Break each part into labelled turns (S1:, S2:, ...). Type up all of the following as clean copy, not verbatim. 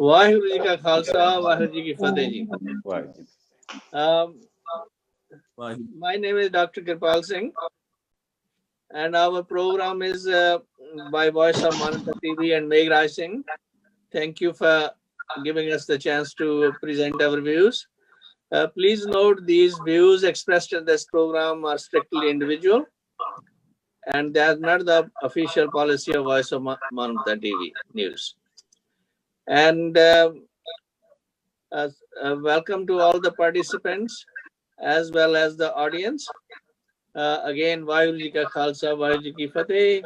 S1: ਵਾਹਿਗੁਰੂ ਜੀ ਕਾ ਖਾਲਸਾ, ਵਾਹਿਗੁਰੂ ਜੀ ਕੀ ਫਤਿਹ ਜੀ। My name is Dr. Kirpal Singh, and our program is by Voice of Manavta TV and Meghraj Singh. Thank you for giving us the chance to present our views. Please note these views expressed in this program are strictly individual, and they are not the official policy of Voice of Manavta TV News. And welcome to all the participants as well as the audience. Again, Vaheguru Ji Ka Khalsa, Vaheguru Ji Ki Fateh,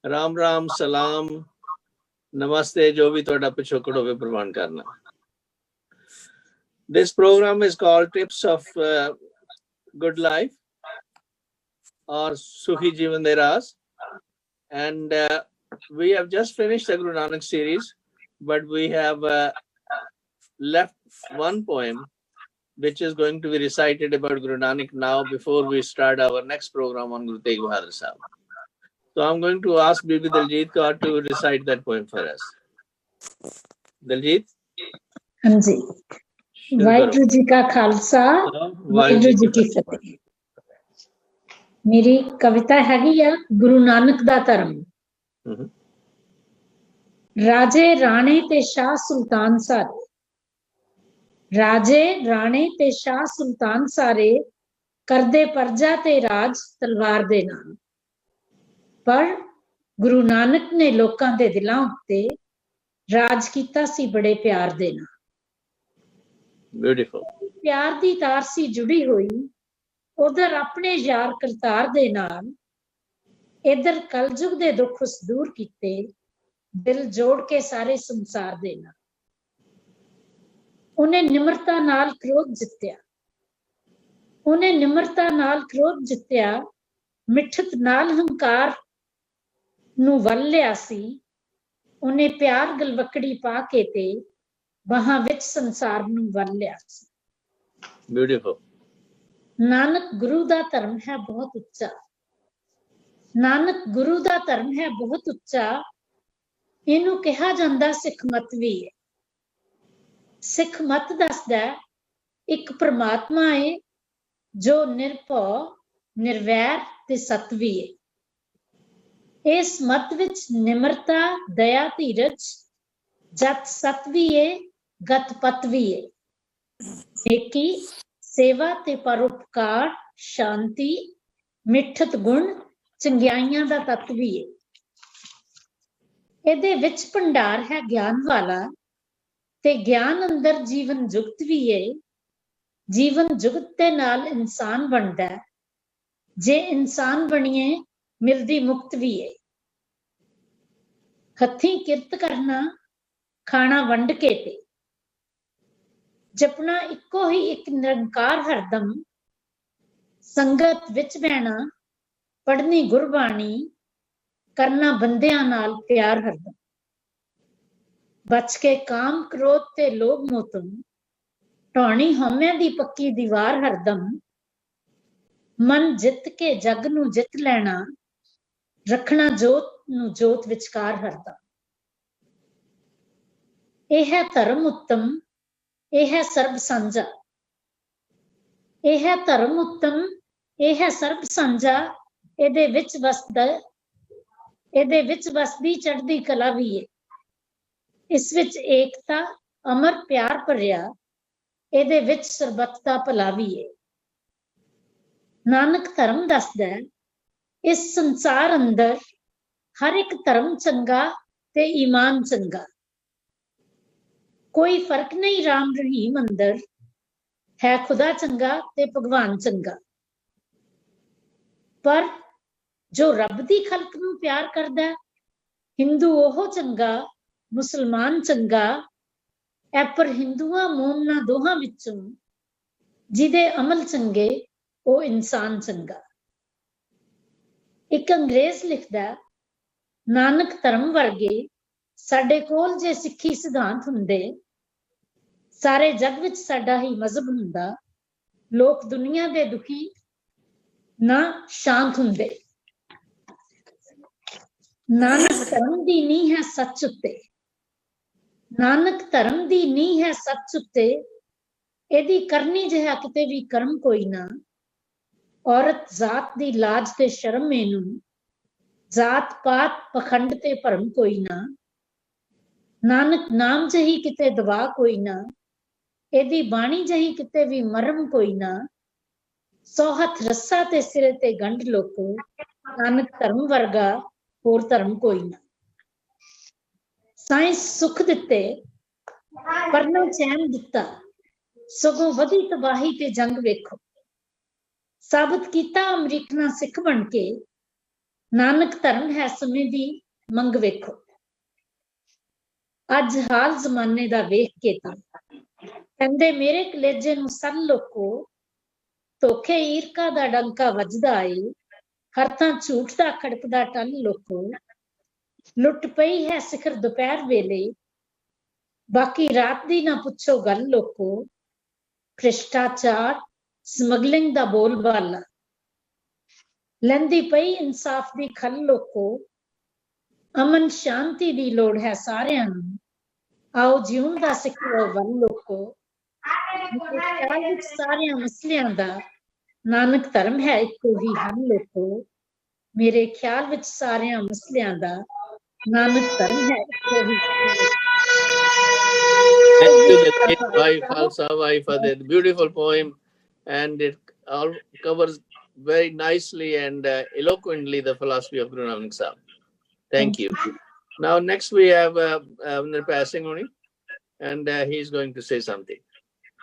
S1: Ram Ram, Salam, Namaste, jo bhi toda pichokad hove pravan karna. This program is called Tips of Good Life or Sukhi Jeevan de Raaz, and we have just finished the Guru Nanak series, but we have left one poem which is going to be recited about Guru Nanak now before we start our next program on Guru Tegh Bahadur Sahib. So I'm going to ask Bibi Daljit Kaur to recite that poem for us. Daljit?
S2: Hanji. Vaheguru Ji Ka Khalsa, Vaheguru Ji Ki Fateh. मेरी कविता हैगी आ गुरु नानक दा धर्म। राजे राणे ते शाह सुल्तान सारे, राजे राणे ते शाह सुल्तान सारे करदे परजा ते राज तलवार दे नाल, पर गुरु नानक ने लोकां दे दिलां उत्ते राज कीता सी बड़े प्यार दे नाल।
S1: Beautiful.
S2: प्यार दी तार सी जुड़ी हुई उधर अपने यार करतार दे नाल, इधर कलयुग दे दुख उस दूर कीते दिल जोड़ के सारे संसार दे नाल। उन्हें निम्रता नाल क्रोध जित्या, उन्हें निम्रता नाल क्रोध जित्या, मिठत नाल हंकार नू वल लिया सी, उन्हें प्यार गलवकड़ी पा के ते वहां विच संसार नू वल लिया सी।
S1: Beautiful.
S2: नानक गुरु दा धर्म है बहुत उच्चा, नानक गुरु दा धर्म है बहुत उच्चा, इनू कहा जांदा सिख मत भी है। सिख मत दसदा एक परमात्मा है जो निरभौ, निर्वैर ते सतवी है। इस मत विच निम्रता, दया, धीरज, जत सतवी है, गत पतवी है। नेकी, सेवा ते परोपकार, शांति, मिठत गुण, चंगियाइयां दा तत्व भी है। ਇਹਦੇ ਵਿੱਚ ਭੰਡਾਰ ਹੈ ਗਿਆਨ ਵਾਲਾ ਤੇ ਗਿਆਨ ਅੰਦਰ ਜੀਵਨ ਜੁਗਤ ਵੀ ਹੈ। ਜੀਵਨ ਜੁਗਤ ਦੇ ਨਾਲ ਇਨਸਾਨ ਬਣਦਾ, ਜੇ ਇਨਸਾਨ ਬਣੀਏ ਮਿਲਦੀ ਮੁਕਤ ਵੀ ਹੈ। ਹੱਥੀਂ ਕਿਰਤ ਕਰਨਾ, ਖਾਣਾ ਵੰਡ ਕੇ ਤੇ ਜਪਣਾ ਇੱਕੋ ਹੀ ਇੱਕ ਨਿਰੰਕਾਰ ਹਰਦਮ, ਸੰਗਤ ਵਿੱਚ ਬਹਿਣਾ, ਪੜ੍ਹਨੀ ਗੁਰਬਾਣੀ, करना बंदियां नाल प्यार हरदम, बच के काम क्रोध ते लोभ मोह, ढाणी हौमे दी पक्की दीवार हरदम, मन जित के जग नू जित लेना, रखना जोत नू जोत विचकार हरदम। यह है धर्म उत्तम, यह है सर्ब सांझा, यह है धर्म उत्तम, यह है सर्ब सांझा, इहदे विच वसदा, ਇਹਦੇ ਵਿੱਚ ਵਸਦੀ ਚੜ੍ਹਦੀ ਕਲਾ ਵੀ ਹੈ। ਇਸ ਵਿੱਚ ਏਕਤਾ, ਅਮਰ ਪਿਆਰ ਭਰਿਆ, ਇਹਦੇ ਵਿੱਚ ਸਰਬੱਤ ਦਾ ਭਲਾ ਵੀ ਹੈ। ਨਾਨਕ ਧਰਮ ਦੱਸਦਾ ਇਸ ਸੰਸਾਰ ਅੰਦਰ ਹਰ ਇੱਕ ਧਰਮ ਚੰਗਾ ਤੇ ਈਮਾਨ ਚੰਗਾ, ਕੋਈ ਫਰਕ ਨਹੀਂ ਰਾਮ ਰਹੀਮ ਅੰਦਰ, ਹੈ ਖੁਦਾ ਚੰਗਾ ਤੇ ਭਗਵਾਨ ਚੰਗਾ। ਪਰ जो रब दी खलक नू प्यार करदा, हिंदू ओहो चंगा, मुसलमान चंगा, ऐ पर हिंदुआं मोमना दोहां विचों जिहदे अमल चंगे ओ इंसान चंगा। एक अंग्रेज लिखदा, नानक धर्म वर्गे साडे कोल जे सिੱਖੀ सिद्धांत हुंदे, सारे जग विच साडा ही मजहब हुंदा, लोक दुनिया दे दुखी ना शांत हुंदे। नानक धर्म दी नींह है सच उत्ते, ਨਾਨਕ ਧਰਮ ਦੀ ਨੀਂਹ ਹੈ ਸੱਚ ਉੱਤੇ, ਇਹਦੀ ਕਰਨੀ ਜਿਹਾ ਕਿਤੇ ਵੀ ਕਰਮ ਕੋਈ ਨਾ। ਔਰਤ ਜਾਤ ਦੀ ਲਾਜ ਤੇ ਸ਼ਰਮ ਇਹਨੂੰ, ਜਾਤ ਪਾਤ ਪਖੰਡ ਤੇ ਭਰਮ ਕੋਈ ਨਾ। ਨਾਨਕ ਨਾਮ ਜਹੀ ਕਿਤੇ ਦਵਾ ਕੋਈ ਨਾ, ਇਹਦੀ ਬਾਣੀ ਜਹੀ ਕਿਤੇ ਵੀ ਮਰਮ ਕੋਈ ਨਾ। ਸੌ ਹੱਥ ਰੱਸਾ ਤੇ ਸਿਰੇ ਤੇ ਗੰਢ ਲੋਕੋ, ਨਾਨਕ ਧਰਮ ਵਰਗਾ ਹੋਰ ਧਰਮ ਕੋਈ ਨਾ। ਸਾਇੰਸ ਸੁਖ ਦਿੱਤੇ ਪਰ ਨਾ ਚੈਨ ਦਿੱਤਾ, ਸਗੋਂ ਵਧੀ ਤਬਾਹੀ ਤੇ ਜੰਗ ਵੇਖੋ। ਸਾਬਤ ਕੀਤਾ ਅਮਰੀਕਨਾਂ ਸਿੱਖ ਬਣ ਕੇ, ਨਾਨਕ ਧਰਮ ਹੈ ਸਮੇਂ ਦੀ ਮੰਗ ਵੇਖੋ। ਅੱਜ ਹਾਲ ਜ਼ਮਾਨੇ ਦਾ ਵੇਖ ਕੇ ਤਾਂ ਕਹਿੰਦੇ ਮੇਰੇ ਕਲੇਜੇ ਨੂੰ ਸਨ ਲੋਕੋ, ਧੋਖੇ ਈਰਕਾ ਦਾ ਡੰਕਾ ਵੱਜਦਾ ਏ, ਹਰ ਥਾਂ ਝੂਠ ਦਾ ਖੜਕਦਾ ਟਨ ਲੋਕੋ। ਲੁੱਟ ਪਈ ਹੈ ਸਿਖਰ ਦੁਪਹਿਰ ਵੇਲੇ, ਬਾਕੀ ਰਾਤ ਦੀ ਨਾ ਪੁੱਛੋ ਗੱਲ ਲੋਕੋ। ਭ੍ਰਿਸ਼ਟਾਚਾਰ ਸਮਗਲਿੰਗ ਦਾ ਬੋਲਬਾਲਾ, ਲੈਂਦੀ ਪਈ ਇਨਸਾਫ ਦੀ ਖਲ ਲੋਕੋ। ਅਮਨ ਸ਼ਾਂਤੀ ਦੀ ਲੋੜ ਹੈ ਸਾਰਿਆਂ ਨੂੰ, ਆਓ ਜਿਉਣ ਦਾ ਸਿੱਖੋ ਵੱਲ ਲੋਕੋ। ਮੇਰੇ ਖਿਆਲ ਵਿੱਚ ਸਾਰਿਆਂ ਮਸਲਿਆਂ ਦਾ ਨਾਨਕ ਧਰਮ ਹੈ ਇੱਕੋ ਹੀ ਹੱਲ ਲੋਕੋ। ਮੇਰੇ ਖਿਆਲ ਵਿੱਚ ਸਾਰਿਆਂ ਮਸਲਿਆਂ ਦਾ ਨਾਨਕ ਧਰਮ ਹੈ ਇੱਕੋ ਹੀ ਹੱਲ ਲੋਕੋ।
S1: Thank you, the late wife Khalsa wife, for that beautiful poem, and it all covers very nicely and eloquently the philosophy of Guru Nanak Sahib. Thank you. Now, next we have Nirpay Singh Honi, and he is going to say something.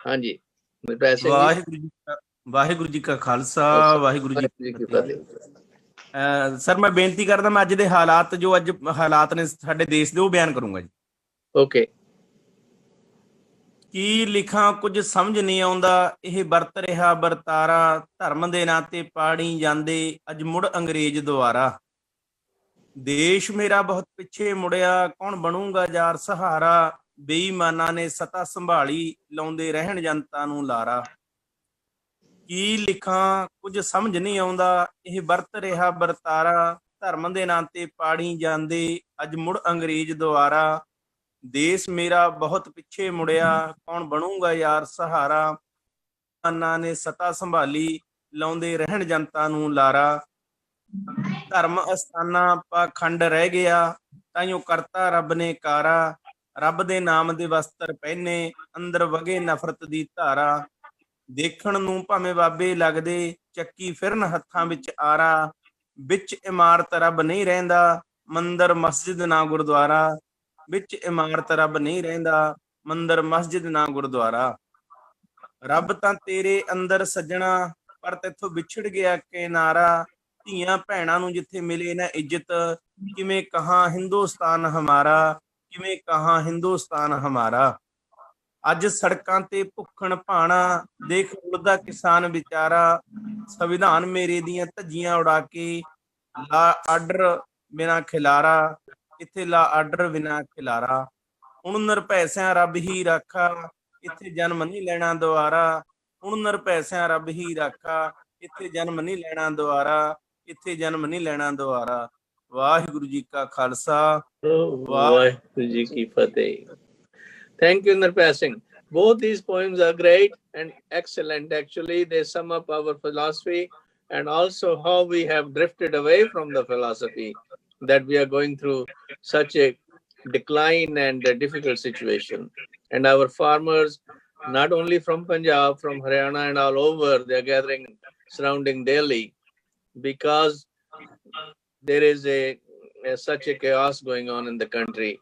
S1: Hanji, Nirpay Singh ji.
S3: Waheguru ji ਕਾ ਖਾਲਸਾ, ਵਾਹਿਗੁਰੂ ਜੀ ਕੀ ਫਤਿਹ। Sir ਮੈਂ ਬੇਨਤੀ ਕਰਦਾ, ਮੈਂ ਅੱਜ ਦੇ ਹਾਲਾਤ ਜੋ ਅੱਜ ਹਾਲਾਤ ਨੇ ਸਾਡੇ ਦੇਸ਼ ਦੇ ਉਹ ਬਿਆਨ ਕਰੂੰਗਾ ਜੀ।
S1: ਓਕੇ।
S3: ਕੀ ਲਿਖਾਂ ਕੁਝ ਸਮਝ ਨਹੀਂ ਆਉਂਦਾ, ਇਹ ਵਰਤ ਰਿਹਾ ਵਰਤਾਰਾ, ਧਰਮ ਦੇ ਨਾਂ ਤੇ ਪਾੜੀ ਜਾਂਦੇ ਅੱਜ ਮੁੜ ਅੰਗਰੇਜ਼ ਦੁਆਰਾ। ਦੇਸ਼ ਮੇਰਾ ਬਹੁਤ ਪਿੱਛੇ ਮੁੜਿਆ, ਕੌਣ ਬਣੂਗਾ ਯਾਰ ਸਹਾਰਾ, ਬੇਈਮਾਨਾਂ ਨੇ ਸਤਾ ਸੰਭਾਲੀ, ਲਾਉਂਦੇ ਰਹਿਣ ਜਨਤਾ ਨੂੰ ਲਾਰਾ। ਕੀ ਲਿਖਾਂ ਕੁਝ ਸਮਝ ਨਹੀਂ ਆਉਂਦਾ, ਇਹ ਵਰਤ ਰਿਹਾ ਵਰਤਾਰਾ, ਧਰਮ ਦੇ ਨਾਂ ਤੇ ਪਾੜੀ ਜਾਂਦੇ ਅੱਜ ਮੁੜ ਅੰਗਰੇਜ਼ ਦੁਆਰਾ। ਦੇਸ਼ ਮੇਰਾ ਬਹੁਤ ਪਿੱਛੇ ਮੁੜਿਆ, ਕੌਣ ਬਣੂਗਾ ਯਾਰ ਸਹਾਰਾ, ਬੇਈਮਾਨਾਂ ਨੇ ਸਤਾ ਸੰਭਾਲੀ, ਲਾਉਂਦੇ ਰਹਿਣ ਜਨਤਾ ਨੂੰ ਲਾਰਾ। ਧਰਮ ਅਸਥਾਨਾਂ ਪਾਖੰਡ ਰਹਿ ਗਿਆ, ਤਾਈਓ ਕਰਤਾ ਰੱਬ ਨੇ ਕਾਰਾ, ਰੱਬ ਦੇ ਨਾਮ ਦੇ ਵਸਤਰ ਪਹਿਨੇ, ਅੰਦਰ ਵਗੇ ਨਫ਼ਰਤ ਦੀ ਧਾਰਾ। ਦੇਖਣ ਨੂੰ ਭਾਵੇਂ ਬਾਬੇ ਲੱਗਦੇ, ਚੱਕੀ ਫਿਰਨ ਹੱਥਾਂ ਵਿੱਚ ਆਰਾ, ਵਿੱਚ ਇਮਾਰਤ ਰੱਬ ਨਹੀਂ ਰਹਿੰਦਾ, ਮੰਦਰ ਮਸਜਿਦ ਨਾ ਗੁਰਦੁਆਰਾ। ਵਿੱਚ ਇਮਾਰਤ ਰੱਬ ਨਹੀਂ ਰਹਿੰਦਾ, ਮੰਦਰ ਮਸਜਿਦ ਨਾ ਗੁਰਦੁਆਰਾ। ਰੱਬ ਤਾਂ ਤੇਰੇ ਅੰਦਰ ਸੱਜਣਾ, ਪਰ ਤੈਥੋਂ ਵਿਛੜ ਗਿਆ ਕਿਨਾਰਾ। ਧੀਆਂ ਭੈਣਾਂ ਨੂੰ ਜਿੱਥੇ ਮਿਲੇ ਨਾ ਇੱਜ਼ਤ, ਕਿਵੇਂ ਕਹਾਂ ਹਿੰਦੁਸਤਾਨ ਹਮਾਰਾ, ਕਿਵੇਂ ਕਹਾਂ ਹਿੰਦੁਸਤਾਨ ਹਮਾਰਾ। ਅੱਜ ਸੜਕਾਂ ਤੇ ਭੁੱਖਣ ਭਾਣਾ, ਦੇਖ ਉੜਦਾ ਕਿਸਾਨ ਵਿਚਾਰਾ। ਸੰਵਿਧਾਨ ਮੇਰੇ ਦੀਆਂ ਧੱਜੀਆਂ ਉਡਾ ਕੇ, ਲਾ ਆਰਡਰ ਬਿਨਾ ਖਿਲਾਰਾ, ਇੱਥੇ ਲਾ ਆਰਡਰ ਬਿਨਾ ਖਿਲਾਰਾ। ਹੁਣ ਨਿਰਭੈ ਸਿਆਂ ਰੱਬ ਹੀ ਰਾਖਾ, ਇੱਥੇ ਜਨਮ ਨਹੀਂ ਲੈਣਾ ਦੁਆਰਾ। ਹੁਣ ਨਿਰਭੈ ਸਿਆਂ ਰੱਬ ਹੀ ਰਾਖਾ, ਇੱਥੇ ਜਨਮ ਨਹੀਂ ਲੈਣਾ ਦੁਆਰਾ, ਇੱਥੇ ਜਨਮ ਨਹੀਂ ਲੈਣਾ ਦੁਆਰਾ। ਵਾਹਿਗੁਰੂ ਜੀ ਕਾ ਖਾਲਸਾ,
S1: ਵਾਹਿਗੁਰੂ ਜੀ ਕੀ ਫਤਿਹ। Thank you, Nirpay Singh. Both these poems are great and excellent. Actually, they sum up our philosophy and also how we have drifted away from the philosophy, that we are going through such a decline and a difficult situation. And our farmers, not only from Punjab, from Haryana and all over, they are gathering surrounding Delhi because there is such a chaos going on in the country.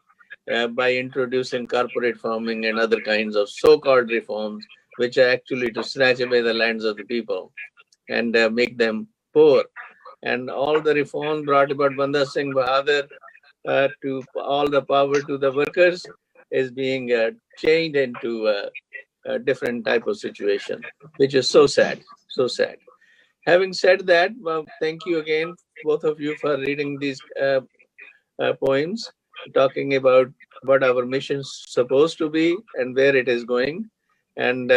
S1: By introducing corporate farming and other kinds of so-called reforms, which are actually to snatch away the lands of the people and make them poor. And all the reforms brought about Banda Singh Bahadur to all the power to the workers is being changed into a different type of situation, which is so sad, so sad. Having said that, well, thank you again, both of you, for reading these poems, talking about what our mission is supposed to be and where it is going. And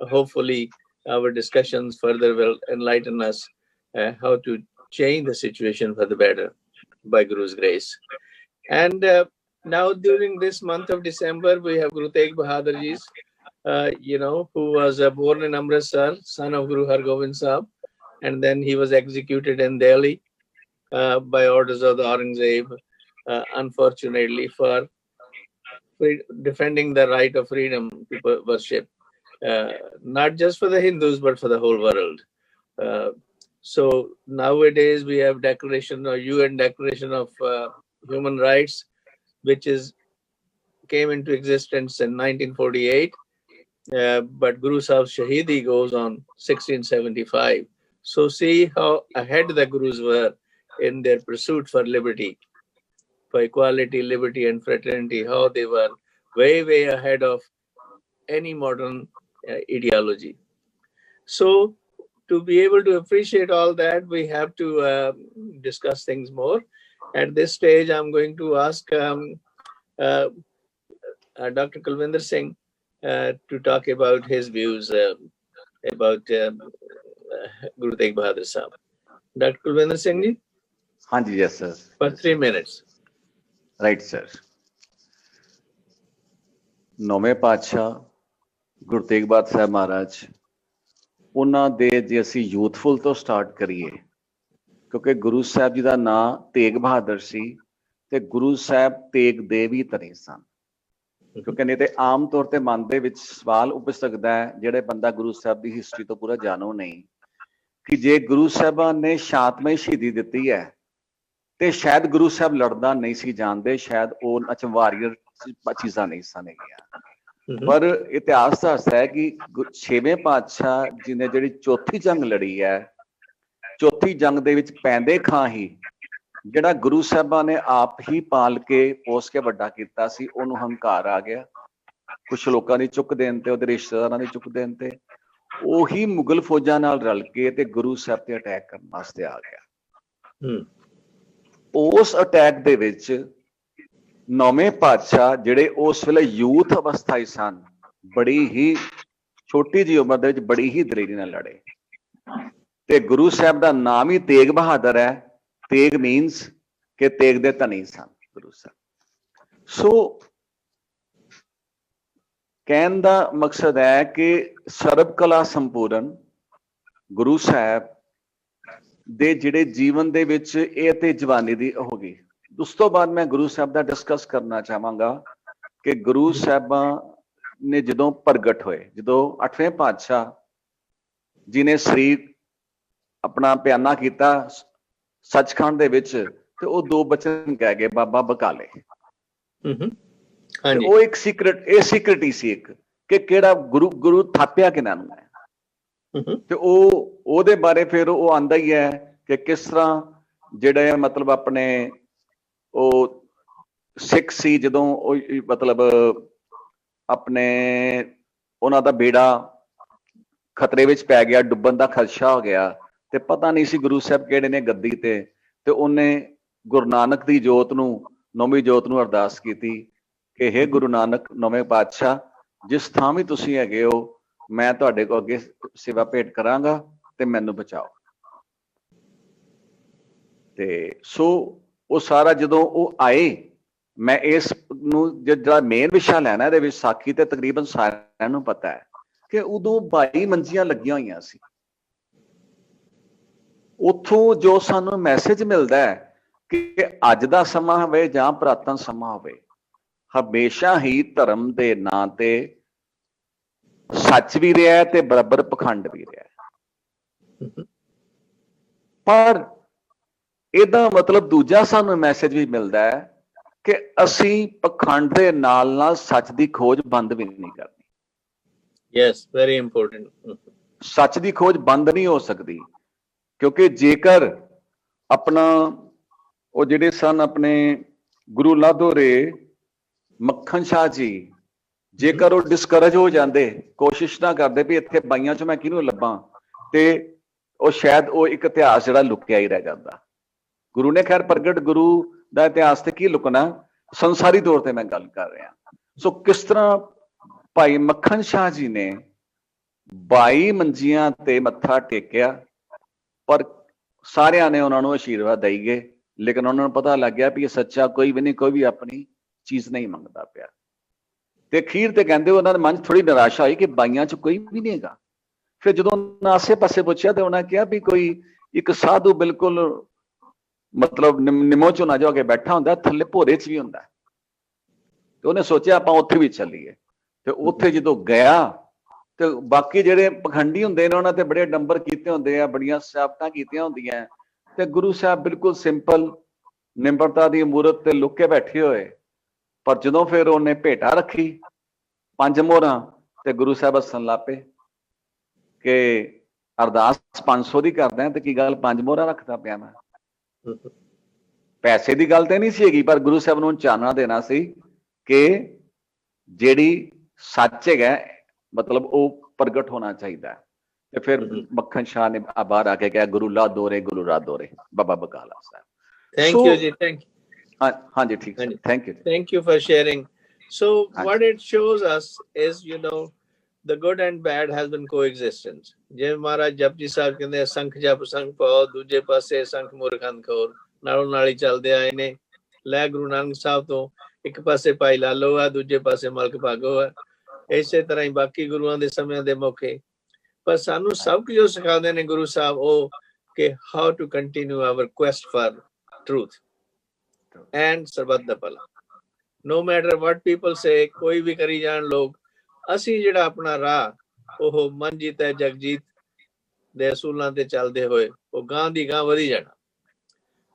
S1: hopefully our discussions further will enlighten us how to change the situation for the better by Guru's grace. And now during this month of December, we have Guru Tegh Bahadur Ji's, who was born in Amritsar, son of Guru Har Gobind Sahib, and then he was executed in Delhi by orders of the Aurangzeb, unfortunately, for defending the right of freedom to worship, not just for the Hindus, but for the whole world. So nowadays we have declaration or UN Declaration of Human Rights, which came into existence in 1948. But Guru Sahib's Shahidi goes on 1675. So see how ahead the Gurus were in their pursuit for liberty, for equality, liberty, and fraternity, how they were way, way ahead of any modern ideology. So to be able to appreciate all that, we have to discuss things more. At this stage, I'm going to ask Dr. Kulvinder Singh to talk about his views about Guru Tegh Bahadur Sahib. Dr. Kulvinder Singh ji?
S4: Hanji, yes, sir.
S1: For 3 minutes.
S4: Right, sir. ਨੌਵੇਂ ਪਾਤਸ਼ਾਹ ਗੁਰੂ ਤੇਗ ਬਹਾਦਰ ਸਾਹਿਬ ਮਹਾਰਾਜ, ਉਹਨਾਂ ਦੇ ਜੇ ਅਸੀਂ ਯੂਥਫੁਲ ਤੋਂ start ਕਰੀਏ, ਕਿਉਂਕਿ ਗੁਰੂ ਸਾਹਿਬ ਜੀ ਦਾ ਨਾਂ ਤੇਗ ਬਹਾਦਰ ਸੀ ਤੇ ਗੁਰੂ ਸਾਹਿਬ ਤੇਗ ਦੇ ਵੀ ਧਨੀ ਸਨ। ਕਿਉਂਕਿ ਨਹੀਂ ਤੇ ਆਮ ਤੌਰ ਤੇ ਮਨ ਦੇ ਵਿੱਚ ਸਵਾਲ ਉੱਠ ਸਕਦਾ ਹੈ, ਜਿਹੜੇ ਬੰਦਾ ਗੁਰੂ ਸਾਹਿਬ ਦੀ ਹਿਸਟਰੀ ਤੋਂ ਪੂਰਾ ਜਾਣੋ ਨਹੀਂ, ਕਿ ਜੇ ਗੁਰੂ ਸਾਹਿਬਾਨ ਨੇ ਸ਼ਾਂਤਮਈ ਸ਼ਹੀਦੀ ਦਿੱਤੀ ਹੈ ਤੇ ਸ਼ਾਇਦ ਗੁਰੂ ਸਾਹਿਬ ਲੜਨਾ ਨਹੀਂ ਸੀ ਜਾਣਦੇ, ਸ਼ਾਇਦ ਉਹ ਅਚਵਾਰੀਅਰ ਚੀਜ਼ਾਂ ਨਹੀਂ ਸਨ ਹੈਗੀਆਂ। ਪਰ ਇਤਿਹਾਸ ਦੱਸਦਾ ਹੈ ਕਿ 6ਵੇਂ ਪਾਤਸ਼ਾਹ ਜੀ ਨੇ ਜਿਹੜੀ ਚੌਥੀ ਜੰਗ ਲੜੀ ਹੈ, ਚੌਥੀ ਜੰਗ ਦੇ ਵਿੱਚ ਪੈਂਦੇ ਖਾਂ ਹੀ ਜਿਹੜਾ ਗੁਰੂ ਸਾਹਿਬਾਂ ਨੇ ਆਪ ਹੀ ਪਾਲ ਕੇ ਪੋਸ ਕੇ ਵੱਡਾ ਕੀਤਾ ਸੀ, ਉਹਨੂੰ ਹੰਕਾਰ ਆ ਗਿਆ। ਕੁਛ ਲੋਕਾਂ ਦੀ ਚੁੱਕ ਦੇਣ ਤੇ, ਉਹਦੇ ਰਿਸ਼ਤੇਦਾਰਾਂ ਦੀ ਚੁੱਕ ਦੇਣ ਤੇ ਉਹੀ ਮੁਗਲ ਫੌਜਾਂ ਨਾਲ ਰਲ ਕੇ ਤੇ ਗੁਰੂ ਸਾਹਿਬ ਤੇ ਅਟੈਕ ਕਰਨ ਵਾਸਤੇ ਆ ਗਿਆ। ਉਸ ਅਟੈਕ ਦੇ ਵਿੱਚ ਨੌਵੇਂ ਪਾਤਸ਼ਾਹ ਜਿਹੜੇ ਉਸ ਵੇਲੇ ਯੂਥ ਅਵਸਥਾ ਹੀ ਸਨ, ਬੜੀ ਹੀ ਛੋਟੀ ਜਿਹੀ ਉਮਰ ਦੇ ਵਿੱਚ ਬੜੀ ਹੀ ਦਲੇਰੀ ਨਾਲ ਲੜੇ। ਤੇ ਗੁਰੂ ਸਾਹਿਬ ਦਾ ਨਾਮ ਹੀ ਤੇਗ ਬਹਾਦਰ ਹੈ। ਤੇਗ ਮੀਨਸ ਕਿ ਤੇਗ ਦੇ ਧਨੀ ਸਨ ਗੁਰੂ ਸਾਹਿਬ। ਸੋ ਕਹਿਣ ਦਾ ਮਕਸਦ ਹੈ ਕਿ ਸਰਬ ਕਲਾ ਸੰਪੂਰਨ ਗੁਰੂ ਸਾਹਿਬ ਦੇ ਜਿਹੜੇ ਜੀਵਨ ਦੇ ਵਿੱਚ ਇਹ ਤੇ ਜਵਾਨੀ ਦੀ ਹੋ ਗਈ। ਉਸ ਤੋਂ ਬਾਅਦ ਮੈਂ ਗੁਰੂ ਸਾਹਿਬ ਦਾ ਡਿਸਕਸ ਕਰਨਾ ਚਾਹਾਂਗਾ ਕਿ ਗੁਰੂ ਸਾਹਿਬਾਂ ਨੇ ਜਦੋਂ ਪ੍ਰਗਟ ਹੋਏ, ਜਦੋਂ 8ਵੇਂ ਪਾਤਸ਼ਾਹ ਜੀ ਨੇ ਸਰੀਰ ਆਪਣਾ ਪਿਆਨਾ ਕੀਤਾ ਸੱਚਖੰਡ ਦੇ ਵਿੱਚ, ਤੇ ਉਹ 2 ਬਚਨ ਕਹਿ ਗਏ, ਬਾਬਾ ਬਕਾਲੇ। ਉਹ ਇੱਕ ਸੀਕ੍ਰੇਟ, ਇਹ ਸੀਕ੍ਰੇਟ ਹੀ ਸੀ ਇੱਕ, ਕਿ ਕਿਹੜਾ ਗੁਰੂ ਥਾਪਿਆ ਕਿਹਨਾਂ ਨੂੰ ਹੈ। ਤੇ ਉਹਦੇ ਬਾਰੇ ਫਿਰ ਉਹ ਆਂਦਾ ਹੀ ਹੈ ਕਿ ਕਿਸ ਤਰ੍ਹਾਂ ਜਿਹੜਾ ਮਤਲਬ ਆਪਣੇ ਉਹ ਸਿੱਖ ਸੀ, ਜਦੋਂ ਉਹ ਮਤਲਬ ਆਪਣੇ ਉਹਨਾਂ ਦਾ ਬੇੜਾ ਖਤਰੇ ਵਿੱਚ ਪੈ ਗਿਆ, ਡੁੱਬਣ ਦਾ ਖਦਸ਼ਾ ਹੋ ਗਿਆ, ਤੇ ਪਤਾ ਨਹੀਂ ਸੀ ਗੁਰੂ ਸਾਹਿਬ ਕਿਹੜੇ ਨੇ ਗੱਦੀ ਤੇ ਉਹਨੇ ਗੁਰੂ ਨਾਨਕ ਦੀ ਜੋਤ ਨੂੰ, 9ਵੀਂ ਜੋਤ ਨੂੰ ਅਰਦਾਸ ਕੀਤੀ ਕਿ ਹੇ ਗੁਰੂ ਨਾਨਕ 9ਵੇਂ ਪਾਤਸ਼ਾਹ, ਜਿਸ ਥਾਂ ਵੀ ਤੁਸੀਂ ਹੈਗੇ ਹੋ, ਮੈਂ ਤੁਹਾਡੇ ਕੋਲ ਅੱਗੇ ਸੇਵਾ ਭੇਟ ਕਰਾਂਗਾ ਤੇ ਮੈਨੂੰ ਬਚਾਓ। ਤੇ ਸੋ ਉਹ ਸਾਰਾ ਜਦੋਂ ਉਹ ਆਏ, ਮੈਂ ਇਸ ਨੂੰ ਜਿਹੜਾ ਮੇਨ ਵਿਸ਼ਾ ਲੈਣਾ ਇਹਦੇ ਵਿੱਚ ਸਾਖੀ, ਤੇ ਤਕਰੀਬਨ ਸਾਰਿਆਂ ਨੂੰ ਪਤਾ ਹੈ ਕਿ ਉਦੋਂ 22 ਮੰਜੀਆਂ ਲੱਗੀਆਂ ਹੋਈਆਂ ਸੀ। ਉੱਥੋਂ ਜੋ ਸਾਨੂੰ ਮੈਸੇਜ ਮਿਲਦਾ ਹੈ ਕਿ ਅੱਜ ਦਾ ਸਮਾਂ ਹੋਵੇ ਜਾਂ ਪੁਰਾਤਨ ਸਮਾਂ ਹੋਵੇ, ਹਮੇਸ਼ਾ ਹੀ ਧਰਮ ਦੇ ਨਾਂ ਤੇ ਸੱਚ ਵੀ ਰਿਹਾ ਤੇ ਬਰਾਬਰ ਪਖੰਡ ਵੀ ਰਿਹਾ। ਪਰ ਇਹਦਾ ਮਤਲਬ ਦੂਜਾ ਸਾਨੂੰ ਮੈਸੇਜ ਵੀ ਮਿਲਦਾ ਹੈ ਕਿ ਅਸੀਂ ਪਖੰਡ ਦੇ ਨਾਲ ਨਾਲ ਸੱਚ ਦੀ ਖੋਜ ਬੰਦ ਵੀ ਨਹੀਂ ਕਰਨੀ।
S1: Yes, very important.
S4: ਸੱਚ ਦੀ ਖੋਜ ਬੰਦ ਨਹੀਂ ਹੋ ਸਕਦੀ, ਕਿਉਂਕਿ ਜੇਕਰ ਆਪਣਾ ਉਹ ਜਿਹੜੇ ਸਨ ਆਪਣੇ ਗੁਰੂ ਲਾਧੋਰੇ ਮੱਖਣ ਸ਼ਾਹ ਜੀ, ਜੇਕਰ ਉਹ ਡਿਸਕਰੇਜ ਹੋ ਜਾਂਦੇ, ਕੋਸ਼ਿਸ਼ ਨਾ ਕਰਦੇ ਵੀ ਇੱਥੇ ਬਾਈਆਂ ਚੋਂ ਮੈਂ ਕਿਹਨੂੰ ਲੱਭਾਂ, ਤੇ ਉਹ ਸ਼ਾਇਦ ਉਹ ਇੱਕ ਇਤਿਹਾਸ ਜਿਹੜਾ ਲੁਕਿਆ ਹੀ ਰਹਿ ਜਾਂਦਾ। ਗੁਰੂ ਨੇ ਖੈਰ ਪ੍ਰਗਟ, ਗੁਰੂ ਦਾ ਇਤਿਹਾਸ ਤੇ ਕੀ ਲੁਕਣਾ, ਸੰਸਾਰੀ ਤੌਰ ਤੇ ਮੈਂ ਗੱਲ ਕਰ ਰਿਹਾ। ਸੋ ਕਿਸ ਤਰ੍ਹਾਂ ਭਾਈ ਮੱਖਣ ਸ਼ਾਹ ਜੀ ਨੇ 22 ਮੰਜੀਆਂ ਤੇ ਮੱਥਾ ਟੇਕਿਆ, ਪਰ ਸਾਰਿਆਂ ਨੇ ਉਹਨਾਂ ਨੂੰ ਆਸ਼ੀਰਵਾਦ ਦੇਈ ਗਏ, ਲੇਕਿਨ ਉਹਨਾਂ ਨੂੰ ਪਤਾ ਲੱਗ ਗਿਆ ਵੀ ਇਹ ਸੱਚਾ ਕੋਈ ਵੀ ਨਹੀਂ, ਕੋਈ ਵੀ ਆਪਣੀ ਚੀਜ਼ ਨਹੀਂ ਮੰਗਦਾ ਪਿਆ। ਤੇ ਅਖੀਰ ਤੇ ਕਹਿੰਦੇ ਉਹਨਾਂ ਦੇ ਮਨ 'ਚ ਥੋੜੀ ਨਿਰਾਸ਼ਾ ਹੋਈ ਕਿ ਬਾਈਆਂ 'ਚ ਕੋਈ ਵੀ ਨਹੀਂ ਹੈਗਾ। ਫਿਰ ਜਦੋਂ ਉਹਨਾਂ ਆਸੇ ਪਾਸੇ ਪੁੱਛਿਆ ਤੇ ਉਹਨਾਂ ਕਿਹਾ ਵੀ ਕੋਈ ਇੱਕ ਸਾਧੂ ਬਿਲਕੁਲ ਮਤਲਬ ਨਿਮੋ ਝੋਨਾ ਜੋ ਕੇ ਬੈਠਾ ਹੁੰਦਾ, ਥੱਲੇ ਭੋਰੇ 'ਚ ਵੀ ਹੁੰਦਾ। ਤੇ ਉਹਨੇ ਸੋਚਿਆ ਆਪਾਂ ਉੱਥੇ ਵੀ ਚੱਲੀਏ। ਤੇ ਉੱਥੇ ਜਦੋਂ ਗਿਆ ਤੇ ਬਾਕੀ ਜਿਹੜੇ ਪਖੰਡੀ ਹੁੰਦੇ ਨੇ ਉਹਨਾਂ ਤੇ ਬੜੇ ਡੰਬਰ ਕੀਤੇ ਹੁੰਦੇ ਆ, ਬੜੀਆਂ ਸਿਆਫਤਾਂ ਕੀਤੀਆਂ ਹੁੰਦੀਆਂ, ਤੇ ਗੁਰੂ ਸਾਹਿਬ ਬਿਲਕੁਲ ਸਿੰਪਲ ਨਿਮਰਤਾ ਦੀ ਮੂਰਤ ਤੇ ਲੁੱਕ ਕੇ ਬੈਠੇ ਹੋਏ। ਪਰ ਜਦੋਂ ਫਿਰ ਉਹਨੇ ਭੇਟਾ ਰੱਖੀ 5 ਮੋਹਰਾਂ ਤੇ ਗੁਰੂ ਸਾਹਿਬ ਹੱਸਣ ਲੱਗ ਪਏ ਕਿ ਅਰਦਾਸ 500 ਦੀ ਕਰਦਾ ਤੇ ਕੀ ਗੱਲ 5 ਮੋਹਰਾਂ ਰੱਖਦਾ ਪਿਆ ਮੈਂ। ਪੈਸੇ ਦੀ ਗੱਲ ਤੇ ਨਹੀਂ ਸੀ ਹੈਗੀ, ਪਰ ਗੁਰੂ ਸਾਹਿਬ ਨੂੰ ਚਾਨਣਾ ਦੇਣਾ ਸੀ ਕਿ ਜਿਹੜੀ ਸੱਚ ਹੈਗਾ ਮਤਲਬ ਉਹ ਪ੍ਰਗਟ ਹੋਣਾ ਚਾਹੀਦਾ। ਤੇ ਫਿਰ ਮੱਖਣ ਸ਼ਾਹ ਨੇ ਬਾਹਰ ਆ ਕੇ ਕਿਹਾ ਗੁਰੂ ਲਾ ਦੋਰੇ, ਗੁਰੂ ਰਾ ਦੋਰੇ, Baba Bakala Sahib.
S1: Thank you ji, thank you.
S4: ਹਾਂਜੀ ਠੀਕ ਹੈ, thank you.
S1: Thank you for sharing. So what it shows us is, you know, the good and bad has been coexistence. ਜੇ ਮਹਾਰਾਜ ਜਪਜੀ ਸਾਹਿਬ ਕਹਿੰਦੇ ਸੰਖ ਜਪ ਸੰਖ ਪਾਓ, ਦੂਜੇ ਪਾਸੇ ਸੰਖ ਮੁਰਖੰਦ ਖੋਰ, ਨਾਲੋਂ ਨਾਲ ਹੀ ਚੱਲਦੇ ਆਏ ਨੇ। ਲੈ ਗੁਰੂ ਨਾਨਕ ਸਾਹਿਬ ਤੋਂ ਇੱਕ ਪਾਸੇ ਭਾਈ ਲਾਲੋ ਆ, ਦੂਜੇ ਪਾਸੇ ਮਲਕ ਭਾਗੋ ਆ। ਇਸੇ ਤਰ੍ਹਾਂ ਹੀ ਬਾਕੀ ਗੁਰੂਆਂ ਦੇ ਸਮਿਆਂ ਦੇ ਮੌਕੇ। ਪਰ ਸਾਨੂੰ ਸਭ ਕੁਝ ਜੋ ਸਿਖਾਉਂਦੇ ਨੇ ਗੁਰੂ ਸਾਹਿਬ ਉਹ ਕਿ how to continue our quest for truth and ਸਰਬੱਤ ਦਾ ਭਲਾ। No matter what people say, ਕੋਈ ਵੀ ਕਰੀ ਜਾਣ ਲੋਕ, ਅਸੀਂ ਜਿਹੜਾ ਆਪਣਾ ਰਾਹ ਉਹ ਮਨਜੀਤ ਹੈ ਜਗਜੀਤ ਦੇ ਅਸੂਲਾਂ ਤੇ ਚੱਲਦੇ ਹੋਏ ਉਹ ਗਾਂ ਦੀ ਗਾਂ ਵਧੀ ਜਾਣਾ।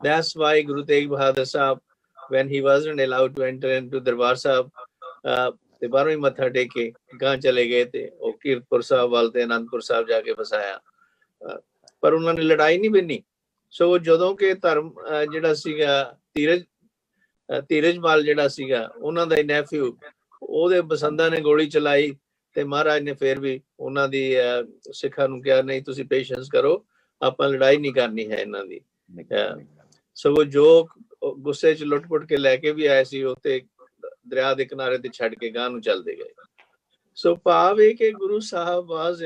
S1: That's why Guru Tegh Bahadur Sahib, when he wasn't allowed to enter into Darbar Sahib, ਤੇ ਬਾਹਰੋਂ ਹੀ ਮੱਥਾ ਟੇਕ ਕੇ ਗਾਂ ਚਲੇ ਗਏ ਤੇ ਉਹ ਕੀਰਤਪੁਰ ਸਾਹਿਬ ਵੱਲ ਤੇ ਅਨੰਦਪੁਰ ਸਾਹਿਬ ਜਾ ਕੇ ਵਸਾਇਆ। ਪਰ ਉਹਨਾਂ ਨੇ ਲੜਾਈ ਨਹੀਂ ਬੰਨੀ। ਸੋ ਜਦੋਂ ਕਿ ਧਰਮ ਜਿਹੜਾ ਸੀਗਾ ਧੀਰਜਮਾਲ ਜਿਹੜਾ ਸੀਗਾ ਉਹਨਾਂ ਦਾ ਨੈਫਿਊ, ਉਹਦੇ ਬਸੰਦਾ ਨੇ ਗੋਲੀ ਚਲਾਈ ਤੇ ਮਹਾਰਾਜ ਨੇ ਫਿਰ ਵੀ ਉਹਨਾਂ ਦੀ ਸਿੱਖਾਂ ਨੂੰ ਕਿਹਾ ਨਹੀਂ ਤੁਸੀਂ ਪੇਸ਼ੈਂਸ ਕਰੋ, ਆਪਾਂ ਲੜਾਈ ਨਹੀਂ ਕਰਨੀ ਹੈ ਇਹਨਾਂ ਦੀ। ਸੋ ਜੋ ਗੁੱਸੇ 'ਚ ਲੁੱਟ-ਪੁੱਟ ਕੇ ਲੈ ਕੇ ਵੀ ਆਏ ਸੀ ਉੱਤੇ ਦਰਿਆ ਦੇ ਕਿਨਾਰੇ ਤੇ ਛੱਡ ਕੇ ਗਾਂ ਨੂੰ ਚੱਲਦੇ ਗਏ। ਸੋ ਭਾਵ ਇਹ ਕਿ Guru Sahib was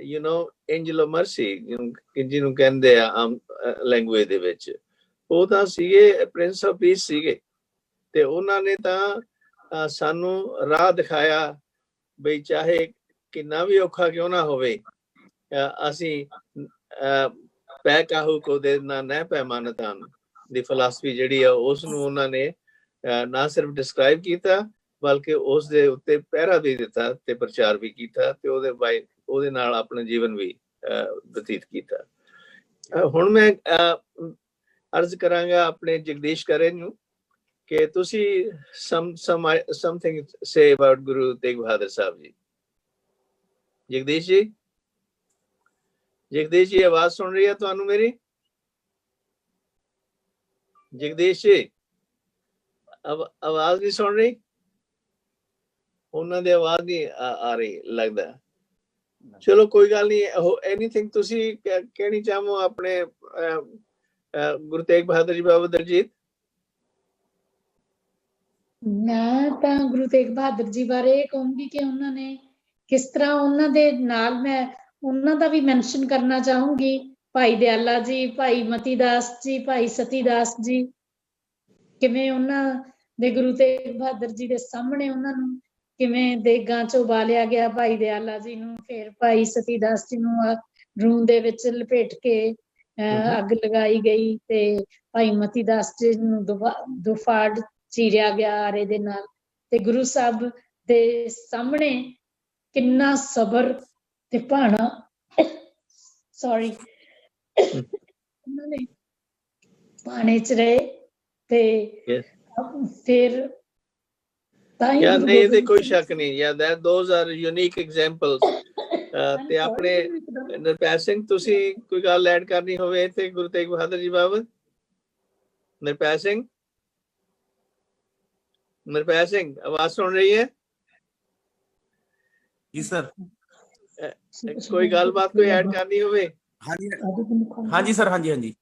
S1: you know angel of mercy ਜਿਹਨੂੰ ਕਹਿੰਦੇ ਆ ਆਮ ਲੈਂਗੁਏਜ ਦੇ ਵਿੱਚ। ਉਹ ਤਾਂ ਸੀਗੇ ਪ੍ਰਿੰਸ ਆਫ ਪੀਸ ਸੀਗੇ ਤੇ ਉਹਨਾਂ ਨੇ ਤਾਂ ਸਾਨੂੰ ਰਾਹ ਦਿਖਾਇਆ ਬਈ ਚਾਹੇ ਕਿੰਨਾ ਵੀ ਔਖਾ ਕਿਉਂ ਨਾ ਹੋਵੇ ਅਸੀਂ ਪੈ ਕਾਹੂ ਕੋ ਦੇ ਨਾ ਨਹਿ ਪੈਮਾਨਤਾਂ ਦੀ ਫਿਲਾਸਫੀ ਜਿਹੜੀ ਆ ਉਸ ਨੂੰ ਉਹਨਾਂ ਨੇ ਨਾ ਸਿਰਫ ਡਿਸਕ੍ਰਾਈਬ ਕੀਤਾ ਬਲਕਿ ਉਸ ਦੇ ਉੱਤੇ ਪਹਿਰਾ ਵੀ ਦਿੱਤਾ ਤੇ ਪ੍ਰਚਾਰ ਵੀ ਕੀਤਾ ਤੇ ਉਹਦੇ ਨਾਲ ਆਪਣਾ ਜੀਵਨ ਵੀ ਬਤੀਤ ਕੀਤਾ। ਹੁਣ ਮੈਂ ਅਰਜ਼ ਕਰਾਂਗਾ ਆਪਣੇ ਜਗਦੀਸ਼ ਕਰੇ ਨੂੰ ਕਿ ਤੁਸੀਂ something say about Guru Tegh Bahadur Sahib ji. Jagdish ਜੀ ਆਵਾਜ਼ ਸੁਣ ਰਹੀ ਹੈ ਤੁਹਾਨੂੰ ਮੇਰੀ? ਜਗਦੀਸ਼ ਜੀ ਆਵਾਜ਼ ਨਹੀਂ ਸੁਣ ਰਹੀ? ਉਹਨਾਂ ਦੀ ਆਵਾਜ਼ ਨਹੀਂ ਆ ਰਹੀ ਲੱਗਦਾ। ਚਲੋ ਕੋਈ ਗੱਲ ਨਹੀਂ। ਐਨੀਥਿੰਗ ਤੁਸੀਂ ਕਹਿਣੀ ਚਾਹੋ ਆਪਣੇ ਗੁਰੂ ਤੇਗ ਬਹਾਦਰ ਜੀ ਬਾਬਾ ਦਲਜੀਤ?
S2: ਮੈਂ ਤਾਂ ਗੁਰੂ ਤੇਗ ਬਹਾਦਰ ਜੀ ਬਾਰੇ ਇਹ ਕਹੂੰਗੀ ਕਿ ਉਹਨਾਂ ਨੇ ਕਿਸ ਤਰ੍ਹਾਂ, ਉਹਨਾਂ ਦੇ ਨਾਲ ਮੈਂ ਉਹਨਾਂ ਦਾ ਵੀ ਮੈਂਸ਼ਨ ਕਰਨਾ ਚਾਹੂੰਗੀ। ਭਾਈ ਦਿਆਲਾ ਜੀ, ਭਾਈ ਮਤੀ ਦਾਸ ਜੀ, ਭਾਈ ਸਤੀ ਦਾਸ ਜੀ, ਕਿਵੇਂ ਉਹਨਾਂ ਦੇ ਗੁਰੂ ਤੇਗ ਬਹਾਦਰ ਜੀ ਦੇ ਸਾਹਮਣੇ ਉਹਨਾਂ ਨੂੰ ਕਿਵੇਂ ਦੇਗਾਂ ਚ ਉਬਾਲਿਆ ਗਿਆ। ਭਾਈ ਦਿਆਲਾ ਜੀ ਨੂੰ ਫਿਰ ਭਾਈ ਸਤੀ ਦਾਸ ਜੀ ਨੂੰ ਰੂੰ ਦੇ ਵਿੱਚ ਲਪੇਟ ਕੇ ਅੱਗ ਲਗਾਈ ਗਈ ਤੇ ਭਾਈ ਮਤੀ ਦਾਸ ਜੀ ਨੂੰ ਦੁਫਾੜ ਚੀਰਿਆ ਗਿਆ ਆਰੇ ਦੇ ਨਾਲ। ਤੇ ਗੁਰੂ ਸਾਹਿਬ ਦੇ ਸਾਹਮਣੇ ਕਿੰਨਾ ਸਬਰ ਤੇ ਭਾਣਾ ਉਹਨਾਂ ਨੇ ਭਾਣੇ ਚ ਰਹੇ ਤੇ ਫਿਰ
S1: ਨਹੀਂ ਕੋਈ ਸ਼ੱਕ ਨਹੀਂ। those are unique examples. ਤੇ ਆਪਣੇ ਨਿਰਪੈ ਸਿੰਘ ਤੁਸੀਂ ਕੋਈ ਗੱਲ ਐਡ ਕਰਨੀ ਹੋਵੇ ਤੇ ਗੁਰੂ ਤੇਗ ਬਹਾਦਰ ਜੀ ਬਾਬਤ? ਨਿਰਪੈ ਸਿੰਘ ਆਵਾਜ਼ ਸੁਣ ਰਹੀ ਹੈ
S3: ਜੀ ਸਰ?
S1: ਕੋਈ ਗੱਲਬਾਤ ਕੋਈ ਐਡ ਕਰਨੀ ਹੋਵੇ?
S3: ਹਾਂਜੀ ਸਰ, ਹਾਂਜੀ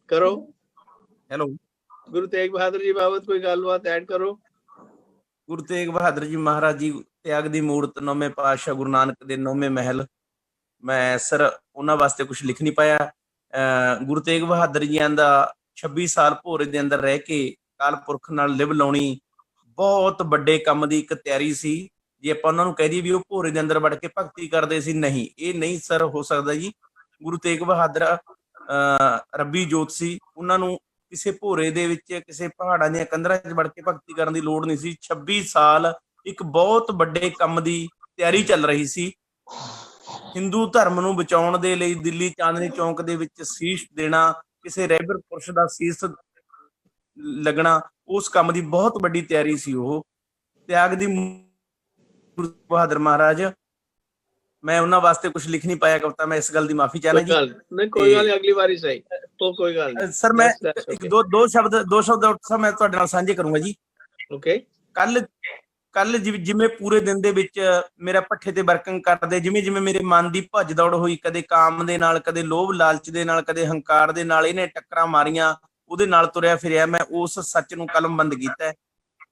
S1: ਕਰੋ।
S3: ਹੈਲੋ,
S1: ਗੁਰੂ ਤੇਗ ਬਹਾਦਰ ਜੀ ਬਾਬਤ ਕੋਈ ਗੱਲਬਾਤ ਐਡ ਕਰੋ।
S3: ਗੁਰੂ ਤੇਗ ਬਹਾਦਰ ਜੀ ਮਹਾਰਾਜ ਜੀ ਤਿਆਗ ਦੀ ਮੂਰਤ, 9ਵੇਂ ਪਾਤਸ਼ਾਹ ਗੁਰੂ ਨਾਨਕ ਦੇ 9ਵੇਂ ਮਹਿਲ। ਮੈਂ ਸਰ ਉਹਨਾਂ ਵਾਸਤੇ ਕੁਝ ਲਿਖ ਨਹੀਂ ਪਾਇਆ। ਗੁਰੂ ਤੇਗ ਬਹਾਦਰ ਜੀਆਂ ਦਾ 26 ਸਾਲ ਭੋਰੇ ਦੇ ਅੰਦਰ ਰਹਿ ਕੇ ਅਕਾਲ ਪੁਰਖ ਨਾਲ ਲਿਵ ਲਾਉਣੀ ਬਹੁਤ ਵੱਡੇ ਕੰਮ ਦੀ ਇੱਕ ਤਿਆਰੀ ਸੀ। ਜੇ ਆਪਾਂ ਉਹਨਾਂ ਨੂੰ ਕਹਿ ਦਈਏ ਵੀ ਉਹ ਭੋਰੇ ਦੇ ਅੰਦਰ ਵੜ ਕੇ ਭਗਤੀ ਕਰਦੇ ਸੀ, ਨਹੀਂ, ਇਹ ਨਹੀਂ ਸਰ ਹੋ ਸਕਦਾ ਜੀ। ਗੁਰੂ ਤੇਗ ਬਹਾਦਰ ਰੱਬੀ ਜੋਤ ਸੀ, ਉਹਨਾਂ ਨੂੰ ਕਿਸੇ ਭੋਰੇ ਦੇ ਵਿੱਚ ਕਿਸੇ ਪਹਾੜਾਂ ਦੀਆਂ ਕੰਧਰਾਂ 'ਚ ਵੜ ਕੇ ਭਗਤੀ ਕਰਨ ਦੀ ਲੋੜ ਨਹੀਂ ਸੀ। 26 ਸਾਲ ਇੱਕ ਬਹੁਤ ਵੱਡੇ ਕੰਮ ਦੀ ਤਿਆਰੀ ਚੱਲ ਰਹੀ ਸੀ। ਹਿੰਦੂ ਧਰਮ ਨੂੰ ਬਚਾਉਣ ਦੇ ਲਈ ਦਿੱਲੀ ਚਾਂਦਨੀ ਚੌਂਕ ਦੇ ਵਿੱਚ ਸੀਸ ਦੇਣਾ, ਕਿਸੇ ਰਹਿਬਰ ਪੁਰਸ਼ ਦਾ ਸੀਸ ਲੱਗਣਾ, ਉਸ ਕੰਮ ਦੀ ਬਹੁਤ ਵੱਡੀ ਤਿਆਰੀ ਸੀ। ਉਹ ਤਿਆਗ ਦੀ ਗੁਰੂ ਤੇਗ ਬਹਾਦਰ ਮਹਾਰਾਜ। ਮੈਂ ਉਹਨਾਂ ਵਾਸਤੇ ਕੁਝ ਲਿਖ ਨਹੀਂ ਪਾਇਆ ਕਵਿਤਾ, ਮੈਂ ਇਸ ਗੱਲ ਦੀ ਮਾਫੀ ਚਾਹਨਾ ਜੀ।
S1: ਨਹੀਂ ਕੋਈ ਗੱਲ ਨਹੀਂ, ਅਗਲੀ ਵਾਰੀ ਸਹੀ ਤੋਂ ਕੋਈ ਗੱਲ ਨਹੀਂ
S3: ਸਰ। ਮੈਂ ਇੱਕ ਦੋ ਸ਼ਬਦ ਡਾਕਟਰ ਸਾਹਿਬ ਮੈਂ ਤੁਹਾਡੇ ਨਾਲ ਸਾਂਝੇ ਕਰੂੰਗਾ ਜੀ।
S1: ਓਕੇ।
S3: ਕੱਲ ਜਿਵੇਂ ਪੂਰੇ ਦਿਨ ਦੇ ਵਿੱਚ ਮੇਰਾ ਪੱਠੇ ਤੇ ਵਰਕਿੰਗ ਕਰਦੇ, ਜਿਵੇਂ ਜਿਵੇਂ ਮੇਰੇ ਮਨ ਦੀ ਭੱਜ ਦੌੜ ਹੋਈ, ਕਦੇ ਕਾਮ ਦੇ ਨਾਲ, ਕਦੇ ਲੋਭ ਲਾਲਚ ਦੇ ਨਾਲ, ਕਦੇ ਹੰਕਾਰ ਦੇ ਨਾਲ, ਇਹਨੇ ਟੱਕਰਾਂ ਮਾਰੀਆਂ, ਉਹਦੇ ਨਾਲ ਤੁਰਿਆ ਫਿਰਿਆ। ਮੈਂ ਉਸ ਸੱਚ ਨੂੰ ਕਲਮਬੰਦ ਕੀਤਾ ਹੈ।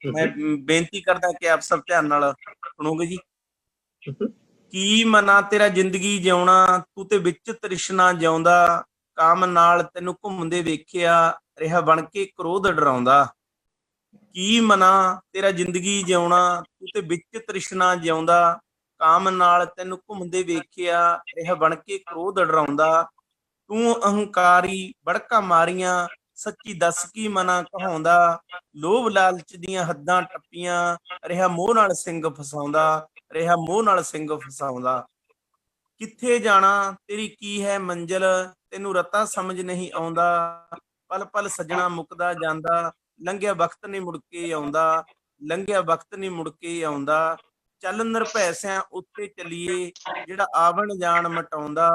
S3: ਮੈਂ ਬੇਨਤੀ ਕਰਦਾ ਕਿ ਆਪ ਸਭ ਧਿਆਨ ਨਾਲ ਸੁਣੋਗੇ ਜੀ। ਕੀ ਮਨਾ ਤੇਰਾ ਜ਼ਿੰਦਗੀ ਜਿਉਣਾ, ਤੂੰ ਤੇ ਵਿੱਚ ਤ੍ਰਿਸ਼ਨਾ ਜਿਉਂਦਾ, ਕਾਮ ਨਾਲ ਤੈਨੂੰ ਘੁੰਮਦੇ ਵੇਖਿਆ, ਰਿਹਾ ਬਣ ਕੇ ਕ੍ਰੋਧ ਡਰਾਉਂਦਾ। ਕੀ ਮਨਾ ਤੇਰਾ ਜ਼ਿੰਦਗੀ ਜਿਉਣਾ, ਤੂੰ ਤੇ ਵਿੱਚ ਤ੍ਰਿਸ਼ਨਾ ਜਿਉਂਦਾ, ਕਾਮ ਨਾਲ ਤੈਨੂੰ ਘੁੰਮਦੇ ਵੇਖਿਆ, ਰਿਹਾ ਬਣ ਕੇ ਕ੍ਰੋਧ ਡਰਾਉਂਦਾ। ਤੂੰ ਅਹੰਕਾਰੀ ਬੜਕਾ ਮਾਰੀਆਂ, ਸੱਚੀ ਦੱਸ ਕੀ ਮਨਾ ਕਹਾਉਂਦਾ, ਲੋਭ ਲਾਲਚ ਦੀਆਂ ਹੱਦਾਂ ਟੱਪੀਆਂ, ਰਿਹਾ ਮੋਹ ਨਾਲ ਸਿੰਘ ਫਸਾਉਂਦਾ, ਰਿਹਾ ਮੋਹ ਨਾਲ ਸਿੰਘ ਫਸਾਉਂਦਾ। ਕਿੱਥੇ ਜਾਣਾ ਤੇਰੀ ਕੀ ਹੈ ਮੰਜ਼ਿਲ, ਤੈਨੂੰ ਰਤਾ ਸਮਝ ਨਹੀਂ ਆਉਂਦਾ, ਪਲ ਪਲ ਸੱਜਣਾ ਮੁੱਕਦਾ ਜਾਂਦਾ, ਲੰਘਿਆ ਵਕਤ ਨਹੀਂ ਮੁੜ ਕੇ ਆਉਂਦਾ, ਲੰਘਿਆ ਵਕਤ ਨਹੀਂ ਮੁੜ ਕੇ ਆਉਂਦਾ। ਚੱਲ ਨਿਰਭੈ ਸਿਆਂ ਉੱਤੇ ਚੱਲੀਏ, ਜਿਹੜਾ ਆਵਣ ਜਾਣ ਮਟਾਉਂਦਾ,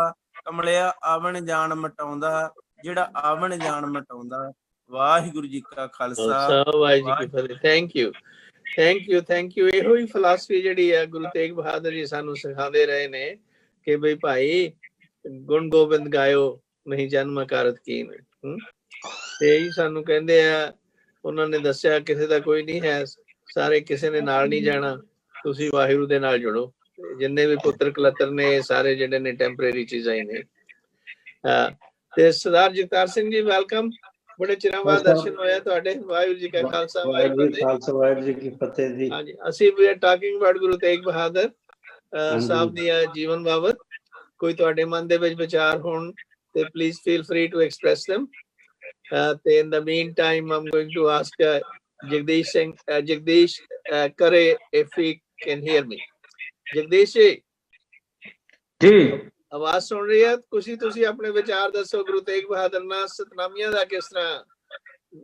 S3: ਕਮਲਿਆ ਆਵਣ ਜਾਣ ਮਟਾਉਂਦਾ, ਜਿਹੜਾ ਆਵਣ ਜਾਣ ਮਟਾਉਂਦਾ। ਵਾਹਿਗੁਰੂ ਜੀ ਕਾ ਖਾਲਸਾ,
S1: ਵਾਹਿਗੁਰੂ ਜੀ ਕੀ ਫਤਿਹ। Thank you. ਇਹੋ ਹੀ ਫਿਲਾਸਫੀ ਜਿਹੜੀ ਹੈ ਗੁਰੂ ਤੇਗ ਬਹਾਦਰ ਜੀ ਸਾਨੂੰ ਸਿਖਾਉਂਦੇ ਰਹੇ ਨੇ ਕਿ ਬਈ ਭਾਈ ਗੁਣ ਗੋਬਿੰਦ ਗਾਇਓ, ਨਹੀਂ ਜਨਮ ਕਾਰਤ ਕੀਨ। ਤੇ ਇਹੀ ਸਾਨੂੰ ਕਹਿੰਦੇ ਆ। ਉਹਨਾਂ ਨੇ ਦੱਸਿਆ ਕਿਸੇ ਦਾ ਕੋਈ ਨਹੀਂ ਹੈ, ਸਾਰੇ ਕਿਸੇ ਨੇ ਨਾਲ ਨਹੀਂ ਜਾਣਾ, ਤੁਸੀਂ ਵਾਹਿਗੁਰੂ ਦੇ ਨਾਲ ਜੁੜੋ। ਜਿੰਨੇ ਵੀ ਪੁੱਤਰ ਕਲੱਤਰ ਨੇ ਸਾਰੇ ਜਿਹੜੇ ਨੇ ਟੈਂਪਰੇਰੀ ਚੀਜ਼ਾਂ ਹੀ ਨੇ। ਤੇ ਸਰਦਾਰ ਜਗਤਾਰ ਸਿੰਘ ਜੀ ਵੈਲਕਮ, ਬੜੇ ਚਿਰਾਂ ਬਾਅਦ ਦਰਸ਼ਨ ਹੋਇਆ ਤੁਹਾਡੇ। ਵਾਹਿਗੁਰੂ ਜੀ ਕਾ ਖਾਲਸਾ,
S5: ਵਾਹਿਗੁਰੂ ਜੀ ਕੀ ਫਤਿਹ ਜੀ।
S1: ਹਾਂਜੀ, ਅਸੀਂ we are talking about Guru Tegh Bahadur Sahib ਦੀ ਜੀਵਨ ਬਾਬਤ। ਕੋਈ ਤੁਹਾਡੇ ਮਨ ਦੇ ਵਿੱਚ ਵਿਚਾਰ ਹੋਣ ਤੇ please feel free to express them। ਤੇ in the meantime I'm going to ask Jagdish Singh, Jagdish Kare if he can hear me। Jagdish ਜੀ ਆਵਾਜ਼ ਸੁਣ ਰਹੀ ਹੈ? ਤੁਸੀਂ ਆਪਣੇ ਵਿਚਾਰ ਦੱਸੋ, ਗੁਰੂ ਤੇਗ ਬਹਾਦਰ ਨਾਲ ਸਤਨਾਮੀਆਂ ਦਾ ਕਿਸ ਤਰ੍ਹਾਂ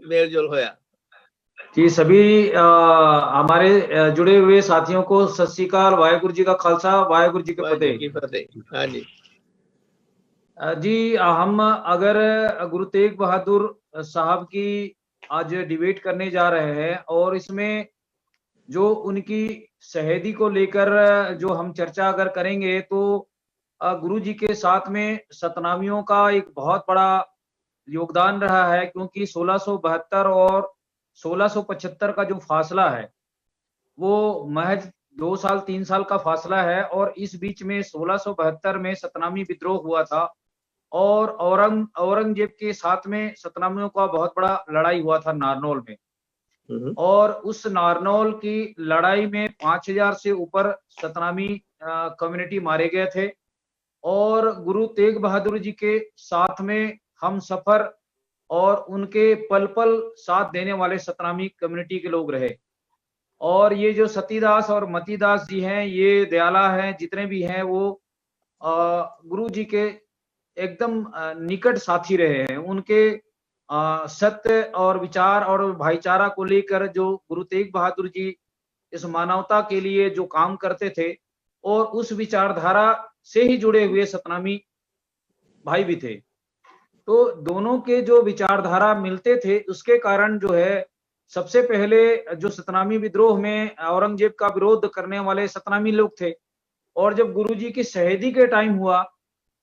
S1: मेल जोल होया?
S5: जी सभी हमारे जुड़े हुए साथियों को सत श्री अकाल, वाहेगुरु जी का खालसा, वाहेगुरु जी की फतेह।
S1: हाँ जी।
S5: जी हम अगर गुरु तेग बहादुर साहब की आज डिबेट करने जा रहे हैं और इसमें जो उनकी शहीदी को लेकर जो हम चर्चा अगर करेंगे तो गुरु जी के साथ में सतनामियों का एक बहुत बड़ा योगदान रहा है, क्योंकि 1672 और 1675 का जो फासला है वो महज 2 साल 3 साल का फासला है। और इस बीच में 1672 में सतनामी विद्रोह हुआ था और औरंगजेब के साथ में सतनामियों का बहुत बड़ा लड़ाई हुआ था नारनौल में। और उस नारनौल की लड़ाई में 5000 से ऊपर सतनामी कम्युनिटी मारे गए थे। और गुरु तेग बहादुर जी के साथ में हम सफर और उनके पल पल साथ देने वाले सतनामी कम्युनिटी के लोग रहे। और ये जो सतीदास और मतीदास जी हैं, ये दयाला हैं, जितने भी हैं वो गुरु जी के एकदम निकट साथी रहे हैं। उनके सत्य और विचार और भाईचारा को लेकर जो गुरु तेग बहादुर जी इस मानवता के लिए जो काम करते थे और उस विचारधारा से ही जुड़े हुए सतनामी भाई भी थे। तो दोनों के जो विचारधारा मिलते थे उसके कारण जो है सबसे पहले जो सतनामी विद्रोह में औरंगजेब का विरोध करने वाले सतनामी लोग थे। और जब गुरुजी की शहीदी के टाइम हुआ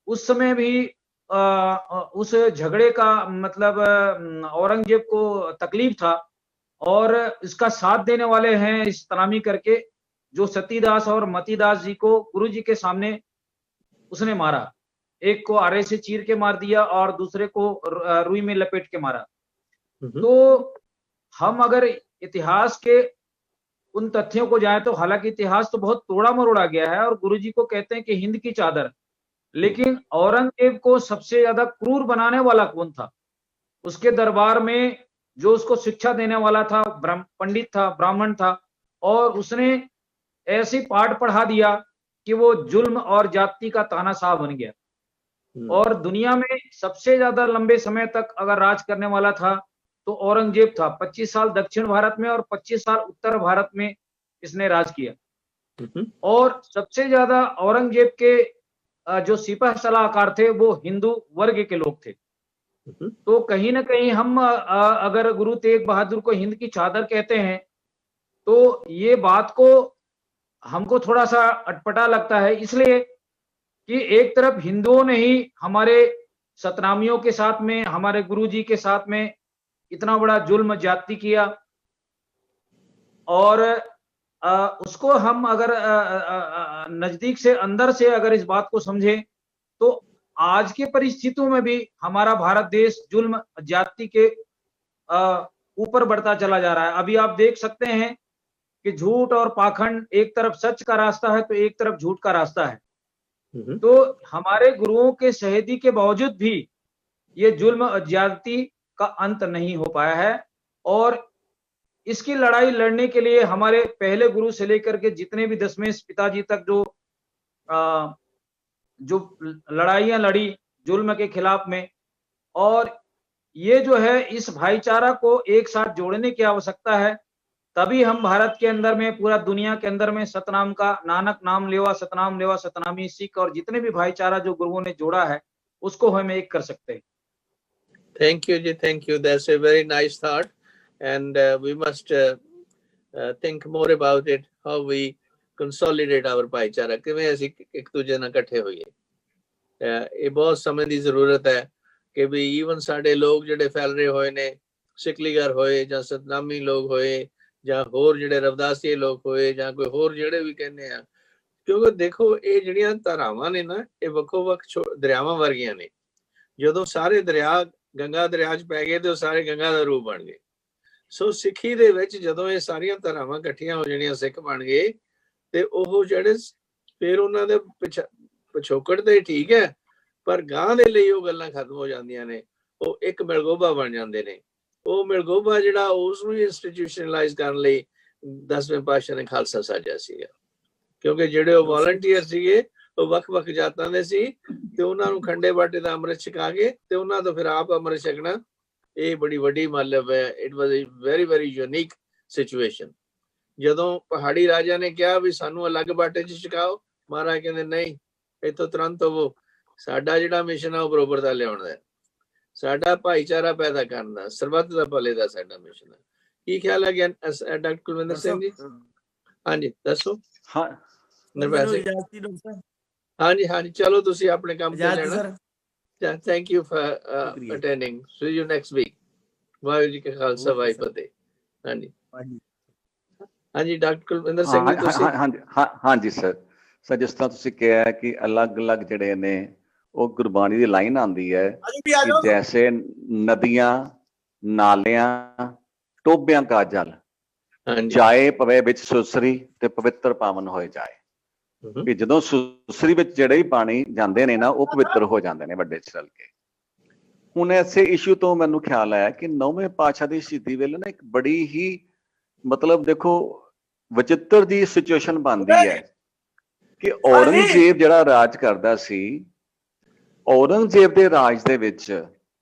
S5: उस समय भी उस झगड़े का मतलब औरंगजेब को तकलीफ था और इसका साथ देने वाले हैं इस सतनामी करके जो सतीदास और मतीदास जी को गुरुजी के सामने उसने मारा। एक को आरे से चीर के मार दिया और दूसरे को रुई में लपेट के मारा। तो हम अगर इतिहास के उन तथ्यों को जाए तो हालांकि इतिहास तो बहुत तोड़ा मरोड़ा गया है और गुरुजी को कहते हैं कि हिंद की चादर, लेकिन औरंगजेब को सबसे ज्यादा क्रूर बनाने वाला कौन था? उसके दरबार में जो उसको शिक्षा देने वाला था पंडित था, ब्राह्मण था, और उसने ऐसी पाठ पढ़ा दिया कि वो जुल्म और जाति का तानाशाह बन गया। और दुनिया में सबसे ज्यादा लंबे समय तक अगर राज करने वाला था तो औरंगजेब था। 25 साल दक्षिण भारत में और 25 साल उत्तर भारत में इसने राज किया। और सबसे ज्यादा औरंगजेब के जो सिपह सलाहकार थे वो हिंदू वर्ग के लोग थे। तो कहीं ना कहीं हम अगर गुरु तेग बहादुर को हिंद की चादर कहते हैं तो ये बात को हमको थोड़ा सा अटपटा लगता है, इसलिए कि एक तरफ हिंदुओं ने ही हमारे सतनामियों के साथ में, हमारे गुरुजी के साथ में इतना बड़ा जुल्म ज्यादती किया, और उसको हम अगर नजदीक से अंदर से अगर इस बात को समझें तो आज के परिस्थितियों में भी हमारा भारत देश जुल्म ज्यादती के ऊपर बढ़ता चला जा रहा है। अभी आप देख सकते हैं कि झूठ और पाखंड, एक तरफ सच का रास्ता है तो एक तरफ झूठ का रास्ता है। तो हमारे गुरुओं के शहीदी के बावजूद भी ये जुल्म ज्यादती का अंत नहीं हो पाया है, और इसकी लड़ाई लड़ने के लिए हमारे पहले गुरु से लेकर के जितने भी दशमेश पिताजी तक जो लड़ाइयां लड़ी जुल्म के खिलाफ में, और ये जो है इस भाईचारा को एक साथ जोड़ने की आवश्यकता है। तभी हम भारत के अंदर में, पूरा दुनिया के अंदर में सतनाम का, नानक नाम लेवा सतनाम लेवा, सतनामी सिख और जितने भी भाईचारा जो गुरुओं ने जोड़ा है उसको हम एक कर सकते हैं।
S1: Thank you, ji. Thank you. That's a very nice thought, and we must think more about it. How we consolidate our ਭਾਈਚਾਰਾ, ਕਿਵੇਂ ਅਸੀਂ ਇੱਕ ਦੂਜੇ ਨਾਲ ਇਕੱਠੇ ਹੋਈਏ। ਇਹ ਬਹੁਤ ਸਮੇਂ ਦੀ ਜ਼ਰੂਰਤ ਹੈ ਕਿ ਵੀ ਈਵਨ ਸਾਡੇ ਲੋਕ ਜਿਹੜੇ ਫੈਲ ਰਹੇ ਹੋਏ ਨੇ, ਸਿਕਲੀਗਰ ਹੋਏ ਜਾਂ ਸਤਨਾਮੀ ਲੋਕ ਹੋਏ ਜਾਂ ਹੋਰ ਜਿਹੜੇ ਰਵਦਾਸੀਏ ਲੋਕ ਹੋਏ ਜਾਂ ਕੋਈ ਹੋਰ ਜਿਹੜੇ ਵੀ ਕਹਿੰਦੇ ਆ, ਕਿਉਂਕਿ ਦੇਖੋ ਇਹ ਜਿਹੜੀਆਂ ਧਾਰਾਵਾਂ ਨੇ ਨਾ, ਇਹ ਵੱਖੋ ਵੱਖ ਦਰਿਆਵਾਂ ਵਰਗੀਆਂ ਨੇ। ਜਦੋਂ ਸਾਰੇ ਦਰਿਆ ਗੰਗਾ ਦਰਿਆ 'ਚ ਪੈ ਗਏ ਤੇ ਉਹ ਸਾਰੇ ਗੰਗਾ ਦਾ ਰੂਪ ਬਣ ਗਏ। ਸੋ ਸਿੱਖੀ ਦੇ ਵਿੱਚ ਜਦੋਂ ਇਹ ਸਾਰੀਆਂ ਧਾਰਾਵਾਂ ਇਕੱਠੀਆਂ ਹੋ ਜਾਣੀਆਂ, ਸਿੱਖ ਬਣ ਗਏ, ਤੇ ਉਹ ਜਿਹੜੇ ਫਿਰ ਉਹਨਾਂ ਦੇ ਪਿਛੋਕੜ ਤੇ ਠੀਕ ਹੈ, ਪਰ ਗਾਂ ਦੇ ਲਈ ਉਹ ਗੱਲਾਂ ਖਤਮ ਹੋ ਜਾਂਦੀਆਂ ਨੇ। ਉਹ ਇੱਕ ਮਿਲਗੋਬਾ ਬਣ ਜਾਂਦੇ ਨੇ। ਉਹ ਮਿਲਗੋਬਾ ਜਿਹੜਾ ਉਸ ਨੂੰ ਇੰਸਟੀਟਿਊਸ਼ਨਲਾਈਜ਼ ਕਰਨ ਲਈ 10ਵੇਂ ਪਾਤਸ਼ਾਹ ਨੇ ਖਾਲਸਾ ਸਾਜਿਆ ਸੀਗਾ, ਕਿਉਂਕਿ ਜਿਹੜੇ ਉਹ ਵਾਲੰਟੀਅਰ ਸੀਗੇ ਉਹ ਵੱਖ-ਵੱਖ ਜਾਤਾਂ ਦੇ ਸੀ ਤੇ ਉਹਨਾਂ ਨੂੰ ਖੰਡੇ ਬਾਟੇ ਦਾ ਅੰਮ੍ਰਿਤ ਛਕਾ ਕੇ ਤੇ ਉਹਨਾਂ ਤੋਂ ਫਿਰ ਆਪ ਅੰਮ੍ਰਿਤ ਛਕਣਾ, ਇਹ ਬੜੀ ਵੱਡੀ ਮਤਲਬ ਹੈ। It was a very very unique situation. ਜਦੋਂ ਪਹਾੜੀ ਰਾਜਾ ਨੇ ਕਿਹਾ ਵੀ ਸਾਨੂੰ ਅਲੱਗ ਬਾਟੇ 'ਚ ਛਕਾਓ, ਮਹਾਰਾਜ ਕਹਿੰਦੇ ਨਹੀਂ, ਇੱਥੋਂ ਤੁਰੰਤ ਹੋਵੋ। ਸਾਡਾ ਜਿਹੜਾ ਮਿਸ਼ਨ ਆ ਉਹ ਬਰੋਬਰਤਾ ਲਿਆਉਣ ਦਾ, ਸਾਡਾ ਭਾਈਚਾਰਾ ਪੈਦਾ ਕਰਨ ਦਾ, ਸਰਬੱਤ ਦਾ ਭਲੇ ਦਾ ਸਾਡਾ ਮਿਸ਼ਨ ਹੈ। ਕੀ ਖਿਆਲ ਹੈ ਡਾਕਟਰ ਕੁਲਵਿੰਦਰ ਸਿੰਘ ਜੀ? ਹਾਂਜੀ ਦੱਸੋ। ਹਾਂ ਹਾਂਜੀ ਹਾਂਜੀ, ਚਲੋ ਤੁਸੀਂ ਆਪਣੇ ਕੰਮ ਤੇ ਲੈਣਾ। Thank you for attending. See you next week. Waheguru ji ਕਾ ਖਾਲਸਾ, ਵਾਹਿਗੁਰੂ ਫਤਿਹ। ਹਾਂਜੀ ਹਾਂਜੀ ਡਾਕਟਰ ਕੁਲਵਿੰਦਰ ਸਿੰਘ ਜੀ ਤੁਸੀਂ।
S4: ਹਾਂਜੀ ਸਰ, ਜਿਸ ਤਰ੍ਹਾਂ ਤੁਸੀਂ ਕਿਹਾ ਕਿ ਅਲੱਗ-ਅਲੱਗ ਜਿਹੜੇ ਨੇ ਉਹ ਗੁਰਬਾਣੀ ਦੀ ਲਾਈਨ ਆਉਂਦੀ ਹੈ ਕਿ ਜੈਸੇ ਨਦੀਆਂ ਨਾਲਿਆਂ ਟੋਬਿਆਂ ਕਾ ਜਲ ਜਾਏ ਪਵੇ ਵਿੱਚ ਸੁਸਰੀ ਤੇ ਪਵਿੱਤਰ ਪਾਵਨ ਹੋਏ ਜਾਏ। ਕਿ ਜਦੋਂ ਸੁਸਰੀ ਵਿੱਚ ਜਿਹੜੇ ਵੀ ਪਾਣੀ ਜਾਂਦੇ ਨੇ ਨਾ ਉਹ ਪਵਿੱਤਰ ਹੋ ਜਾਂਦੇ ਨੇ ਵੱਡੇ ਚ ਰਲ ਕੇ। ਹੁਣ ਐਸੇ ਇਸ਼ੂ ਤੋਂ ਮੈਨੂੰ ਖਿਆਲ ਆਇਆ ਕਿ 9ਵੇਂ ਪਾਤਸ਼ਾਹ ਦੀ ਸ਼ਹੀਦੀ ਵੇਲੇ ਨਾ ਇੱਕ ਬੜੀ ਹੀ ਮਤਲਬ ਦੇਖੋ ਵਿਚਿੱਤਰ ਦੀ ਸਿਚੁਏਸ਼ਨ ਬਣਦੀ ਹੈ ਕਿ ਔਰੰਗਜ਼ੇਬ ਜਿਹੜਾ ਰਾਜ ਕਰਦਾ ਸੀ, ਔਰੰਗਜ਼ੇਬ ਦੇ ਰਾਜ ਦੇ ਵਿੱਚ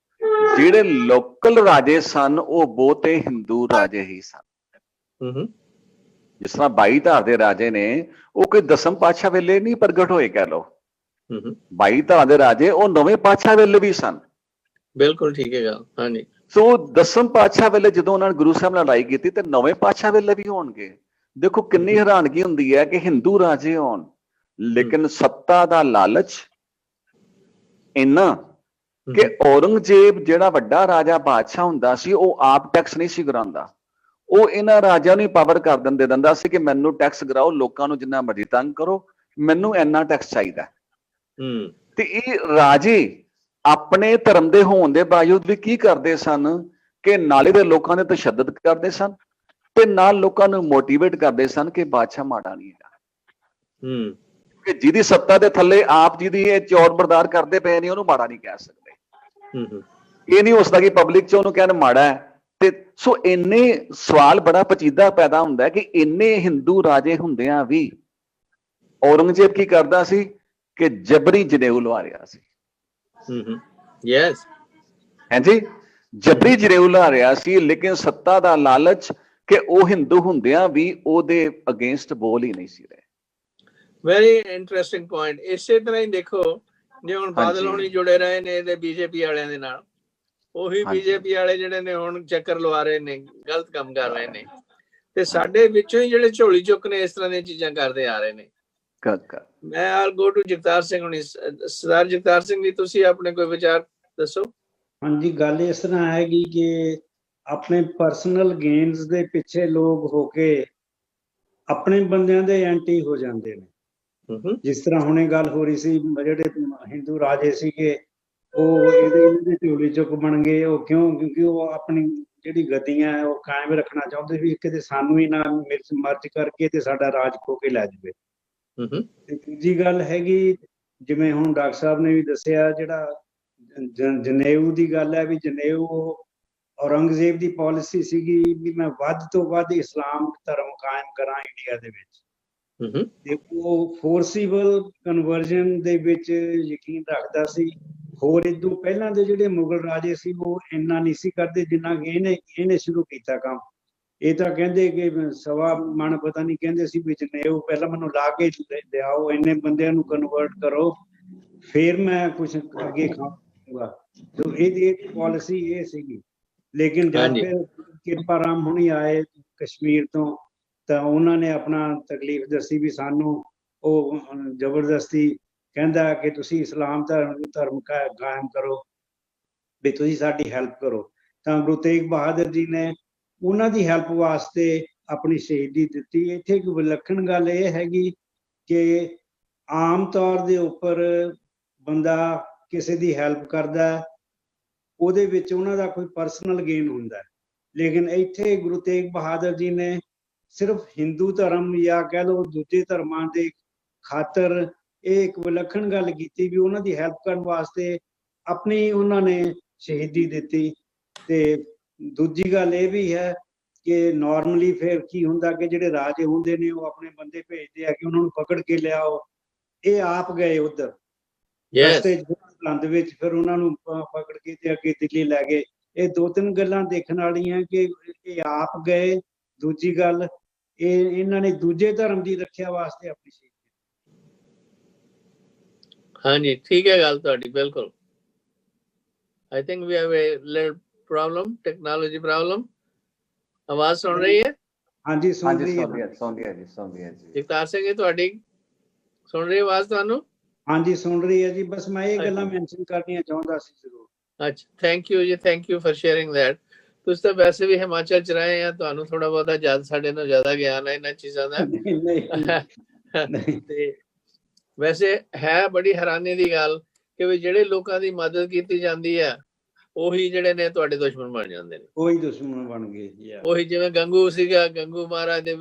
S4: ਜਿਹੜੇ ਲੋਕਲ ਰਾਜੇ ਸਨ ਉਹ ਬਹੁਤੇ ਹਿੰਦੂ ਰਾਜੇ ਹੀ ਸਨ। ਜਿਸ ਤਰ੍ਹਾਂ 22 ਧਾਰ ਦੇ ਰਾਜੇ ਨੇ ਉਹ ਕੋਈ 10ਮ ਪਾਤਸ਼ਾਹ ਵੇਲੇ ਨਹੀਂ ਪ੍ਰਗਟ ਹੋਏ, ਕਹਿ ਲਓ। 22 ਧਾਰ ਦੇ ਰਾਜੇ ਉਹ 9ਵੇਂ ਪਾਤਸ਼ਾਹ ਵੇਲੇ ਵੀ ਸਨ।
S1: ਬਿਲਕੁਲ ਠੀਕ ਹੈ ਗੱਲ। ਹਾਂਜੀ।
S4: ਸੋ 10ਮ ਪਾਤਸ਼ਾਹ ਵੇਲੇ ਜਦੋਂ ਉਹਨਾਂ ਨੇ ਗੁਰੂ ਸਾਹਿਬ ਨਾਲ ਲੜਾਈ ਕੀਤੀ ਤੇ 9ਵੇਂ ਪਾਤਸ਼ਾਹ ਵੇਲੇ ਵੀ ਹੋਣਗੇ। ਦੇਖੋ ਕਿੰਨੀ ਹੈਰਾਨਗੀ ਹੁੰਦੀ ਹੈ ਕਿ ਹਿੰਦੂ ਰਾਜੇ ਹੋਣ, ਲੇਕਿਨ ਸੱਤਾ ਦਾ ਲਾਲਚ ਇੰਨਾ ਕਿ ਔਰੰਗਜ਼ੇਬ ਜਿਹੜਾ ਵੱਡਾ ਰਾਜਾ ਬਾਦਸ਼ਾਹ ਹੁੰਦਾ ਸੀ ਉਹ ਆਪ ਟੈਕਸ ਨਹੀਂ ਸੀ ਕਰਾਉਂਦਾ। ਉਹ ਇਹਨਾਂ ਰਾਜਿਆਂ ਨੂੰ ਪਾਵਰ ਕਰ ਦਿੰਦਾ ਸੀ ਕਿ ਮੈਨੂੰ ਟੈਕਸ ਕਰਾਓ, ਲੋਕਾਂ ਨੂੰ ਜਿੰਨਾ ਮਰਜ਼ੀ ਤੰਗ ਕਰੋ, ਮੈਨੂੰ ਇੰਨਾ ਟੈਕਸ ਚਾਹੀਦਾ। ਤੇ ਇਹ ਰਾਜੇ ਆਪਣੇ ਧਰਮ ਦੇ ਹੋਣ ਦੇ ਬਾਵਜੂਦ ਵੀ ਕੀ ਕਰਦੇ ਸਨ ਕਿ ਨਾਲੇ ਦੇ ਲੋਕਾਂ ਦੇ ਤਸ਼ੱਦਦ ਕਰਦੇ ਸਨ ਤੇ ਨਾਲ ਲੋਕਾਂ ਨੂੰ ਮੋਟੀਵੇਟ ਕਰਦੇ ਸਨ ਕਿ ਬਾਦਸ਼ਾਹ ਮਾੜਾ ਨਹੀਂ ਹੈਗਾ, ਕਿ ਜਿਹਦੀ ਸੱਤਾ ਦੇ ਥੱਲੇ ਆਪ ਜੀ ਦੀ ਇਹ ਚੌਰ ਬਰਦਾਰ ਕਰਦੇ ਪਏ ਨੇ ਉਹਨੂੰ ਮਾੜਾ ਨਹੀਂ ਕਹਿ ਸਕਦੇ। ਇਹ ਨਹੀਂ ਹੋ ਸਕਦਾ ਕਿ ਪਬਲਿਕ ਚ ਉਹਨੂੰ ਕਹਿਣ ਮਾੜਾ ਹੈ। ਤੇ ਸੋ ਇੰਨੇ ਸਵਾਲ ਬੜਾ ਪਚੀਦਾ ਪੈਦਾ ਹੁੰਦਾ ਕਿ ਇੰਨੇ ਹਿੰਦੂ ਰਾਜੇ ਹੁੰਦਿਆਂ ਵੀ ਔਰੰਗਜ਼ੇਬ ਕੀ ਕਰਦਾ ਸੀ ਕਿ ਜਬਰੀ ਜਨੇਊ ਲਵਾ ਰਿਹਾ ਸੀ।
S1: ਯੈਸ,
S4: ਹਾਂਜੀ, ਜਬਰੀ ਜਨੇਊ ਲਾ ਰਿਹਾ ਸੀ, ਲੇਕਿਨ ਸੱਤਾ ਦਾ ਲਾਲਚ ਕਿ ਉਹ ਹਿੰਦੂ ਹੁੰਦਿਆਂ ਵੀ ਉਹਦੇ ਅਗੇਂਸਟ ਬੋਲ ਹੀ ਨਹੀਂ ਸੀ ਰਹੇ।
S1: Very interesting point. ਇਸੇ ਤਰ੍ਹਾਂ ਹੀ ਦੇਖੋ, ਜੇ ਹੁਣ ਬਾਦਲ ਹੋਣੀ ਜੁੜੇ ਰਹੇ ਨੇ ਤੇ ਬੀਜੇਪੀ ਵਾਲਿਆਂ ਦੇ ਨਾਲ, ਉਹੀ ਬੀਜੇਪੀ ਵਾਲੇ ਜਿਹੜੇ ਨੇ ਹੁਣ ਚੱਕਰ ਲਵਾ ਰਹੇ ਨੇ, ਗਲਤ ਕੰਮ ਕਰ ਰਹੇ ਨੇ, ਤੇ ਸਾਡੇ ਵਿੱਚੋਂ ਹੀ ਜਿਹੜੇ ਝੋਲੀ ਚੁੱਕ ਨੇ ਇਸ ਤਰ੍ਹਾਂ ਦੀਆਂ ਚੀਜ਼ਾਂ ਕਰਦੇ ਆ ਰਹੇ ਨੇ। ਮੈਂ ਆਲ ਗੋ ਟੂ ਜਗਤਾਰ ਸਿੰਘ ਹੁਣੀ। ਸਰਦਾਰ ਜਗਤਾਰ ਸਿੰਘ ਜੀ, ਤੁਸੀਂ ਆਪਣੇ ਕੋਈ ਵਿਚਾਰ ਦੱਸੋ।
S6: ਹਾਂਜੀ, ਗੱਲ ਇਸ ਤਰ੍ਹਾਂ ਹੈਗੀ ਕਿ ਆਪਣੇ ਪਰਸਨਲ ਗੇਨਸ ਦੇ ਪਿੱਛੇ ਲੋਕ ਹੋ ਕੇ ਆਪਣੇ ਬੰਦਿਆਂ ਦੇ ਐਂਟੀ ਹੋ ਜਾਂਦੇ ਨੇ। ਜਿਸ ਤਰ੍ਹਾਂ ਹੁਣੇ ਗੱਲ ਹੋ ਰਹੀ ਸੀ, ਜਿਹੜੇ ਹਿੰਦੂ ਰਾਜੇ ਸੀਗੇ ਉਹ ਇਹਦੇ ਝੋਲੀ ਚੁੱਕ ਬਣ ਗਏ। ਉਹ ਕਿਉਂ? ਕਿਉਂਕਿ ਉਹ ਆਪਣੀ ਜਿਹੜੀ ਗਤੀਆਂ ਹੈ ਉਹ ਕਾਇਮ ਰੱਖਣਾ ਚਾਹੁੰਦੇ ਵੀ ਕਿਤੇ ਸਾਨੂੰ ਹੀ ਨਾ ਮਰਜ ਕਰਕੇ ਤੇ ਸਾਡਾ ਰਾਜ ਖੋ ਕੇ ਲੈ ਜਾਵੇ। ਤੇ ਦੂਜੀ ਗੱਲ ਹੈਗੀ, ਜਿਵੇਂ ਹੁਣ ਡਾਕਟਰ ਸਾਹਿਬ ਨੇ ਵੀ ਦੱਸਿਆ, ਜਿਹੜਾ ਜਨੇਊ ਦੀ ਗੱਲ ਹੈ, ਵੀ ਜਨੇਊ ਔਰੰਗਜ਼ੇਬ ਦੀ ਪਾਲਿਸੀ ਸੀਗੀ ਵੀ ਮੈਂ ਵੱਧ ਤੋਂ ਵੱਧ ਇਸਲਾਮ ਧਰਮ ਕਾਇਮ ਕਰਾਂ ਇੰਡੀਆ ਦੇ ਵਿੱਚ। ਤੇ ਉਹ ਫੋਰਸੀਬਲ ਕਨਵਰਜਨ ਦੇ ਵਿੱਚ ਯਕੀਨ ਰੱਖਦਾ ਸੀ। ਹੋਰ ਇਦੋਂ ਪਹਿਲਾਂ ਦੇ ਜਿਹੜੇ ਮੁਗਲ ਰਾਜੇ ਸੀ ਉਹ ਇੰਨਾ ਨਹੀਂ ਸੀ ਕਰਦੇ ਜਿੰਨਾ ਇਹਨੇ ਸ਼ੁਰੂ ਕੀਤਾ ਕੰਮ। ਇਹ ਤਾਂ ਕਹਿੰਦੇ ਕਿ 1.25 ਮਣ ਪਤਾ ਨਹੀਂ ਕਹਿੰਦੇ ਸੀ ਵੀ ਜਨੇਊ ਪਹਿਲਾਂ ਮੈਨੂੰ ਲਾ ਕੇ ਲਿਆਓ, ਇੰਨੇ ਬੰਦਿਆਂ ਨੂੰ ਕਨਵਰਟ ਕਰੋ, ਫਿਰ ਮੈਂ ਕੁਛ ਅੱਗੇ ਖਾਊਂਗਾ। तो ये पॉलिसी ये सीगी। लेकिन जब फिर किरपा राम हुणी आए कश्मीर तो उन्होंने अपना तकलीफ दसी भी सानू जबरदस्ती कहंदा कि तुसी इस्लाम धर्म कायम करो भी तुसी साडी हेल्प करो। तो गुरु तेग बहादुर जी ने उन्हां दी हेल्प वास्ते अपनी शहीदी दिती। इत्थे एक विलक्षण गल ये हैगी कि आम तौर दे उपर बंदा किसी दी हेल्प करदा ਉਹਦੇ ਵਿੱਚ ਉਹਨਾਂ ਦਾ ਕੋਈ ਪਰਸਨਲ ਗੇਨ ਹੁੰਦਾ, ਲੇਕਿਨ ਇੱਥੇ ਗੁਰੂ ਤੇਗ ਬਹਾਦਰ ਜੀ ਨੇ ਸਿਰਫ ਹਿੰਦੂ ਧਰਮ ਜਾਂ ਕਹਿ ਲਓ ਦੂਜੇ ਧਰਮਾਂ ਦੇ ਖਾਤਰ ਇਹ ਇੱਕ ਵਿਲੱਖਣ ਗੱਲ ਕੀਤੀ ਵੀ ਉਹਨਾਂ ਦੀ ਹੈਲਪ ਕਰਨ ਵਾਸਤੇ ਆਪਣੀ ਉਹਨਾਂ ਨੇ ਸ਼ਹੀਦੀ ਦਿੱਤੀ। ਤੇ ਦੂਜੀ ਗੱਲ ਇਹ ਵੀ ਹੈ ਕਿ ਨਾਰਮਲੀ ਫਿਰ ਕੀ ਹੁੰਦਾ ਕਿ ਜਿਹੜੇ ਰਾਜੇ ਹੁੰਦੇ ਨੇ ਉਹ ਆਪਣੇ ਬੰਦੇ ਭੇਜਦੇ ਆ ਕਿ ਉਹਨਾਂ ਨੂੰ ਪਕੜ ਕੇ ਲਿਆਓ। ਇਹ ਆਪ ਗਏ ਉਧਰ ਲੰਦ ਵਿੱਚ, ਫਿਰ ਉਹਨਾਂ ਨੂੰ ਪਕੜ ਕੇ ਤੇ ਅੱਗੇ ਦਿੱਲੀ ਲੈ ਗਏ। ਇਹ ਦੋ ਤਿੰਨ ਗੱਲਾਂ ਦੇਖਣ ਵਾਲੀਆਂ ਕਿ ਇਹ ਆਪ ਗਏ, ਦੂਜੀ ਗੱਲ ਇਹਨਾਂ ਨੇ ਦੂਜੇ ਧਰਮ ਦੀ ਰੱਖਿਆ ਵਾਸਤੇ ਆਪਣੀ ਸ਼ਹੀਦੀ।
S1: ਹਾਂਜੀ ਠੀਕ ਹੈ ਗੱਲ ਤੁਹਾਡੀ ਬਿਲਕੁਲ। I think we have a little problem, technology problem. ਆਵਾਜ਼ ਸੁਣ ਰਹੀ ਹੈ?
S6: ਹਾਂਜੀ ਸੁਣ ਰਹੀ
S4: ਹੈ ਜੀ।
S1: ਜਗਤਾਰ ਸਿੰਘ ਜੀ ਤੁਹਾਡੀ ਸੁਣ ਰਹੀ ਆਵਾਜ਼ ਤੁਹਾਨੂੰ?
S6: ਹਾਂਜੀ ਸੁਣ ਰਹੀ ਹੈ ਜੀ। ਬਸ ਮੈਂ ਇਹ ਗੱਲਾਂ ਮੈਂਸ਼ਨ ਕਰਨੀਆਂ ਚਾਹੁੰਦਾ ਸੀ ਜ਼ਰੂਰ।
S1: ਅੱਛਾ ਥੈਂਕ ਯੂ ਜੀ, thank you for sharing that. ਤੁਸੀਂ ਤਾਂ ਵੈਸੇ ਵੀ ਹਿਮਾਚਲ ਚ ਰਹੇ ਆ, ਤੁਹਾਨੂੰ ਥੋੜਾ ਬਹੁਤਾ ਜ਼ਿਆਦਾ ਸਾਡੇ ਨਾਲ ਜ਼ਿਆਦਾ ਗਿਆਨ ਹੈ ਇਹਨਾਂ ਚੀਜ਼ਾਂ ਦਾ। ਤੇ ਵੈਸੇ ਹੈ ਬੜੀ ਹੈਰਾਨੀ ਦੀ ਗੱਲ ਕਿ ਵੀ ਜਿਹੜੇ ਲੋਕਾਂ ਦੀ ਮਦਦ ਕੀਤੀ ਜਾਂਦੀ ਹੈ ਉਹੀ ਜਿਹੜੇ ਨੇ ਤੁਹਾਡੇ ਦੁਸ਼ਮਣ ਬਣ ਜਾਂਦੇ ਨੇ।
S6: ਉਹੀ ਦੁਸ਼ਮਣ ਬਣ ਗਏ ਜੀ।
S1: ਉਹੀ ਜਿਵੇਂ ਗੰਗੂ ਸੀਗਾ, ਗੰਗੂ ਮਹਾਰਾਜ ਦੇ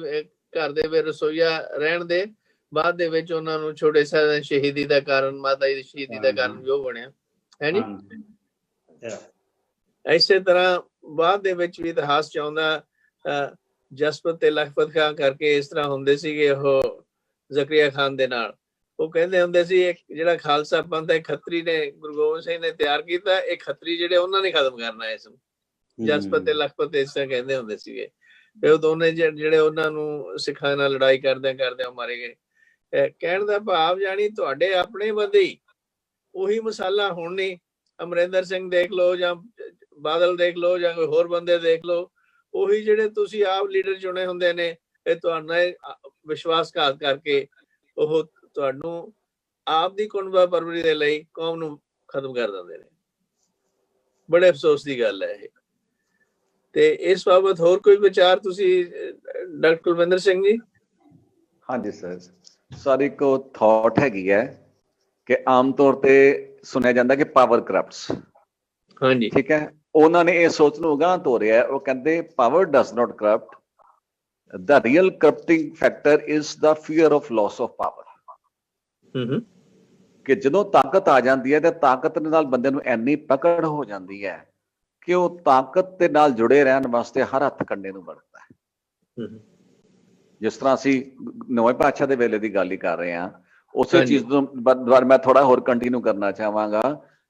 S1: ਘਰ ਦੇ ਵਿੱਚ ਰਸੋਈਆ ਰਹਿਣ ਦੇ ਬਾਅਦ ਦੇ ਵਿੱਚ ਉਹਨਾਂ ਨੂੰ ਛੋਟੇ ਸਾਹਿਬ ਸ਼ਹੀਦੀ ਦਾ ਕਾਰਨ, ਮਾਤਾ ਜੀ ਦੀ ਸ਼ਹੀਦੀ ਦਾ ਕਾਰਨ ਜੋ ਬਣਿਆ ਹੈ ਨੀ। ਇਸੇ ਤਰ੍ਹਾਂ ਬਾਅਦ ਦੇ ਵਿੱਚ ਵੀ ਇਤਿਹਾਸ ਚ ਆਉਂਦਾ ਜਸਪਤ ਤੇ ਲਖਪਤ ਖਾਂ ਕਰਕੇ ਇਸ ਤਰ੍ਹਾਂ ਹੁੰਦੇ ਸੀਗੇ ਉਹ ਜ਼ਕਰੀਆ ਖਾਨ ਦੇ ਨਾਲ। ਉਹ ਕਹਿੰਦੇ ਹੁੰਦੇ ਸੀ ਇੱਕ ਜਿਹੜਾ ਖਾਲਸਾ ਪੰਥ ਹੈ ਖੱਤਰੀ ਨੇ ਗੁਰੂ ਗੋਬਿੰਦ ਸਿੰਘ ਨੇ ਤਿਆਰ ਕੀਤਾ, ਇਹ ਖੱਤਰੀ ਜਿਹੜੇ ਉਹਨਾਂ ਨੇ ਖਤਮ ਕਰਨਾ ਇਸ ਨੂੰ। ਜਸਪਤ ਤੇ ਲਖਪਤ ਇਸ ਤਰ੍ਹਾਂ ਕਹਿੰਦੇ ਹੁੰਦੇ ਸੀਗੇ। ਤੇ ਉਹ ਦੋਨੇ ਜਿਹੜੇ ਉਹਨਾਂ ਨੂੰ ਸਿੱਖਾਂ ਨਾਲ ਲੜਾਈ ਕਰਦਿਆਂ ਮਾਰੇ ਗਏ। ਕਹਿਣ ਦਾ ਭਾਵ ਜਾਣੀ ਤੁਹਾਡੇ ਆਪਣੇ ਬੰਦੇ ਹੀ ਉਹੀ ਮਸਾਲਾ ਹੁਣ ਨਹੀਂ। ਅਮਰਿੰਦਰ ਸਿੰਘ ਦੇਖ ਲਓ ਜਾਂ ਬਾਦਲ ਦੇਖ ਲਓ ਜਾਂ ਕੋਈ ਹੋਰ ਬੰਦੇ ਦੇਖ ਲਓ, ਉਹੀ ਜਿਹੜੇ ਤੁਸੀਂ ਆਪ ਲੀਡਰ ਚੁਣੇ ਹੁੰਦੇ ਨੇ, ਇਹ ਤੁਹਾਡਾ ਵਿਸ਼ਵਾਸਘਾਤ ਕਰਕੇ ਉਹ ਤੁਹਾਨੂੰ ਆਪ ਦੀ ਕੁਨਬਾ ਪਰਵਰੀ ਦੇ ਲਈ ਕੌਮ ਨੂੰ ਖਤਮ ਕਰ ਦਿੰਦੇ ਨੇ। ਬੜੇ ਅਫਸੋਸ ਦੀ ਗੱਲ ਹੈ ਇਹ। ਤੇ ਇਸ ਬਾਬਤ ਹੋਰ ਕੋਈ ਵਿਚਾਰ ਤੁਸੀਂ ਡਾਕਟਰ ਕੁਲਵਿੰਦਰ ਸਿੰਘ ਜੀ?
S4: ਹਾਂਜੀ ਸਰ ਇੱਕ ਥਾਟ ਹੈਗੀ ਹੈ ਕਿ ਆਮ ਤੌਰ ਤੇ ਸੁਣਿਆ ਜਾਂਦਾ ਕਿ ਪਾਵਰ ਕਰਪਟਸ।
S1: ਹਾਂਜੀ
S4: ਠੀਕ ਹੈ, ਉਹਨਾਂ ਨੇ ਇਹ ਸੋਚ ਨੂੰ ਅਗਾਂਹ ਤੋਰਿਆ। ਉਹ ਕਹਿੰਦੇ power does not corrupt, the real corrupting factor is the fear of loss of power। ਕਿ ਜਦੋਂ ਤਾਕਤ ਆ ਜਾਂਦੀ ਹੈ ਤੇ ਤਾਕਤ ਦੇ ਨਾਲ ਬੰਦੇ ਨੂੰ ਇੰਨੀ ਪਕੜ ਹੋ ਜਾਂਦੀ ਹੈ ਕਿ ਉਹ ਤਾਕਤ ਦੇ ਨਾਲ ਜੁੜੇ ਰਹਿਣ ਵਾਸਤੇ ਹਰ ਹੱਥ ਕੰਡੇ ਨੂੰ ਵਰਤਦਾ ਹੈ। ਜਿਸ ਤਰ੍ਹਾਂ ਅਸੀਂ ਨਵੇਂ ਪਾਤਸ਼ਾਹ ਦੇ ਵੇਲੇ ਦੀ ਗੱਲ ਹੀ ਕਰ ਰਹੇ ਹਾਂ, ਉਸੇ ਚੀਜ਼ ਨੂੰ ਮੈਂ ਥੋੜਾ ਹੋਰ ਕੰਟੀਨਿਊ ਕਰਨਾ ਚਾਹਾਂਗਾ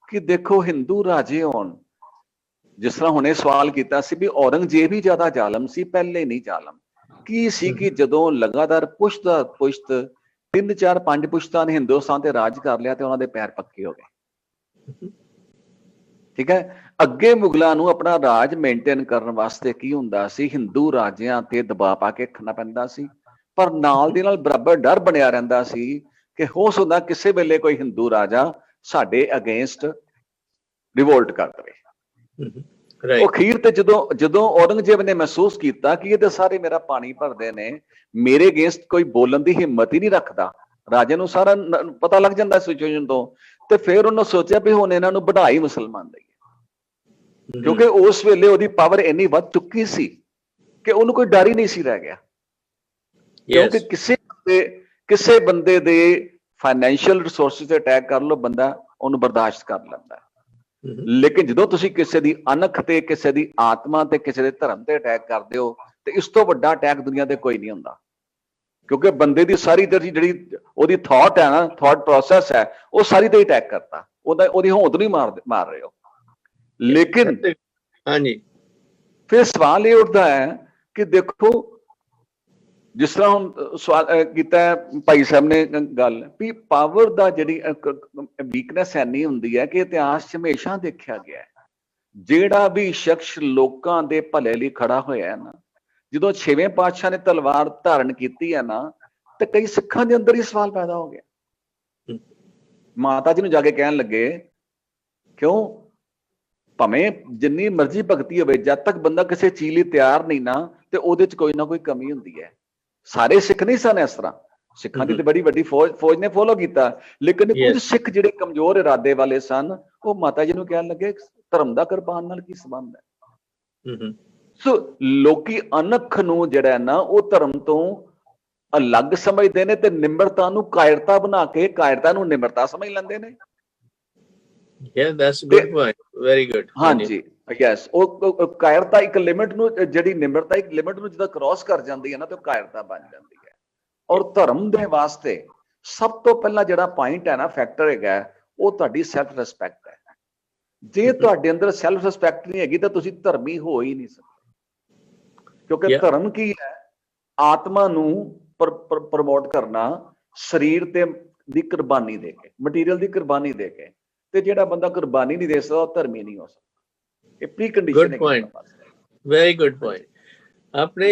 S4: ਕਿ ਦੇਖੋ ਹਿੰਦੂ ਰਾਜੇ ਹੋਣ, ਜਿਸ ਤਰ੍ਹਾਂ ਹੁਣੇ ਸਵਾਲ ਕੀਤਾ ਸੀ ਵੀ ਔਰੰਗਜ਼ੇਬ ਹੀ ਜ਼ਿਆਦਾ ਜ਼ਾਲਮ ਸੀ, ਪਹਿਲੇ ਨਹੀਂ ਜ਼ਾਲਮ ਕੀ ਸੀ ਕਿ ਜਦੋਂ ਲਗਾਤਾਰ ਪੁਸ਼ਤ 3 4 5 ਪੁਸ਼ਤਾਂ ਨੇ ਹਿੰਦੁਸਤਾਨ ਤੇ ਰਾਜ ਕਰ ਲਿਆ ਤੇ ਉਹਨਾਂ ਦੇ ਪੈਰ ਪੱਕੇ ਹੋ ਗਏ। ਠੀਕ ਹੈ, ਅੱਗੇ ਮੁਗਲਾਂ ਨੂੰ ਆਪਣਾ ਰਾਜ ਮੇਨਟੇਨ ਕਰਨ ਵਾਸਤੇ ਕੀ ਹੁੰਦਾ ਸੀ, ਹਿੰਦੂ ਰਾਜਿਆਂ ਤੇ ਦਬਾਅ ਪਾ ਕੇ ਰੱਖਣਾ ਪੈਂਦਾ ਸੀ, ਪਰ ਨਾਲ ਦੇ ਨਾਲ ਬਰਾਬਰ ਡਰ ਬਣਿਆ ਰਹਿੰਦਾ ਸੀ ਕਿ ਹੋ ਸਕਦਾ ਕਿਸੇ ਵੇਲੇ ਕੋਈ ਹਿੰਦੂ ਰਾਜਾ ਸਾਡੇ ਅਗੇਂਸਟ ਰਿਵੋਲਟ ਕਰ ਦੇਵੇ। ਉਹ ਅਖੀਰ ਤੇ ਜਦੋਂ ਔਰੰਗਜ਼ੇਬ ਨੇ ਮਹਿਸੂਸ ਕੀਤਾ ਕਿ ਇਹ ਤਾਂ ਸਾਰੇ ਮੇਰਾ ਪਾਣੀ ਭਰਦੇ ਨੇ, ਮੇਰੇ ਅਗੇਂਸਟ ਕੋਈ ਬੋਲਣ ਦੀ ਹਿੰਮਤ ਹੀ ਨਹੀਂ ਰੱਖਦਾ, ਰਾਜੇ ਨੂੰ ਸਾਰਾ ਪਤਾ ਲੱਗ ਜਾਂਦਾ ਸਿਚੁਏਸ਼ਨ ਤੋਂ, ਤੇ ਫਿਰ ਉਹਨੇ ਸੋਚਿਆ ਵੀ ਹੁਣ ਇਹਨਾਂ ਨੂੰ ਵਧਾਈ ਮੁਸਲਮਾਨ ਦਈਏ, ਕਿਉਂਕਿ ਉਸ ਵੇਲੇ ਉਹਦੀ ਪਾਵਰ ਇੰਨੀ ਵੱਧ ਚੁੱਕੀ ਸੀ ਕਿ ਉਹਨੂੰ ਕੋਈ ਡਰ ਹੀ ਨਹੀਂ ਸੀ ਰਹਿ ਗਿਆ। ਕਿਉਂਕਿ ਕਿਸੇ ਬੰਦੇ ਦੇ ਫਾਈਨੈਂਸ਼ੀਅਲ ਰਿਸੋਰਸਿਸ ਤੇ ਅਟੈਕ ਕਰ ਲਓ, ਬੰਦਾ ਉਹਨੂੰ ਬਰਦਾਸ਼ਤ ਕਰ ਲੈਂਦਾ, ਲੇਕਿਨ ਜਦੋਂ ਤੁਸੀਂ ਕਿਸੇ ਦੀ ਅਣਖ ਤੇ, ਕਿਸੇ ਦੀ ਆਤਮਾ ਤੇ, ਕਿਸੇ ਦੇ ਧਰਮ ਤੇ ਅਟੈਕ ਕਰਦੇ ਹੋ ਤੇ ਇਸ ਤੋਂ ਵੱਡਾ ਅਟੈਕ ਦੁਨੀਆ ਤੇ ਕੋਈ ਨਹੀਂ ਹੁੰਦਾ। ਕਿਉਂਕਿ ਬੰਦੇ ਦੀ ਸਾਰੀ ਜਿਹੜੀ ਉਹਦੀ ਥਾਟ ਹੈ ਨਾ, ਥਾਟ ਪ੍ਰੋਸੈਸ ਹੈ, ਉਹ ਸਾਰੀ ਤੇ ਅਟੈਕ ਕਰਤਾ, ਉਹਦੀ ਹੋਂਦ ਨਹੀਂ ਮਾਰ ਰਹੇ ਹੋ। ਲੇਕਿਨ
S1: ਹਾਂਜੀ
S4: ਫਿਰ ਸਵਾਲ ਇਹ ਉੱਠਦਾ ਹੈ ਕਿ ਦੇਖੋ, ਜਿਸ ਤਰ੍ਹਾਂ ਹੁਣ ਸਵਾਲ ਕੀਤਾ ਭਾਈ ਸਾਹਿਬ ਨੇ ਗੱਲ ਵੀ ਪਾਵਰ ਦਾ ਜਿਹੜੀ ਵੀਕਨੈਸ ਐਨੀ ਹੁੰਦੀ ਹੈ ਕਿ ਇਤਿਹਾਸ 'ਚ ਹਮੇਸ਼ਾ ਦੇਖਿਆ ਗਿਆ ਜਿਹੜਾ ਵੀ ਸ਼ਖਸ ਲੋਕਾਂ ਦੇ ਭਲੇ ਲਈ ਖੜਾ ਹੋਇਆ ਹੈ ਨਾ, ਜਦੋਂ 6ਵੇਂ ਪਾਤਸ਼ਾਹ ਨੇ ਤਲਵਾਰ ਧਾਰਨ ਕੀਤੀ ਹੈ ਨਾ, ਤੇ ਕਈ ਸਿੱਖਾਂ ਦੇ ਅੰਦਰ ਹੀ ਸਵਾਲ ਪੈਦਾ ਹੋ ਗਿਆ। ਮਾਤਾ ਜੀ ਨੂੰ ਜਾ ਕੇ ਕਹਿਣ ਲੱਗੇ, ਕਿਉਂ ਭਾਵੇਂ ਜਿੰਨੀ ਮਰਜ਼ੀ ਭਗਤੀ ਹੋਵੇ, ਜਦ ਤੱਕ ਬੰਦਾ ਕਿਸੇ ਚੀਜ਼ ਲਈ ਤਿਆਰ ਨਹੀਂ ਨਾ, ਤੇ ਉਹਦੇ 'ਚ ਕੋਈ ਨਾ ਕੋਈ ਕਮੀ ਹੁੰਦੀ ਹੈ। ਸਾਰੇ ਸਿੱਖ ਨਹੀਂ ਸਨ ਇਸ ਤਰ੍ਹਾਂ, ਸਿੱਖਾਂ ਦੀ ਤੇ ਬੜੀ ਵੱਡੀ ਫੌਜ ਨੇ ਫੋਲੋ ਕੀਤਾ, ਲੇਕਿਨ ਕੁਝ ਸਿੱਖ ਜਿਹੜੇ ਕਮਜ਼ੋਰ ਇਰਾਦੇ ਵਾਲੇ ਸਨ, ਉਹ ਮਾਤਾ ਜੀ ਨੂੰ ਕਹਿਣ ਲੱਗੇ ਧਰਮ ਦਾ ਕੁਰਬਾਨ ਨਾਲ ਕੀ ਸੰਬੰਧ ਹੈ। ਸੋ ਲੋਕੀ ਅਣਖ ਨੂੰ ਜਿਹੜਾ ਨਾ ਉਹ ਧਰਮ ਤੋਂ ਅਲੱਗ ਸਮਝਦੇ ਨੇ ਤੇ ਨਿਮਰਤਾ ਨੂੰ ਕਾਇਰਤਾ ਬਣਾ ਕੇ ਕਾਇਰਤਾ ਨੂੰ ਨਿਮਰਤਾ ਸਮਝ ਲੈਂਦੇ ਨੇ।
S1: Very good.
S4: ਹਾਂਜੀ ਯੈਸ, ਉਹ ਕਾਇਰਤਾ ਇੱਕ ਲਿਮਿਟ ਨੂੰ, ਜਿਹੜੀ ਨਿਮਰਤਾ ਇੱਕ ਲਿਮਿਟ ਨੂੰ ਜਦੋਂ ਕ੍ਰਾਸ ਕਰ ਜਾਂਦੀ ਹੈ ਨਾ, ਤੇ ਉਹ ਕਾਇਰਤਾ ਬਣ ਜਾਂਦੀ ਹੈ। ਔਰ ਧਰਮ ਦੇ ਵਾਸਤੇ ਸਭ ਤੋਂ ਪਹਿਲਾਂ ਜਿਹੜਾ ਪੁਆਇੰਟ ਹੈ ਨਾ, ਫੈਕਟਰ ਹੈਗਾ, ਉਹ ਤੁਹਾਡੀ ਸੈਲਫ ਰਿਸਪੈਕਟ ਹੈ। ਜੇ ਤੁਹਾਡੇ ਅੰਦਰ ਸੈਲਫ ਰਿਸਪੈਕਟ ਨਹੀਂ ਹੈਗੀ ਤਾਂ ਤੁਸੀਂ ਧਰਮੀ ਹੋ ਹੀ ਨਹੀਂ ਸਕਦੇ। ਕਿਉਂਕਿ ਧਰਮ ਕੀ ਹੈ, ਆਤਮਾ ਨੂੰ ਪ੍ਰਮੋਟ ਕਰਨਾ, ਸਰੀਰ ਤੇ ਦੀ ਕੁਰਬਾਨੀ ਦੇ ਕੇ, ਮਟੀਰੀਅਲ ਦੀ ਕੁਰਬਾਨੀ ਦੇ ਕੇ, ਤੇ ਜਿਹੜਾ ਬੰਦਾ ਕੁਰਬਾਨੀ ਨਹੀਂ ਦੇ ਸਕਦਾ ਉਹ ਧਰਮੀ ਨਹੀਂ ਹੋ ਸਕਦਾ। ਇਹ ਪ੍ਰੀ ਕੰਡੀਸ਼ਨ ਹੈ।
S1: Very good point. ਆਪਣੇ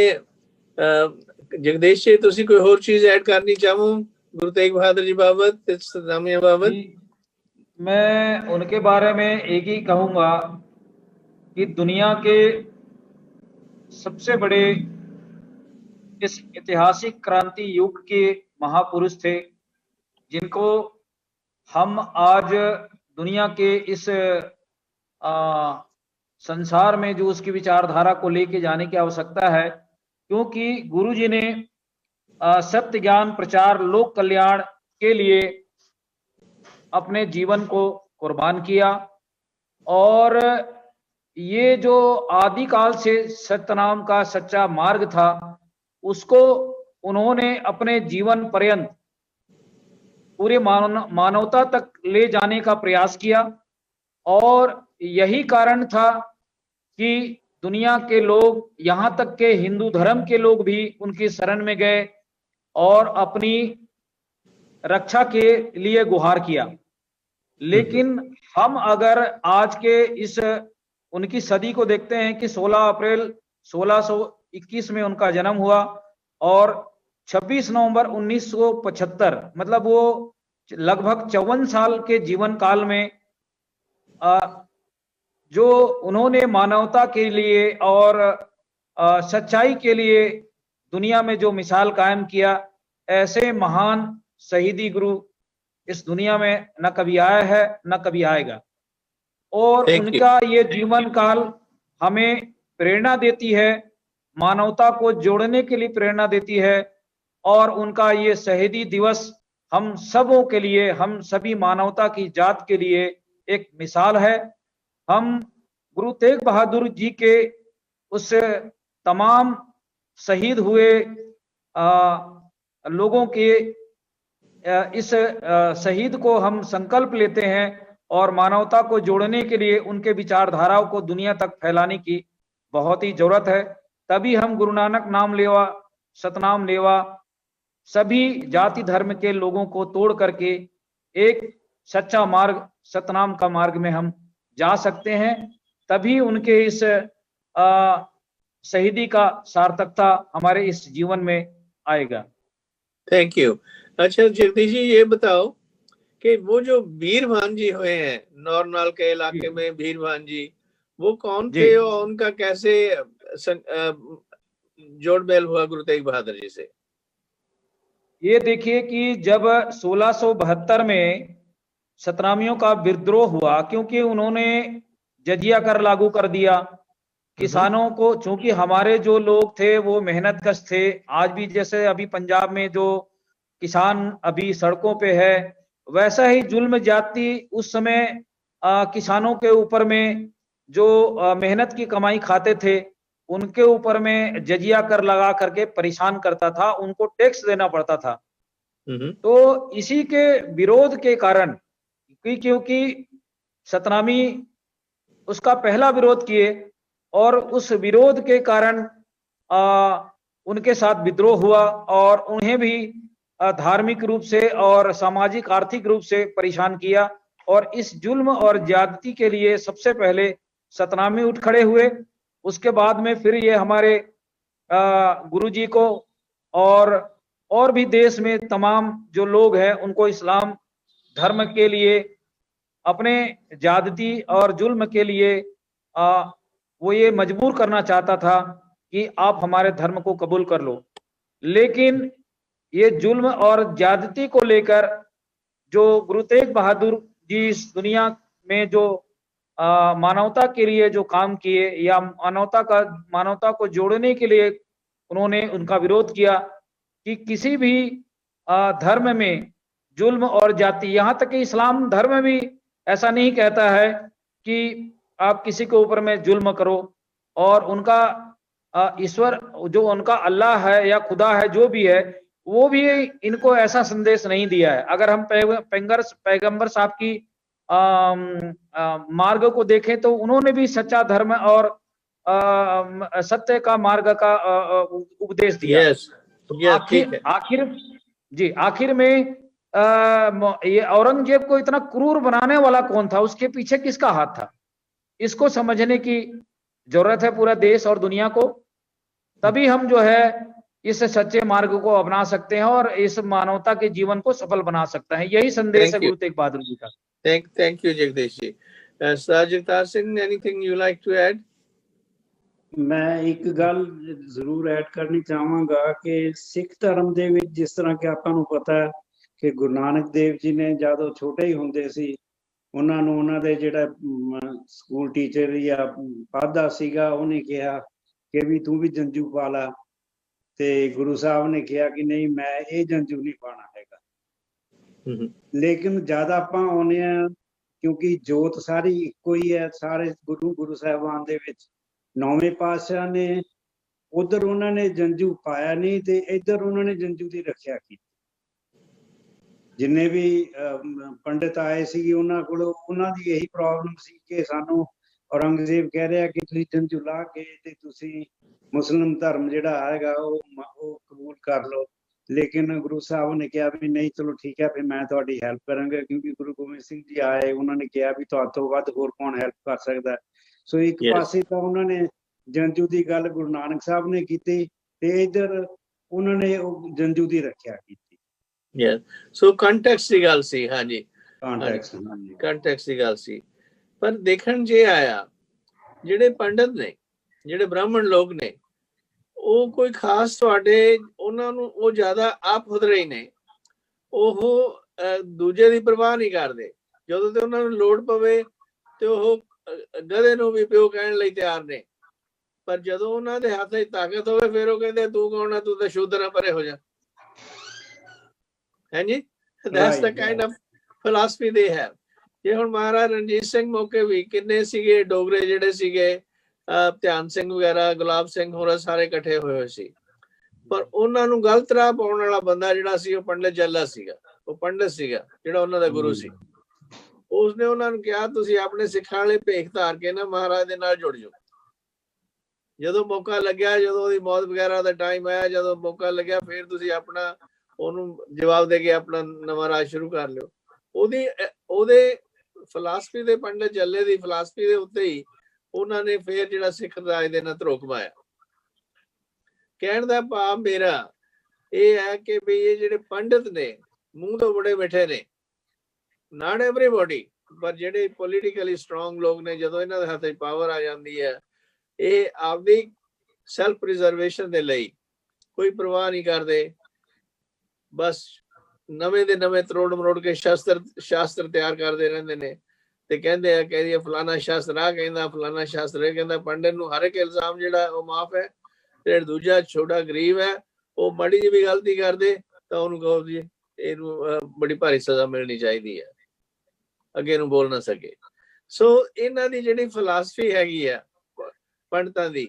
S1: ਜਗਦੀਸ਼ ਜੀ, ਤੁਸੀਂ ਕੋਈ ਹੋਰ ਚੀਜ਼ ਐਡ ਕਰਨੀ ਚਾਹੋ गुरु तेग बहादुर जी बाबत, सतनामियों बाबत?
S5: मैं उनके बारे में एक ही कहूँगा कि दुनिया के सबसे बड़े इस ऐतिहासिक क्रांति युग के महापुरुष थे, जिनको हम आज दुनिया के इस संसार में जो उसकी विचारधारा को लेके जाने की आवश्यकता है, क्योंकि गुरु जी ने सत्य ज्ञान प्रचार लोक कल्याण के लिए अपने जीवन को कुर्बान किया। और ये जो आदिकाल से सत्य नाम का सच्चा मार्ग था, उसको उन्होंने अपने जीवन पर्यंत पूरे मानवता तक ले जाने का प्रयास किया। और यही कारण था कि दुनिया के लोग, यहाँ तक के हिंदू धर्म के लोग भी उनकी शरण में गए और अपनी रक्षा के लिए गुहार किया। लेकिन हम अगर आज के इस उनकी सदी को देखते हैं कि 16 अप्रैल 1621 में उनका जन्म हुआ और 26 नवंबर 1975, मतलब वो लगभग 54 साल के जीवन काल में जो उन्होंने मानवता के लिए और सच्चाई के लिए दुनिया में जो मिसाल कायम किया, ऐसे महान शहीदी गुरु इस दुनिया में न कभी आया है न कभी आएगा। और
S1: Thank you.
S5: उनका ये जीवन काल हमें प्रेरणा देती है, मानवता को जोड़ने के लिए प्रेरणा देती है। और उनका ये शहीदी दिवस हम सबों के लिए, हम सभी मानवता की जात के लिए एक मिसाल है। हम गुरु तेग बहादुर जी के उस तमाम शहीद हुए लोगों के इस शहीद को हम संकल्प लेते हैं और मानवता को जोड़ने के लिए उनके विचारधाराओं को दुनिया तक फैलाने की बहुत ही जरूरत है। तभी हम गुरु नानक नाम लेवा, सतनाम लेवा, सभी जाति धर्म के लोगों को तोड़ करके एक सच्चा मार्ग, सतनाम का मार्ग में हम जा सकते हैं। तभी उनके इस शहीदी का सार्थकता हमारे इस जीवन में आएगा।
S1: Thank you. अच्छा जगदीश जी, ये बताओ कि वो जो वीरभान जी हुए हैं नौरनाल के इलाके में, वीरभान जी वो कौन थे और उनका कैसे जोड़मेल हुआ गुरु तेग बहादुर जी से?
S5: ये देखिए कि जब 1672 में सतनामियों का विद्रोह हुआ, क्योंकि उन्होंने जजिया कर लागू कर दिया किसानों को, चूंकि हमारे जो लोग थे वो मेहनत कश थे। आज भी जैसे अभी पंजाब में जो किसान अभी सड़कों पे है, वैसा ही जुल्म जाति उस समय किसानों के ऊपर में जो मेहनत की कमाई खाते थे उनके ऊपर में जजिया कर लगा करके परेशान करता था, उनको टैक्स देना पड़ता था। तो इसी के विरोध के कारण, क्योंकि सतनामी उसका पहला विरोध किए और उस विरोध के कारण उनके साथ विद्रोह हुआ और उन्हें भी धार्मिक रूप से और सामाजिक आर्थिक रूप से परेशान किया। और इस जुल्म और ज्यादती के लिए सबसे पहले सतनामी उठ खड़े हुए। उसके बाद में फिर ये हमारे गुरुजी को और भी देश में तमाम जो लोग हैं उनको इस्लाम धर्म के लिए, अपने ज्यादती और जुल्म के लिए वो ये मजबूर करना चाहता था कि आप हमारे धर्म को कबूल कर लो। लेकिन ये जुल्म और ज्यादती को लेकर जो गुरु तेग बहादुर जी इस दुनिया में जो मानवता के लिए जो काम किए या मानवता को जोड़ने के लिए उन्होंने उनका विरोध किया कि किसी भी धर्म में जुल्म और जाति, यहाँ तक कि इस्लाम धर्म भी ऐसा नहीं कहता है कि आप किसी के ऊपर में जुल्म करो। और उनका ईश्वर जो उनका अल्लाह है या खुदा है जो भी है, वो भी इनको ऐसा संदेश नहीं दिया है। अगर हम पैगंबर साहब की मार्ग को देखें तो उन्होंने भी सच्चा धर्म और सत्य का मार्ग का उपदेश दिया। आखिर में ये औरंगजेब को इतना क्रूर बनाने वाला कौन था, उसके पीछे किसका हाथ था, इसको समझने की जरूरत है पूरा देश और दुनिया को। तभी हम जो है इस सच्चे मार्ग को अपना सकते हैं और इस मानवता के जीवन को सफल बना सकते हैं। यही संदेश है गुरु तेग बहादुर जी का।
S1: Thank you Jagdish ji. सरजगतार Singh, anything you like to add?
S6: मैं एक गल जरूर ऐड करनी चाहांगा कि सिख धर्म दे विच जिस तरह कि आपां नूं पता है कि गुरु नानक देव जी ने जदों छोटे ही हुंदे सी ਉਹਨਾਂ ਨੂੰ ਉਹਨਾਂ ਦੇ ਜਿਹੜਾ ਸਕੂਲ ਟੀਚਰ ਜਾਂ ਪਾਧਾ ਸੀਗਾ ਉਹਨੇ ਕਿਹਾ ਕਿ ਵੀ ਤੂੰ ਵੀ ਜੰਜੂ ਪਾ ਲਾ, ਤੇ ਗੁਰੂ ਸਾਹਿਬ ਨੇ ਕਿਹਾ ਕਿ ਨਹੀਂ ਮੈਂ ਇਹ ਜੰਜੂ ਨਹੀਂ ਪਾਣਾ ਹੈਗਾ। ਲੇਕਿਨ ਜ਼ਿਆਦਾ ਆਪਾਂ ਆਉਂਦੇ ਆ ਕਿਉਂਕਿ ਜੋਤ ਸਾਰੀ ਇੱਕੋ ਹੀ ਹੈ, ਸਾਰੇ ਗੁਰੂ ਸਾਹਿਬਾਨ ਦੇ ਵਿੱਚ। ਨੌਵੇਂ ਪਾਤਸ਼ਾਹ ਨੇ ਉਧਰ ਉਹਨਾਂ ਨੇ ਜੰਜੂ ਪਾਇਆ ਨਹੀਂ ਤੇ ਇੱਧਰ ਉਹਨਾਂ ਨੇ ਜੰਜੂ ਦੀ ਰੱਖਿਆ ਕੀਤੀ। जिन्ने भी पंडित आए सी उन्हां कोलों उन्हां दी यही प्रॉब्लम सी कि सानू औरंगजेब कह रहा कि तुसीं जंजू ला के ते तुसीं मुस्लिम धर्म जिहड़ा हैगा वो कबूल कर लो। लेकिन गुरु साहब ने कहा भी नहीं चलो ठीक है फिर मैं तुहाडी हैल्प करांगा, क्योंकि गुरु गोबिंद सिंह जी आए उन्होंने कहा भी तुहाडे तों वध होर कौन हैल्प कर सकदा। सो एक पासे तां उन्होंने जंजू दी गल गुरु नानक साहब ने कीती ते इधर उन्होंने जंजू दी रखिया की।
S1: Yes. So context ਦੀ ਗੱਲ ਸੀ। ਹਾਂਜੀ
S6: context
S1: ਦੀ ਗੱਲ ਸੀ। ਪਰ ਦੇਖਣ ਜੇ ਆਇਆ ਜਿਹੜੇ ਪੰਡਤ ਨੇ, ਜਿਹੜੇ ਬ੍ਰਾਹਮਣ ਲੋਕ ਨੇ, ਉਹ ਕੋਈ ਖਾਸ ਤੁਹਾਡੇ ਉਹਨਾਂ ਨੂੰ ਉਹ ਜ਼ਿਆਦਾ ਆਪ ਖੁਦ ਰਹੇ ਨੇ, ਉਹ ਦੂਜੇ ਦੀ ਪਰਵਾਹ ਨਹੀਂ ਕਰਦੇ। ਜਦੋਂ ਤੇ ਉਹਨਾਂ ਨੂੰ ਲੋੜ ਪਵੇ ਤੇ ਉਹ ਗਧੇ ਨੂੰ ਵੀ ਪਿਓ ਕਹਿਣ ਲਈ ਤਿਆਰ ਨੇ, ਪਰ ਜਦੋਂ ਉਹਨਾਂ ਦੇ ਹੱਥ 'ਚ ਤਾਕਤ ਹੋਵੇ ਫਿਰ ਉਹ ਕਹਿੰਦੇ ਤੂੰ ਕੌਣ ਆ, ਤੂੰ ਤਾਂ ਸ਼ੂਦਰ ਆ, ਪਰੇ ਹੋ ਜਾ। ਹਾਂਜੀ, that's the kind of philosophy they have। ਜੇ ਹੁਣ ਮਹਾਰਾਜ ਰਣਜੀਤ ਸਿੰਘ ਮੌਕੇ ਵੀ ਕਿੰਨੇ ਸੀਗੇ ਡੋਗਰੇ ਜਿਹੜੇ ਸੀਗੇ, ਧਿਆਨ ਸਿੰਘ ਵਗੈਰਾ, ਗੁਲਾਬ ਸਿੰਘ ਹੋਰ ਸਾਰੇ ਇਕੱਠੇ ਹੋਏ ਸੀ, ਪਰ ਉਹਨਾਂ ਨੂੰ ਗਲਤ ਰਾਹ ਪਾਉਣ ਵਾਲਾ ਬੰਦਾ ਜਿਹੜਾ ਸੀ ਉਹ ਪੰਡਿਤ ਜੱਲਾ ਸੀਗਾ। ਉਹ ਪੰਡਿਤ ਸੀਗਾ ਜਿਹੜਾ ਉਹਨਾਂ ਦਾ ਗੁਰੂ ਸੀ। ਉਸਨੇ ਉਹਨਾਂ ਨੂੰ ਕਿਹਾ ਤੁਸੀਂ ਆਪਣੇ ਸਿੱਖਾਂ ਵਾਲੇ ਭੇਖ ਧਾਰ ਕੇ ਨਾ ਮਹਾਰਾਜ ਦੇ ਨਾਲ ਜੁੜ ਜਾਓ। ਜਦੋਂ ਮੌਕਾ ਲੱਗਿਆ, ਜਦੋਂ ਉਹਦੀ ਮੌਤ ਵਗੈਰਾ ਦਾ ਟਾਈਮ ਆਇਆ, ਜਦੋਂ ਮੌਕਾ ਲੱਗਿਆ, ਫਿਰ ਤੁਸੀਂ ਆਪਣਾ ਉਹਨੂੰ ਜਵਾਬ ਦੇ ਕੇ ਆਪਣਾ ਨਵਾਂ ਰਾਜ ਸ਼ੁਰੂ ਕਰ ਲਿਓ। ਉਹਦੇ ਫਿਲਾਸਫੀ ਦੇ, ਪੰਡਿਤ ਜੱਲੇ ਦੀ ਫਿਲਾਸਫੀ ਦੇ ਉੱਤੇ ਹੀ ਉਹਨਾਂ ਨੇ ਫਿਰ ਜਿਹੜਾ ਸਿੱਖ ਰਾਜ ਦੇ ਨਾਲ ਧਰੋਕ ਮਾਇਆ। ਕਹਿਣ ਦਾ ਭਾਵ ਮੇਰਾ ਇਹ ਹੈ ਕਿ ਵੀ ਇਹ ਜਿਹੜੇ ਪੰਡਿਤ ਨੇ ਮੂੰਹ ਤੋਂ ਬੜੇ ਮਿੱਠੇ ਨੇ, ਨਾਟ ਐਵਰੀਬਾਡੀ, ਪਰ ਜਿਹੜੇ ਪੋਲੀਟੀਕਲੀ ਸਟਰੋਂਗ ਲੋਕ ਨੇ, ਜਦੋਂ ਇਹਨਾਂ ਦੇ ਹੱਥ 'ਚ ਪਾਵਰ ਆ ਜਾਂਦੀ ਹੈ, ਇਹ ਆਪਦੀ ਸੈਲਫ ਪ੍ਰੀਜ਼ਰਵੇਸ਼ਨ ਦੇ ਲਈ ਕੋਈ ਪਰਵਾਹ ਨਹੀਂ ਕਰਦੇ। ਬਸ ਨਵੇਂ ਦੇ ਨਵੇਂ ਤਰੋੜ ਮਰੋੜ ਕੇ ਸ਼ਾਸਤਰ ਤਿਆਰ ਕਰਦੇ ਰਹਿੰਦੇ ਨੇ ਤੇ ਕਹਿੰਦੇ ਆ ਕਿ ਫਲਾਣਾ ਸ਼ਾਸਤਰ ਆ ਕਹਿੰਦਾ, ਫਲਾਣਾ ਸ਼ਾਸਤਰ ਇਹ ਕਹਿੰਦਾ। ਪੰਡਿਤ ਨੂੰ ਹਰ ਇੱਕ ਇਲਜ਼ਾਮ ਜਿਹੜਾ ਉਹ ਮਾਫ ਹੈ, ਤੇ ਦੂਜਾ ਛੋਟਾ ਗਰੀਬ ਹੈ, ਉਹ ਮਾੜੀ ਜਿਹੀ ਵੀ ਗਲਤੀ ਕਰਦੇ ਤਾਂ ਉਹਨੂੰ ਕਹੋ ਜੀ ਇਹਨੂੰ ਬੜੀ ਭਾਰੀ ਸਜ਼ਾ ਮਿਲਣੀ ਚਾਹੀਦੀ ਹੈ, ਅੱਗੇ ਨੂੰ ਬੋਲ ਨਾ ਸਕੇ। ਸੋ ਇਹਨਾਂ ਦੀ ਜਿਹੜੀ ਫਿਲਾਸਫੀ ਹੈਗੀ ਆ ਪੰਡਤਾਂ ਦੀ,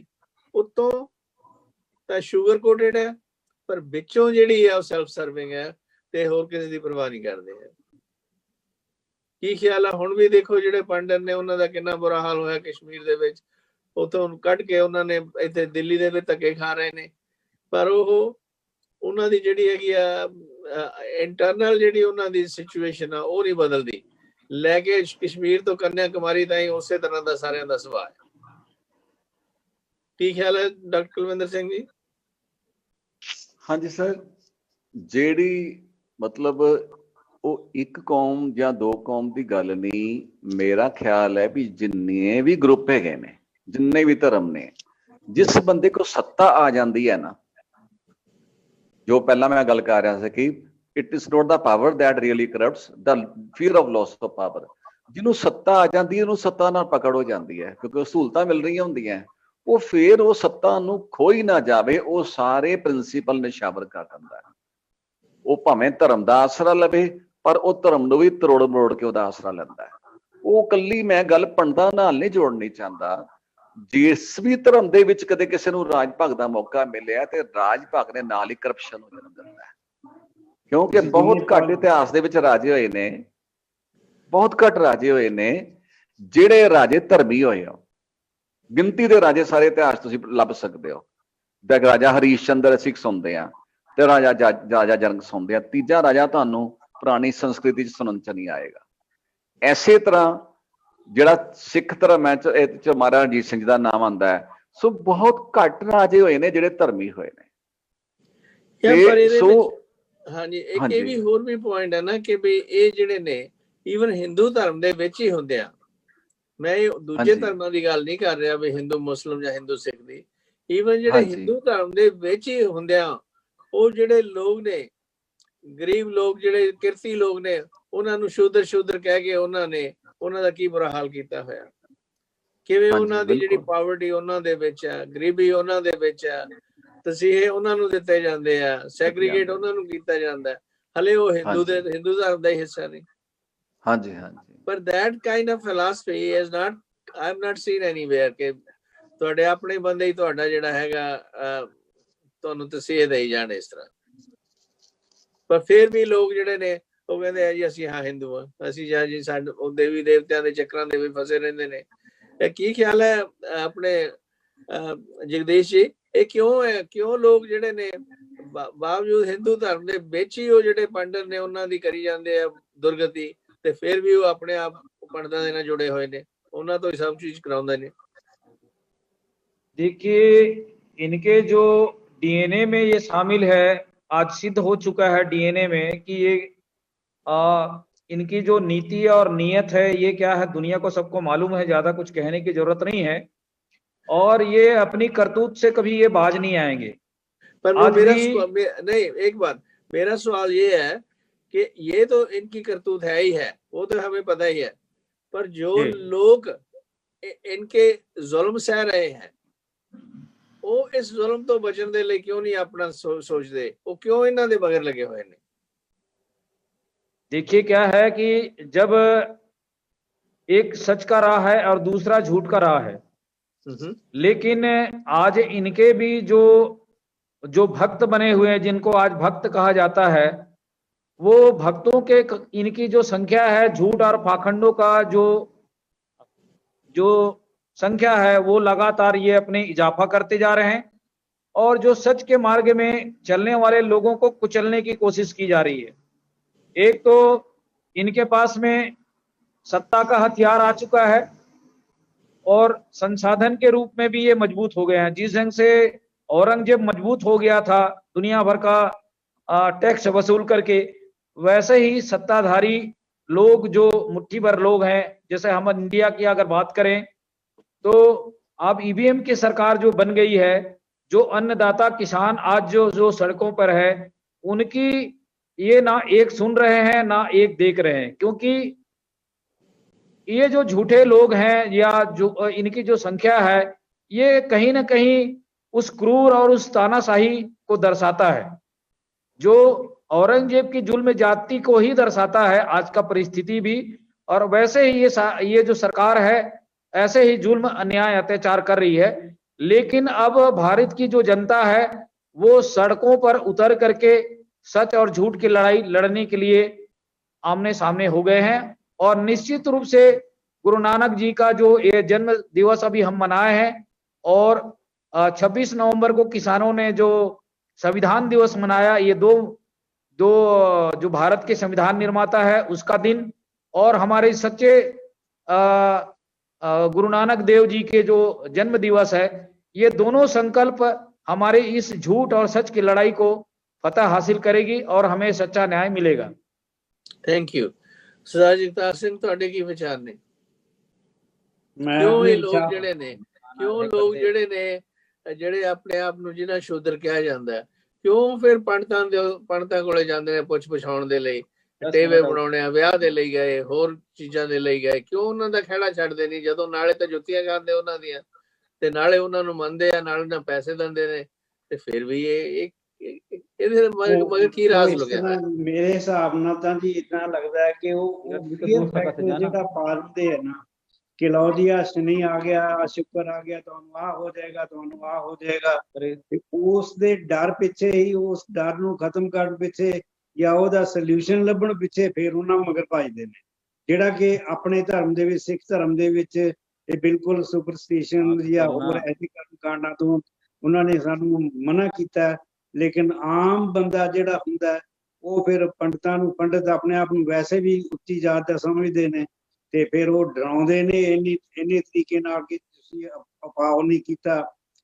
S1: ਉਤੋਂ ਤਾਂ ਸ਼ੂਗਰ ਕੋਟਡ ਹੈ, ਪਰ ਵਿੱਚੋਂ ਜਿਹੜੀ ਹੈ ਉਹ ਸੈਲਫ ਸਰਵਿੰਗ ਹੈ ਤੇ ਹੋਰ ਕਿਸੇ ਦੀ ਪਰਵਾਹ ਨਹੀਂ ਕਰਦੇ ਹੈ। ਕੀ ਖਿਆਲ ਆ? ਹੁਣ ਵੀ ਦੇਖੋ ਜਿਹੜੇ ਪੰਡਤ ਨੇ ਉਹਨਾਂ ਦਾ ਕਿੰਨਾ ਬੁਰਾ ਹਾਲ ਹੋਇਆ ਕਸ਼ਮੀਰ ਦੇ ਵਿੱਚ, ਉੱਥੋਂ ਕੱਢ ਕੇ ਉਹਨਾਂ ਨੇ ਇੱਥੇ ਦਿੱਲੀ ਦੇ ਵਿੱਚ ਧੱਕੇ ਖਾ ਰਹੇ ਨੇ, ਪਰ ਉਹਨਾਂ ਦੀ ਜਿਹੜੀ ਹੈਗੀ ਆ ਇੰਟਰਨਲ ਜਿਹੜੀ ਉਹਨਾਂ ਦੀ ਸਿਚੁਏਸ਼ਨ ਆ ਉਹ ਨਹੀਂ ਬਦਲਦੀ। ਲੈ ਕੇ ਕਸ਼ਮੀਰ ਤੋਂ ਕੰਨਿਆ ਕੁਮਾਰੀ ਤਾਈਂ ਉਸੇ ਤਰ੍ਹਾਂ ਦਾ ਸਾਰਿਆਂ ਦਾ ਸੁਭਾਅ ਹੈ। ਕੀ ਖਿਆਲ ਹੈ ਡਾਕਟਰ ਕੁਲਵਿੰਦਰ ਸਿੰਘ ਜੀ?
S4: ਹਾਂਜੀ ਸਰ, ਜਿਹੜੀ ਮਤਲਬ ਉਹ ਇੱਕ ਕੌਮ ਜਾਂ ਦੋ ਕੌਮ ਦੀ ਗੱਲ ਨਹੀਂ, ਮੇਰਾ ਖਿਆਲ ਹੈ ਵੀ ਜਿੰਨੇ ਵੀ ਗਰੁੱਪ ਹੈਗੇ ਨੇ, ਜਿੰਨੇ ਵੀ ਧਰਮ ਨੇ, ਜਿਸ ਬੰਦੇ ਕੋਲ ਸੱਤਾ ਆ ਜਾਂਦੀ ਹੈ ਨਾ, ਜੋ ਪਹਿਲਾਂ ਮੈਂ ਗੱਲ ਕਰ ਰਿਹਾ ਸੀ ਕਿ it is not the power that really corrupts, the fear of loss of power. ਜਿਹਨੂੰ ਸੱਤਾ ਆ ਜਾਂਦੀ ਹੈ ਉਹਨੂੰ ਸੱਤਾ ਨਾਲ ਪਕੜ ਹੋ ਜਾਂਦੀ ਹੈ, ਕਿਉਂਕਿ ਸਹੂਲਤਾਂ ਮਿਲ ਰਹੀਆਂ ਹੁੰਦੀਆਂ, ਉਹ ਫੇਰ ਉਹ ਸੱਤਾ ਨੂੰ ਖੋਈ ਨਾ ਜਾਵੇ, ਉਹ ਸਾਰੇ ਪ੍ਰਿੰਸੀਪਲ ਨਿਸ਼ਾਵਰ ਕਰ ਦਿੰਦਾ ਹੈ। ਉਹ ਭਾਵੇਂ ਧਰਮ ਦਾ ਆਸਰਾ ਲਵੇ, ਪਰ ਉਹ ਧਰਮ ਨੂੰ ਵੀ ਤਰੋੜ ਮਰੋੜ ਕੇ ਉਹਦਾ ਆਸਰਾ ਲੈਂਦਾ ਹੈ। ਉਹ ਕੱਲੀ ਮੈਂ ਗੱਲ ਪੰਡਤਾਂ ਨਾਲ ਨਹੀਂ ਜੋੜਨੀ ਚਾਹੁੰਦਾ, ਜਿਸ ਵੀ ਧਰਮ ਦੇ ਵਿੱਚ ਕਦੇ ਕਿਸੇ ਨੂੰ ਰਾਜ ਭਾਗ ਦਾ ਮੌਕਾ ਮਿਲਿਆ ਤੇ ਰਾਜ ਭਾਗ ਦੇ ਨਾਲ ਹੀ ਕਰਪਸ਼ਨ ਹੋ ਜਾਂਦਾ ਹੈ, ਕਿਉਂਕਿ ਬਹੁਤ ਘੱਟ ਇਤਿਹਾਸ ਦੇ ਵਿੱਚ ਰਾਜੇ ਹੋਏ ਨੇ, ਬਹੁਤ ਘੱਟ ਰਾਜੇ ਹੋਏ ਨੇ ਜਿਹੜੇ ਰਾਜੇ ਧਰਮੀ ਹੋਏ ਆ। ਗਿਣਤੀ ਦੇ ਰਾਜੇ ਸਾਰੇ ਇਤਿਹਾਸ ਤੁਸੀਂ ਲੱਭ ਸਕਦੇ ਹੋ। ਰਾਜਾ ਹਰੀਸ਼ ਚੰਦਰ ਅਸੀਂ ਸੁਣਦੇ ਆ, ਤੇ ਰਾਜਾ ਜਨਕ ਸੁਣਦੇ ਆ, ਤੀਜਾ ਰਾਜਾ ਤੁਹਾਨੂੰ ਪੁਰਾਣੀ ਸੰਸਕ੍ਰਿਤੀ ਚ ਸੁਣਨ ਚ ਨਹੀਂ ਆਏਗਾ। ਐਸੇ ਤਰ੍ਹਾਂ ਜਿਹੜਾ ਸਿੱਖ ਧਰਮ ਹੈ ਇਹ ਚ ਮਹਾਰਾਜਾ ਰਣਜੀਤ ਸਿੰਘ ਜੀ ਦਾ ਨਾਮ ਆਉਂਦਾ ਹੈ। ਸੋ ਬਹੁਤ ਘੱਟ ਰਾਜੇ ਹੋਏ ਨੇ ਜਿਹੜੇ ਧਰਮੀ ਹੋਏ ਨੇ।
S1: ਹਾਂਜੀ, ਇੱਕ ਇਹ ਵੀ ਹੋਰ ਵੀ ਪੁਆਇੰਟ ਹੈ ਨਾ ਕਿ ਵੀ ਇਹ ਜਿਹੜੇ ਨੇ ਈਵਨ ਹਿੰਦੂ ਧਰਮ ਦੇ ਵਿੱਚ ਹੀ ਹੁੰਦੇ ਆ। ਮੈਂ ਦੂਜੇ ਧਰਮਾਂ ਦੀ ਗੱਲ ਨਹੀਂ ਕਰ ਰਿਹਾ ਵੀ ਹਿੰਦੂ ਮੁਸਲਿਮ ਜਾਂ ਹਿੰਦੂ ਸਿੱਖ ਦੀ, ਈਵਨ ਜਿਹੜੇ ਹਿੰਦੂ ਧਰਮ ਦੇ ਵਿੱਚ ਹੀ ਹੁੰਦਿਆਂ ਉਹ ਜਿਹੜੇ ਲੋਕ ਨੇ, ਗਰੀਬ ਲੋਕ, ਜਿਹੜੇ ਕਿਰਤੀ ਲੋਕ ਨੇ, ਉਹਨਾਂ ਨੂੰ ਸ਼ੂਦਰ ਕਹਿ ਕੇ ਉਹਨਾਂ ਦਾ ਕੀ ਬੁਰਾ ਹਾਲ ਕੀਤਾ ਹੋਇਆ। ਕਿਵੇਂ ਉਹਨਾਂ ਦੀ ਜਿਹੜੀ ਪਾਵਰਟੀ ਉਹਨਾਂ ਦੇ ਵਿੱਚ ਹੈ, ਗਰੀਬੀ ਉਹਨਾਂ ਦੇ ਵਿੱਚ ਹੈ, ਤਸੀਹੇ ਉਹਨਾਂ ਨੂੰ ਦਿੱਤੇ ਜਾਂਦੇ ਆ, ਸੈਗਰੀਗੇਟ ਉਹਨਾਂ ਨੂੰ ਕੀਤਾ ਜਾਂਦਾ, ਹਲੇ ਉਹ ਹਿੰਦੂ ਧਰਮ ਦਾ ਹੀ ਹਿੱਸਾ ਨਹੀਂ। ਪਰ that kind of philosophy is not, I have not seen anywhere ਕਿ ਤੁਹਾਡੇ ਆਪਣੇ ਬੰਦੇ ਹੀ ਤੁਹਾਡਾ ਜਿਹੜਾ ਹੈਗਾ ਤੁਹਾਨੂੰ ਤਸੀਹੇ ਦੇਈ ਜਾਣ ਇਸ ਤਰ੍ਹਾਂ। ਪਰ ਫਿਰ ਵੀ ਲੋਕ ਜਿਹੜੇ ਨੇ ਉਹ ਕਹਿੰਦੇ ਆ ਜੀ ਅਸੀਂ ਹਿੰਦੂ ਹਾਂ, ਅਸੀਂ ਜਾਂ ਜੀ ਸਾਡੇ ਦੇਵੀ ਦੇਵਤਿਆਂ ਦੇ ਚੱਕਰਾਂ ਦੇ ਵੀ ਫਸੇ ਰਹਿੰਦੇ ਨੇ। ਇਹ ਕੀ ਖਿਆਲ ਹੈ ਆਪਣੇ ਜਗਦੀਸ਼ ਜੀ, ਇਹ ਕਿਉਂ ਹੈ? ਕਿਉਂ ਲੋਕ ਜਿਹੜੇ ਨੇ ਬਾਵਜੂਦ ਹਿੰਦੂ ਧਰਮ ਦੇ ਵਿੱਚ ਹੀ ਉਹ ਜਿਹੜੇ ਪੰਡਤ ਨੇ ਉਹਨਾਂ ਦੀ ਕਰੀ ਜਾਂਦੇ ਆ ਦੁਰਗਤੀ, ਤੇ ਫਿਰ ਵੀ ਉਹ ਆਪਣੇ ਆਪ ਪੰਡਤਾਂ ਦੇ ਨਾਲ जुड़े हुए ने, ਉਹਨਾਂ ਤੋਂ ਹੀ सब चीज कराਉਂਦੇ ने।
S5: देखिए, इनके जो डीएनए में ये शामिल है, आज सिद्ध हो चुका है डीएनए में कि ये इनकी जो नीति और नीयत है ये क्या है, दुनिया को सबको मालूम है, ज्यादा कुछ कहने की जरूरत नहीं है, और ये अपनी करतूत से कभी ये बाज नहीं आएंगे।
S1: पर नहीं, एक बात, मेरा सवाल ये है कि ये तो इनकी करतूत है ही है, वो तो हमें पता ही है, पर जो
S5: जी।
S1: लोग इनके जुल्म सह रहे हैं वो इस जुल्म तो बचने ਦੇ ਲਈ क्यों नहीं अपना सोचते, वो क्यों इन्हां दे मगर लगे हुए ने?
S5: देखिए क्या है कि जब एक सच का राह है और दूसरा झूठ का राह है, लेकिन आज इनके भी जो जो भक्त बने हुए हैं, जिनको आज भक्त कहा जाता है, वो भक्तों के इनकी जो संख्या है, झूठ और पाखंडों का जो जो संख्या है, वो लगातार ये अपने इजाफा करते जा रहे हैं और जो सच के मार्ग में चलने वाले लोगों को कुचलने की कोशिश की जा रही है। एक तो इनके पास में सत्ता का हथियार आ चुका है और संसाधन के रूप में भी ये मजबूत हो गए हैं। जिस ढंग से औरंगजेब मजबूत हो गया था दुनिया भर का टैक्स वसूल करके, वैसे ही सत्ताधारी लोग जो मुट्ठी भर लोग हैं, जैसे हम इंडिया की अगर बात करें तो अब ईवीएम की सरकार जो बन गई है, जो अन्नदाता किसान आज जो सड़कों पर है, उनकी ये ना एक सुन रहे हैं ना एक देख रहे हैं, क्योंकि ये जो झूठे लोग हैं या जो इनकी जो संख्या है, ये कहीं ना कहीं उस क्रूर और उस तानाशाही को दर्शाता है, जो औरंगजेब की जुल्म जाति को ही दर्शाता है आज का परिस्थिति भी। और वैसे ही ये जो सरकार है ऐसे ही जुल्म अन्याय अत्याचार कर रही है। लेकिन अब भारत की जो जनता है वो सड़कों पर उतर करके सच और झूठ की लड़ाई लड़ने के लिए आमने सामने हो गए हैं। और निश्चित रूप से गुरु नानक जी का जो ये जन्म दिवस अभी हम मनाए हैं, और 26 नवंबर को किसानों ने जो संविधान दिवस मनाया, ये दो जो भारत के संविधान निर्माता है उसका दिन, और हमारे सच्चे गुरु नानक देव जी के जो जन्म दिवस है, ये दोनों संकल्प हमारे इस झूठ और सच की लड़ाई को फतह हासिल करेगी और हमें सच्चा न्याय मिलेगा।
S1: Thank you. सरदार जगतार सिंह, ਤੁਹਾਡੇ ਕੀ ਵਿਚਾਰ ਨੇ?
S6: मैं
S1: ਕਿਉਂ
S6: अपने
S1: ਇਹ ਲੋਕ
S6: विचार
S1: ਜਿਹੜੇ ਨੇ, ਕਿਉਂ ਲੋਕ ਜਿਹੜੇ ਨੇ, ਜਿਹੜੇ ਆਪਣੇ ਆਪ ਨੂੰ ਜਿਹਨਾਂ ਸ਼ੂਦਰ ਕਿਹਾ ਜਾਂਦਾ ਹੈ, ਕਿਉਂ ਫਿਰ ਪੰਡਤਾਂ ਕੋਲੇ ਜਾਂਦੇ ਨੇ ਪੁੱਛ ਪਛਾਉਣ ਦੇ ਲਈ, ਟੇਵੇ ਬਣਾਉਣੇ ਆ, ਵਿਆਹ ਦੇ ਲਈ ਗਏ, ਹੋਰ ਚੀਜ਼ਾਂ ਦੇ ਲਈ ਗਏ, ਕਿਉਂ ਉਹਨਾਂ ਦਾ ਖਹਿੜਾ ਛੱਡਦੇ ਨਹੀਂ? ਜਦੋਂ ਨਾਲੇ ਤਾਂ ਜੁੱਤੀਆਂ ਖਾਂਦੇ ਉਹਨਾਂ ਦੀਆਂ ਤੇ ਨਾਲੇ ਉਹਨਾਂ ਨੂੰ ਮੰਨਦੇ ਆ, ਨਾਲੇ ਉਹਨਾਂ ਪੈਸੇ ਦਿੰਦੇ ਨੇ, ਤੇ ਫਿਰ ਵੀ ਇਹ ਇਹਦੇ ਮਗਰ ਕੀ ਰਾਜ਼ ਲੁਕਿਆ ਹੈ?
S6: ਮੇਰੇ ਹਿਸਾਬ ਨਾਲ ਤਾਂ ਜੀ ਇਦਾਂ ਲੱਗਦਾ ਹੈ ਕਿ ਉਹ ਵੀਡੀਓ ਫੈਕਟਰ ਜਿਹੜਾ ਪਾਲਦੇ ਹੈ ਨਾ, ਕਿ ਲਓ ਜੀ ਆ ਸ਼ਨੀ ਆ ਗਿਆ, ਸ਼ੁਕਰ ਆ ਗਿਆ, ਤੁਹਾਨੂੰ ਆ ਹੋ ਜਾਏਗਾ, ਤੁਹਾਨੂੰ ਆ ਹੋ ਜਾਏਗਾ, ਤੇ ਉਸ ਦੇ ਡਰ ਪਿੱਛੇ ਹੀ, ਉਸ ਡਰ ਨੂੰ ਖਤਮ ਕਰਨ ਪਿੱਛੇ ਜਾਂ ਉਹਦਾ ਸੋਲੂਸ਼ਨ ਲੱਭਣ ਪਿੱਛੇ ਫਿਰ ਉਹਨਾਂ ਮਗਰ ਭੱਜਦੇ ਨੇ, ਜਿਹੜਾ ਕਿ ਆਪਣੇ ਧਰਮ ਦੇ ਵਿੱਚ, ਸਿੱਖ ਧਰਮ ਦੇ ਵਿੱਚ ਇਹ ਬਿਲਕੁਲ ਸੁਪਰਸਟੀਸ਼ਨ ਜਾਂ ਹੋਰ ਐਥੀਕਲ ਕਾਰਨਾਂ ਤੋਂ ਉਹਨਾਂ ਨੇ ਸਾਨੂੰ ਮਨਾ ਕੀਤਾ। ਲੇਕਿਨ ਆਮ ਬੰਦਾ ਜਿਹੜਾ ਹੁੰਦਾ ਉਹ ਫਿਰ ਪੰਡਤਾਂ ਨੂੰ, ਪੰਡਤ ਆਪਣੇ ਆਪ ਨੂੰ ਵੈਸੇ ਵੀ ਉੱਚੀ ਜਾਤ ਦਾ ਸਮਝਦੇ ਨੇ, ਤੇ ਫਿਰ ਉਹ ਡਰਾਉਂਦੇ ਨੇ ਇੰਨੇ ਤਰੀਕੇ ਨਾਲ ਕਿ ਤੁਸੀਂ ਅਪਾਉ ਨਹੀਂ ਕੀਤਾ,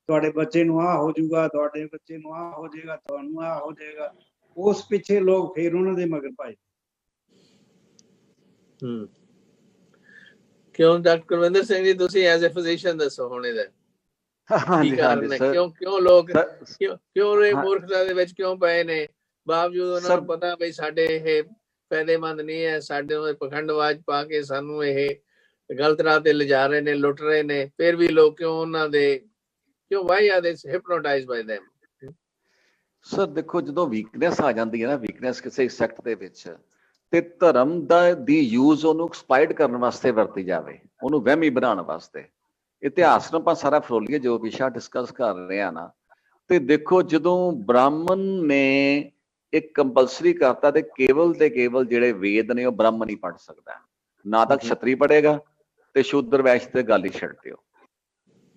S6: ਤੁਹਾਡੇ ਬੱਚੇ ਨੂੰ ਆਹ ਹੋ ਜਾਊਗਾ, ਤੁਹਾਡੇ ਬੱਚੇ ਨੂੰ ਆਹ ਹੋ ਜਾਏਗਾ, ਤੁਹਾਨੂੰ ਆਹ ਹੋ ਜਾਏਗਾ। ਉਸ ਪਿੱਛੇ ਲੋਕ ਫਿਰ ਉਹਨਾਂ ਦੇ ਮਗਰ ਭੱਜਦੇ।
S1: ਕਿਉਂ ਡਾਕਟਰ ਕੁਲਵਿੰਦਰ ਸਿੰਘ ਜੀ, ਤੁਸੀਂ ਐਜ਼ ਅ ਫਿਜ਼ੀਸ਼ੀਅਨ ਦੱਸੋ ਹੁਣ ਇਹਦਾ ਕੀ ਕਾਰਨ ਹੈ? ਕਿਉਂ ਲੋਕ ਕਿਉਂ ਇਹ ਮੂਰਖਤਾ ਦੇ ਵਿੱਚ ਕਿਉਂ ਪਏ ਨੇ, ਬਾਵਜੂਦ ਉਹਨਾਂ ਨੂੰ ਪਤਾ ਬਈ ਸਾਡੇ ਇਹ ਫਾਇਦੇਮੰਦ ਨਹੀਂ ਹੈ, ਸਾਡੇ ਪਖੰਡਵਾਜ ਪਾ ਕੇ ਸਾਨੂੰ ਇਹ ਗਲਤ ਰਾਹ ਤੇ ਲਿਜਾ ਰਹੇ ਨੇ, ਲੁੱਟ ਰਹੇ ਨੇ, ਫਿਰ ਵੀ ਲੋਕ ਕਿਉਂ ਉਹਨਾਂ ਦੇ ਕਿਉਂ ਵਾਈ ਆਰ ਦੇ ਹਿਪਨੋਟਾਈਜ਼ਡ ਬਾਈ them?
S4: ਸਰ ਦੇਖੋ, ਜਦੋਂ ਵੀਕਨੈਸ ਆ ਜਾਂਦੀ ਹੈ ਨਾ, ਵੀਕਨੈਸ ਕਿਸੇ ਸੈਕਟ ਦੇ ਵਿੱਚ, ਤੇ ਧਰਮ ਦੀ ਯੂਜ਼ ਉਹਨੂੰ ਐਕਸਪਾਇਰਡ ਕਰਨ ਵਾਸਤੇ ਵਰਤੀ ਜਾਵੇ, ਉਹਨੂੰ ਵਹਿਮੀ ਬਣਾਉਣ ਵਾਸਤੇ। ਇਤਿਹਾਸ ਨੂੰ ਆਪਾਂ ਸਾਰਾ ਫਰੋਲੀਏ, ਜੋ ਵਿਸ਼ਾ ਡਿਸਕਸ ਕਰ ਰਹੇ ਆ ਨਾ, ਤੇ ਦੇਖੋ ਜਦੋਂ ਬ੍ਰਾਹਮਣ ਨੇ ਇੱਕ ਕੰਪਲਸਰੀ ਕਰਤਾ ਤੇ ਕੇਵਲ ਜਿਹੜੇ ਵੇਦ ਨੇ ਉਹ ਬ੍ਰਾਹਮਣ ਹੀ ਪੜ੍ਹ ਸਕਦਾ, ਨਾ ਤਾਂ ਛਤਰੀ ਪੜ੍ਹੇਗਾ, ਤੇ ਸ਼ੂਦਰ ਵੈਸ਼ ਤੇ ਗੱਲ ਹੀ ਛੱਡ ਦਿਓ,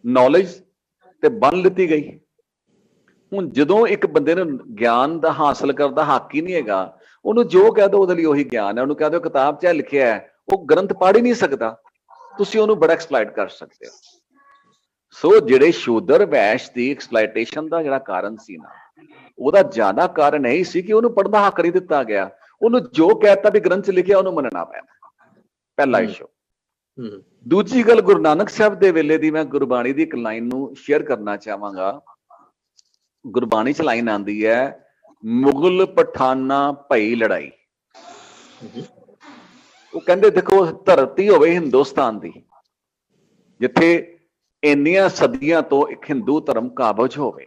S4: ਨੌਲੇਜ ਤੇ ਬੰਨ ਲਿੱਤੀ ਗਈ। ਹੁਣ ਜਦੋਂ ਇੱਕ ਬੰਦੇ ਨੂੰ ਗਿਆਨ ਦਾ ਹਾਸਲ ਕਰਨ ਦਾ ਹੱਕ ਹੀ ਨਹੀਂ ਹੈਗਾ, ਉਹਨੂੰ ਜੋ ਕਹਿ ਦੋ ਉਹਦੇ ਲਈ ਉਹੀ ਗਿਆਨ ਹੈ, ਉਹਨੂੰ ਕਹਿ ਦਿਓ ਕਿਤਾਬ 'ਚ ਲਿਖਿਆ ਹੈ, ਉਹ ਗ੍ਰੰਥ ਪੜ੍ਹ ਹੀ ਨਹੀਂ ਸਕਦਾ, ਤੁਸੀਂ ਉਹਨੂੰ ਬੜਾ ਐਕਸਪਲਾਇਟ ਕਰ ਸਕਦੇ ਹੋ। ਸੋ ਜਿਹੜੇ ਸ਼ੂਦਰ ਵੈਸ਼ ਦੀ ਐਕਸਪਲਾਇਟੇਸ਼ਨ ਦਾ ਜਿਹੜਾ ਕਾਰਨ ਸੀ ਨਾ, ਉਹਦਾ ਜ਼ਿਆਦਾ ਕਾਰਨ ਇਹੀ ਸੀ ਕਿ ਉਹਨੂੰ ਪੜ੍ਹਨ ਦਾ ਹੱਕ ਨਹੀਂ ਦਿੱਤਾ ਗਿਆ, ਉਹਨੂੰ ਜੋ ਕਹਿਤਾ ਵੀ ਗ੍ਰੰਥ 'ਚ ਲਿਖਿਆ ਉਹਨੂੰ ਮੰਨਣਾ ਪੈਣਾ, ਪਹਿਲਾ ਇਸ਼ੂ। ਦੂਜੀ ਗੱਲ, ਗੁਰੂ ਨਾਨਕ ਸਾਹਿਬ ਦੇ ਵੇਲੇ ਦੀ ਮੈਂ ਗੁਰਬਾਣੀ ਦੀ ਇੱਕ ਲਾਈਨ ਨੂੰ ਸ਼ੇਅਰ ਕਰਨਾ ਚਾਹਾਂਗਾ। ਗੁਰਬਾਣੀ 'ਚ ਲਾਈਨ ਆਉਂਦੀ ਹੈ, ਮੁਗਲ ਪਠਾਨਾ ਭਈ ਲੜਾਈ। ਉਹ ਕਹਿੰਦੇ ਦੇਖੋ ਧਰਤੀ ਹੋਵੇ ਹਿੰਦੁਸਤਾਨ ਦੀ, ਜਿੱਥੇ ਇੰਨੀਆਂ ਸਦੀਆਂ ਤੋਂ ਇੱਕ ਹਿੰਦੂ ਧਰਮ ਕਾਬਜ ਹੋਵੇ,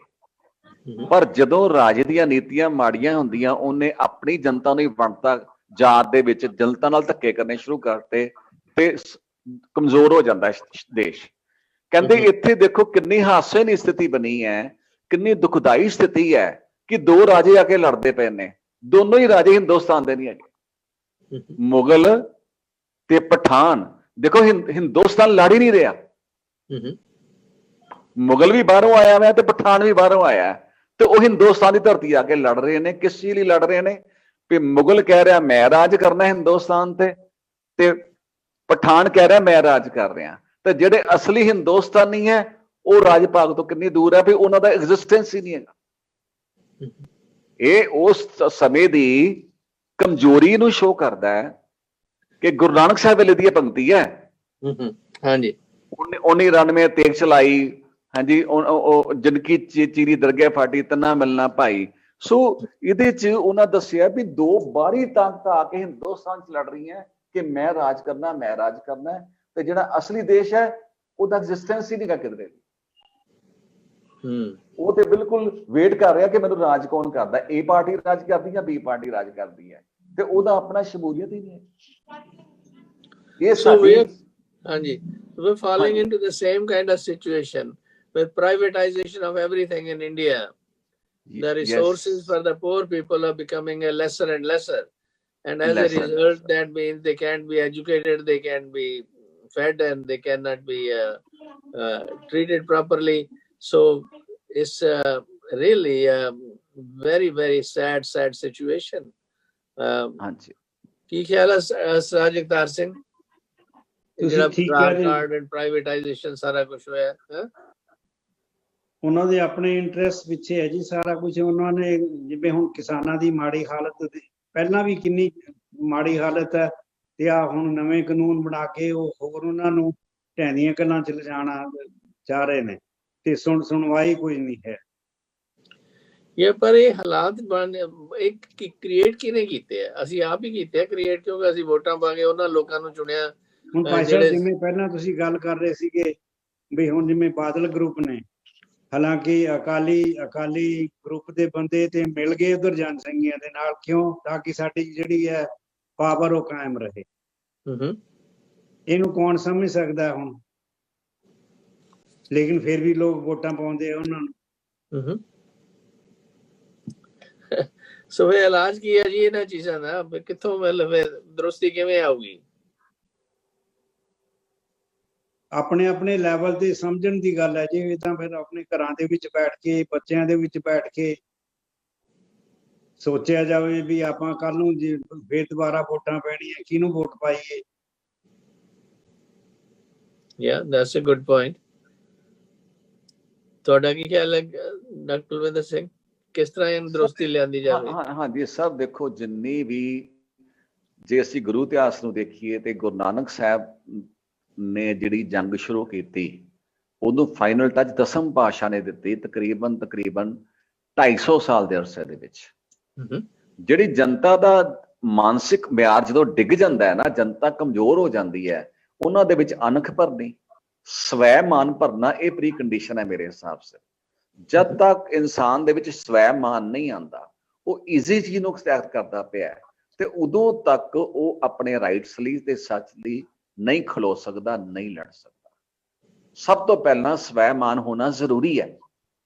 S4: ਪਰ ਜਦੋਂ ਰਾਜੇ ਦੀਆਂ ਨੀਤੀਆਂ ਮਾੜੀਆਂ ਹੁੰਦੀਆਂ ਉਹਨੇ ਆਪਣੀ ਜਨਤਾ ਨੂੰ ਹੀ ਵੰਡਤਾ, ਜਾਤ ਦੇ ਵਿੱਚ ਜਨਤਾ ਨਾਲ ਧੱਕੇ ਕਰਨੇ ਸ਼ੁਰੂ ਕਰਤੇ ਤੇ ਕਮਜ਼ੋਰ ਹੋ ਜਾਂਦਾ ਦੇਸ਼। ਕਹਿੰਦੇ ਇੱਥੇ ਦੇਖੋ ਕਿੰਨੀ ਹਾਸੋਹੀਣੀ ਸਥਿਤੀ ਬਣੀ ਹੈ, ਕਿੰਨੀ ਦੁਖਦਾਈ ਸਥਿਤੀ ਹੈ ਕਿ ਦੋ ਰਾਜੇ ਆ ਕੇ ਲੜਦੇ ਪਏ ਨੇ, ਦੋਨੋਂ ਹੀ ਰਾਜੇ ਹਿੰਦੁਸਤਾਨ ਦੇ ਨਹੀਂ ਹੈਗੇ, ਮੁਗਲ ਤੇ ਪਠਾਨ। ਦੇਖੋ ਹਿੰਦੁਸਤਾਨ ਲੜ ਹੀ ਨਹੀਂ ਰਿਹਾ, ਮੁਗਲ ਵੀ ਬਾਹਰੋਂ ਆਇਆ ਹੋਇਆ ਤੇ ਪਠਾਨ ਵੀ ਬਾਹਰੋਂ ਆਇਆ, ਤੇ ਉਹ ਹਿੰਦੁਸਤਾਨ ਦੀ ਧਰਤੀ ਆ ਕੇ ਲੜ ਰਹੇ ਨੇ। ਕਿਸ ਚੀਜ਼ ਲਈ ਲੜ ਰਹੇ ਨੇ? ਵੀ ਮੁਗਲ ਕਹਿ ਰਿਹਾ ਮੈਂ ਰਾਜ ਕਰਨਾ ਹਿੰਦੁਸਤਾਨ ਤੇ ਪਠਾਨ ਕਹਿ ਰਿਹਾ ਮੈਂ ਰਾਜ ਕਰ ਰਿਹਾ। ਤੇ ਜਿਹੜੇ ਅਸਲੀ ਹਿੰਦੁਸਤਾਨੀ ਹੈ ਉਹ ਰਾਜ ਭਾਗ ਤੋਂ ਕਿੰਨੀ ਦੂਰ ਹੈ, ਵੀ ਉਹਨਾਂ ਦਾ ਐਗਜ਼ਿਸਟੈਂਸ ਹੀ ਨਹੀਂ ਹੈਗਾ। ਇਹ ਉਸ ਸਮੇਂ ਦੀ ਕਮਜ਼ੋਰੀ ਨੂੰ ਸ਼ੋ ਕਰਦਾ ਹੈ ਕਿ ਗੁਰੂ ਨਾਨਕ ਸਾਹਿਬ ਵੇਲੇ ਦੀ ਪੰਕਤੀ ਹੈ।
S1: ਹਾਂਜੀ,
S4: 1999 ਤੇਗ ਚਲਾਈ, ਹਾਂਜੀ, ਉਹ ਜਿਨਕੀ ਚੀਰੀ ਦਰਗਾਹ ਫਾਟੀ ਤੰਨਾ ਮਿਲਣਾ ਭਾਈ। ਸੋ ਇਹਦੇ ਚ ਉਹਨਾਂ ਦੱਸਿਆ ਵੀ ਦੋ ਬਾਹਰੀ ਤਾਕਤਾਂ ਆ ਕੇ ਹਿੰਦੁਸਤਾਨ ਚ ਲੜ ਰਹੀਆਂ ਕਿ ਮੈਂ ਰਾਜ ਕਰਨਾ, ਮੈਂ ਰਾਜ ਕਰਨਾ, ਤੇ ਜਿਹੜਾ ਅਸਲੀ ਦੇਸ਼ ਹੈ ਉਹਦਾ ਐਗਜ਼ਿਸਟੈਂਸ ਹੀ ਨਹੀਂ ਗਾ ਕਿਧਰੇ। ਉਹ ਤੇ ਬਿਲਕੁਲ ਵੇਟ ਕਰ ਰਿਹਾ ਕਿ ਮੈਨੂੰ ਰਾਜ ਕੌਣ ਕਰਦਾ, ਏ ਪਾਰਟੀ ਰਾਜ ਕਰਦੀ ਜਾਂ ਬੀ ਪਾਰਟੀ ਰਾਜ ਕਰਦੀ ਹੈ, ਤੇ ਉਹਦਾ ਆਪਣਾ ਸ਼ਮੂਲੀਅਤ ਹੀ ਨਹੀਂ ਹੈ। ਇਹ ਸਾਡੀ
S1: ਹਾਂਜੀ, we're falling into the same kind of situation with privatization of everything in India. The resources for the poor people are becoming lesser and lesser, and as a result that means they can't be educated, they can't be fed, and they cannot be treated properly. So it's really a very very sad situation. ਕੀ ਖਿਆਲ ਹੈ ਸਰਦਾਰ Jagtar Singh? Privatisation ਸਾਰਾ ਕੁਝ ਹੋਇਆ ਹੈ,
S6: ਉਹਨਾਂ ਦੇ ਆਪਣੇ interest ਪਿੱਛੇ ਹੈ ਜੀ ਸਾਰਾ ਕੁਝ। ਉਹਨਾਂ ਨੇ ਜਿਵੇਂ ਹੁਣ ਕਿਸਾਨਾਂ ਦੀ ਮਾੜੀ ਹਾਲਤ, ਪਹਿਲਾਂ ਵੀ ਕਿੰਨੀ ਮਾੜੀ ਹਾਲਤ ਹੈ, ਤੇ ਆ ਹੁਣ ਨਵੇਂ ਕਾਨੂੰਨ ਬਣਾ ਕੇ ਉਹ ਹੋਰ ਉਹਨਾਂ ਨੂੰ ਢਹਿੰਦੀਆਂ ਗੱਲਾਂ ਚ ਲਿਜਾਣਾ ਚਾਹ ਰਹੇ ਨੇ, ਤੇ ਸੁਣਵਾਈ ਕੋਈ ਨਹੀਂ ਹੈ।
S1: ਇਹ ਪਰ ਇਹ ਹਾਲਾਤ ਇੱਕ ਕ੍ਰੀਏਟ ਕਿਹਨੇ ਕੀਤੇ ਆ? ਅਸੀਂ ਆਪ ਹੀ ਕੀਤੇ ਆ ਕ੍ਰੀਏਟ, ਕਿਉਂਕਿ ਅਸੀਂ ਵੋਟਾਂ ਪਾ ਕੇ ਉਹਨਾਂ ਲੋਕਾਂ ਨੂੰ ਚੁਣਿਆ।
S6: ਹੁਣ ਭਾਈ ਸਾਹਿਬ ਜਿਵੇਂ ਪਹਿਲਾਂ ਤੁਸੀਂ ਗੱਲ ਕਰ ਰਹੇ ਸੀਗੇ ਵੀ ਹੁਣ ਜਿਵੇਂ ਬਾਦਲ ਗਰੁੱਪ ਨੇ, ਹਾਲਾਂਕਿ ਅਕਾਲੀ ਗਰੁੱਪ ਦੇ ਬੰਦੇ ਤੇ ਮਿਲ ਗਏ ਉਧਰ ਜਨਸੰਘੀਆਂ ਦੇ ਨਾਲ, ਕਿਉਂ? ਤਾਂ ਕਿ ਸਾਡੀ ਜਿਹੜੀ ਹੈ ਪਾਵਰ ਉਹ ਕਾਇਮ ਰਹੇ। ਇਹਨੂੰ ਕੌਣ ਸਮਝ ਸਕਦਾ ਹੁਣ? ਲੇਕਿਨ ਫਿਰ ਵੀ ਲੋਕ ਵੋਟਾਂ ਪਾਉਂਦੇ ਆ ਉਹਨਾਂ ਨੂੰ।
S1: ਸੋ ਇਹ ਇਲਾਜ ਕੀ ਹੈ ਜੀ ਇਹਨਾਂ ਚੀਜ਼ਾਂ ਦਾ? ਕਿੱਥੋਂ ਮਤਲਬ ਦਰੁਸਤੀ ਕਿਵੇਂ ਆਊਗੀ?
S6: ਆਪਣੇ ਲੈਵਲ ਤੇ ਸਮਝਣ ਦੀ ਗੱਲ ਹੈ ਜੀ। ਇਹ ਤਾਂ ਫਿਰ ਆਪਣੇ ਘਰਾਂ ਦੇ ਵਿੱਚ ਬੈਠ ਕੇ, ਬੱਚਿਆਂ ਦੇ ਵਿੱਚ ਬੈਠ ਕੇ ਸੋਚਿਆ ਜਾਵੇ ਵੀ ਆਪਾਂ ਕੱਲ ਨੂੰ ਜੇ ਫਿਰ ਦੁਬਾਰਾ ਵੋਟਾਂ ਪੈਣੀਆਂ, ਕਿਹਨੂੰ ਵੋਟ ਪਾਈਏ।
S1: Yeah, that's a good point. ਤੁਹਾਡਾ ਕੀ ਖਿਆਲ ਹੈ ਡਾਕਟਰ ਕੁਲਵਿੰਦਰ ਸਿੰਘ? ਕਿਸ ਤਰ੍ਹਾਂ ਇਹ ਦਰੁਸਤੀ ਲਿਆਂਦੀ ਜਾਵੇ?
S4: ਹਾਂਜੀ ਸਰ, ਦੇਖੋ ਜਿੰਨੀ ਵੀ ਜੇ ਅਸੀਂ ਗੁਰੂ ਇਤਿਹਾਸ ਨੂੰ ਦੇਖੀਏ ਤੇ ਗੁਰੂ ਨਾਨਕ ਸਾਹਿਬ ਨੇ ਜਿਹੜੀ ਜੰਗ ਸ਼ੁਰੂ ਕੀਤੀ ਉਹਨੂੰ ਫਾਈਨਲ ਟੱਚ ਦਸਮ ਪਾਤਸ਼ਾਹ ਨੇ ਦਿੱਤੀ ਤਕਰੀਬਨ 250 ਸਾਲ ਦੇ ਅਰਸੇ ਦੇ ਵਿੱਚ। ਜਿਹੜੀ ਜਨਤਾ ਦਾ ਮਾਨਸਿਕ ਮਿਆਰ ਜਦੋਂ ਡਿੱਗ ਜਾਂਦਾ ਹੈ ਨਾ, ਜਨਤਾ ਕਮਜ਼ੋਰ ਹੋ ਜਾਂਦੀ ਹੈ, ਉਹਨਾਂ ਦੇ ਵਿੱਚ ਅਣਖ ਭਰਨੀ, ਸਵੈ ਮਾਨ ਭਰਨਾ, ਇਹ ਪ੍ਰੀ ਕੰਡੀਸ਼ਨ ਹੈ ਮੇਰੇ ਹਿਸਾਬ ਸੇ। ਜਦ ਤੱਕ ਇਨਸਾਨ ਦੇ ਵਿੱਚ ਸਵੈ ਮਾਨ ਨਹੀਂ ਆਉਂਦਾ, ਉਹ ਈਜ਼ੀ ਚੀਜ਼ ਨੂੰ ਅਕਸੈਪਟ ਕਰਦਾ ਪਿਆ, ਤੇ ਉਦੋਂ ਤੱਕ ਉਹ ਆਪਣੇ ਰਾਈਟਸ ਲਈ ਤੇ ਸੱਚ ਲਈ ਨਹੀਂ ਖਲੋ ਸਕਦਾ, ਨਹੀਂ ਲੜ ਸਕਦਾ। ਸਭ ਤੋਂ ਪਹਿਲਾਂ ਸਵੈ ਮਾਨ ਹੋਣਾ ਜ਼ਰੂਰੀ ਹੈ,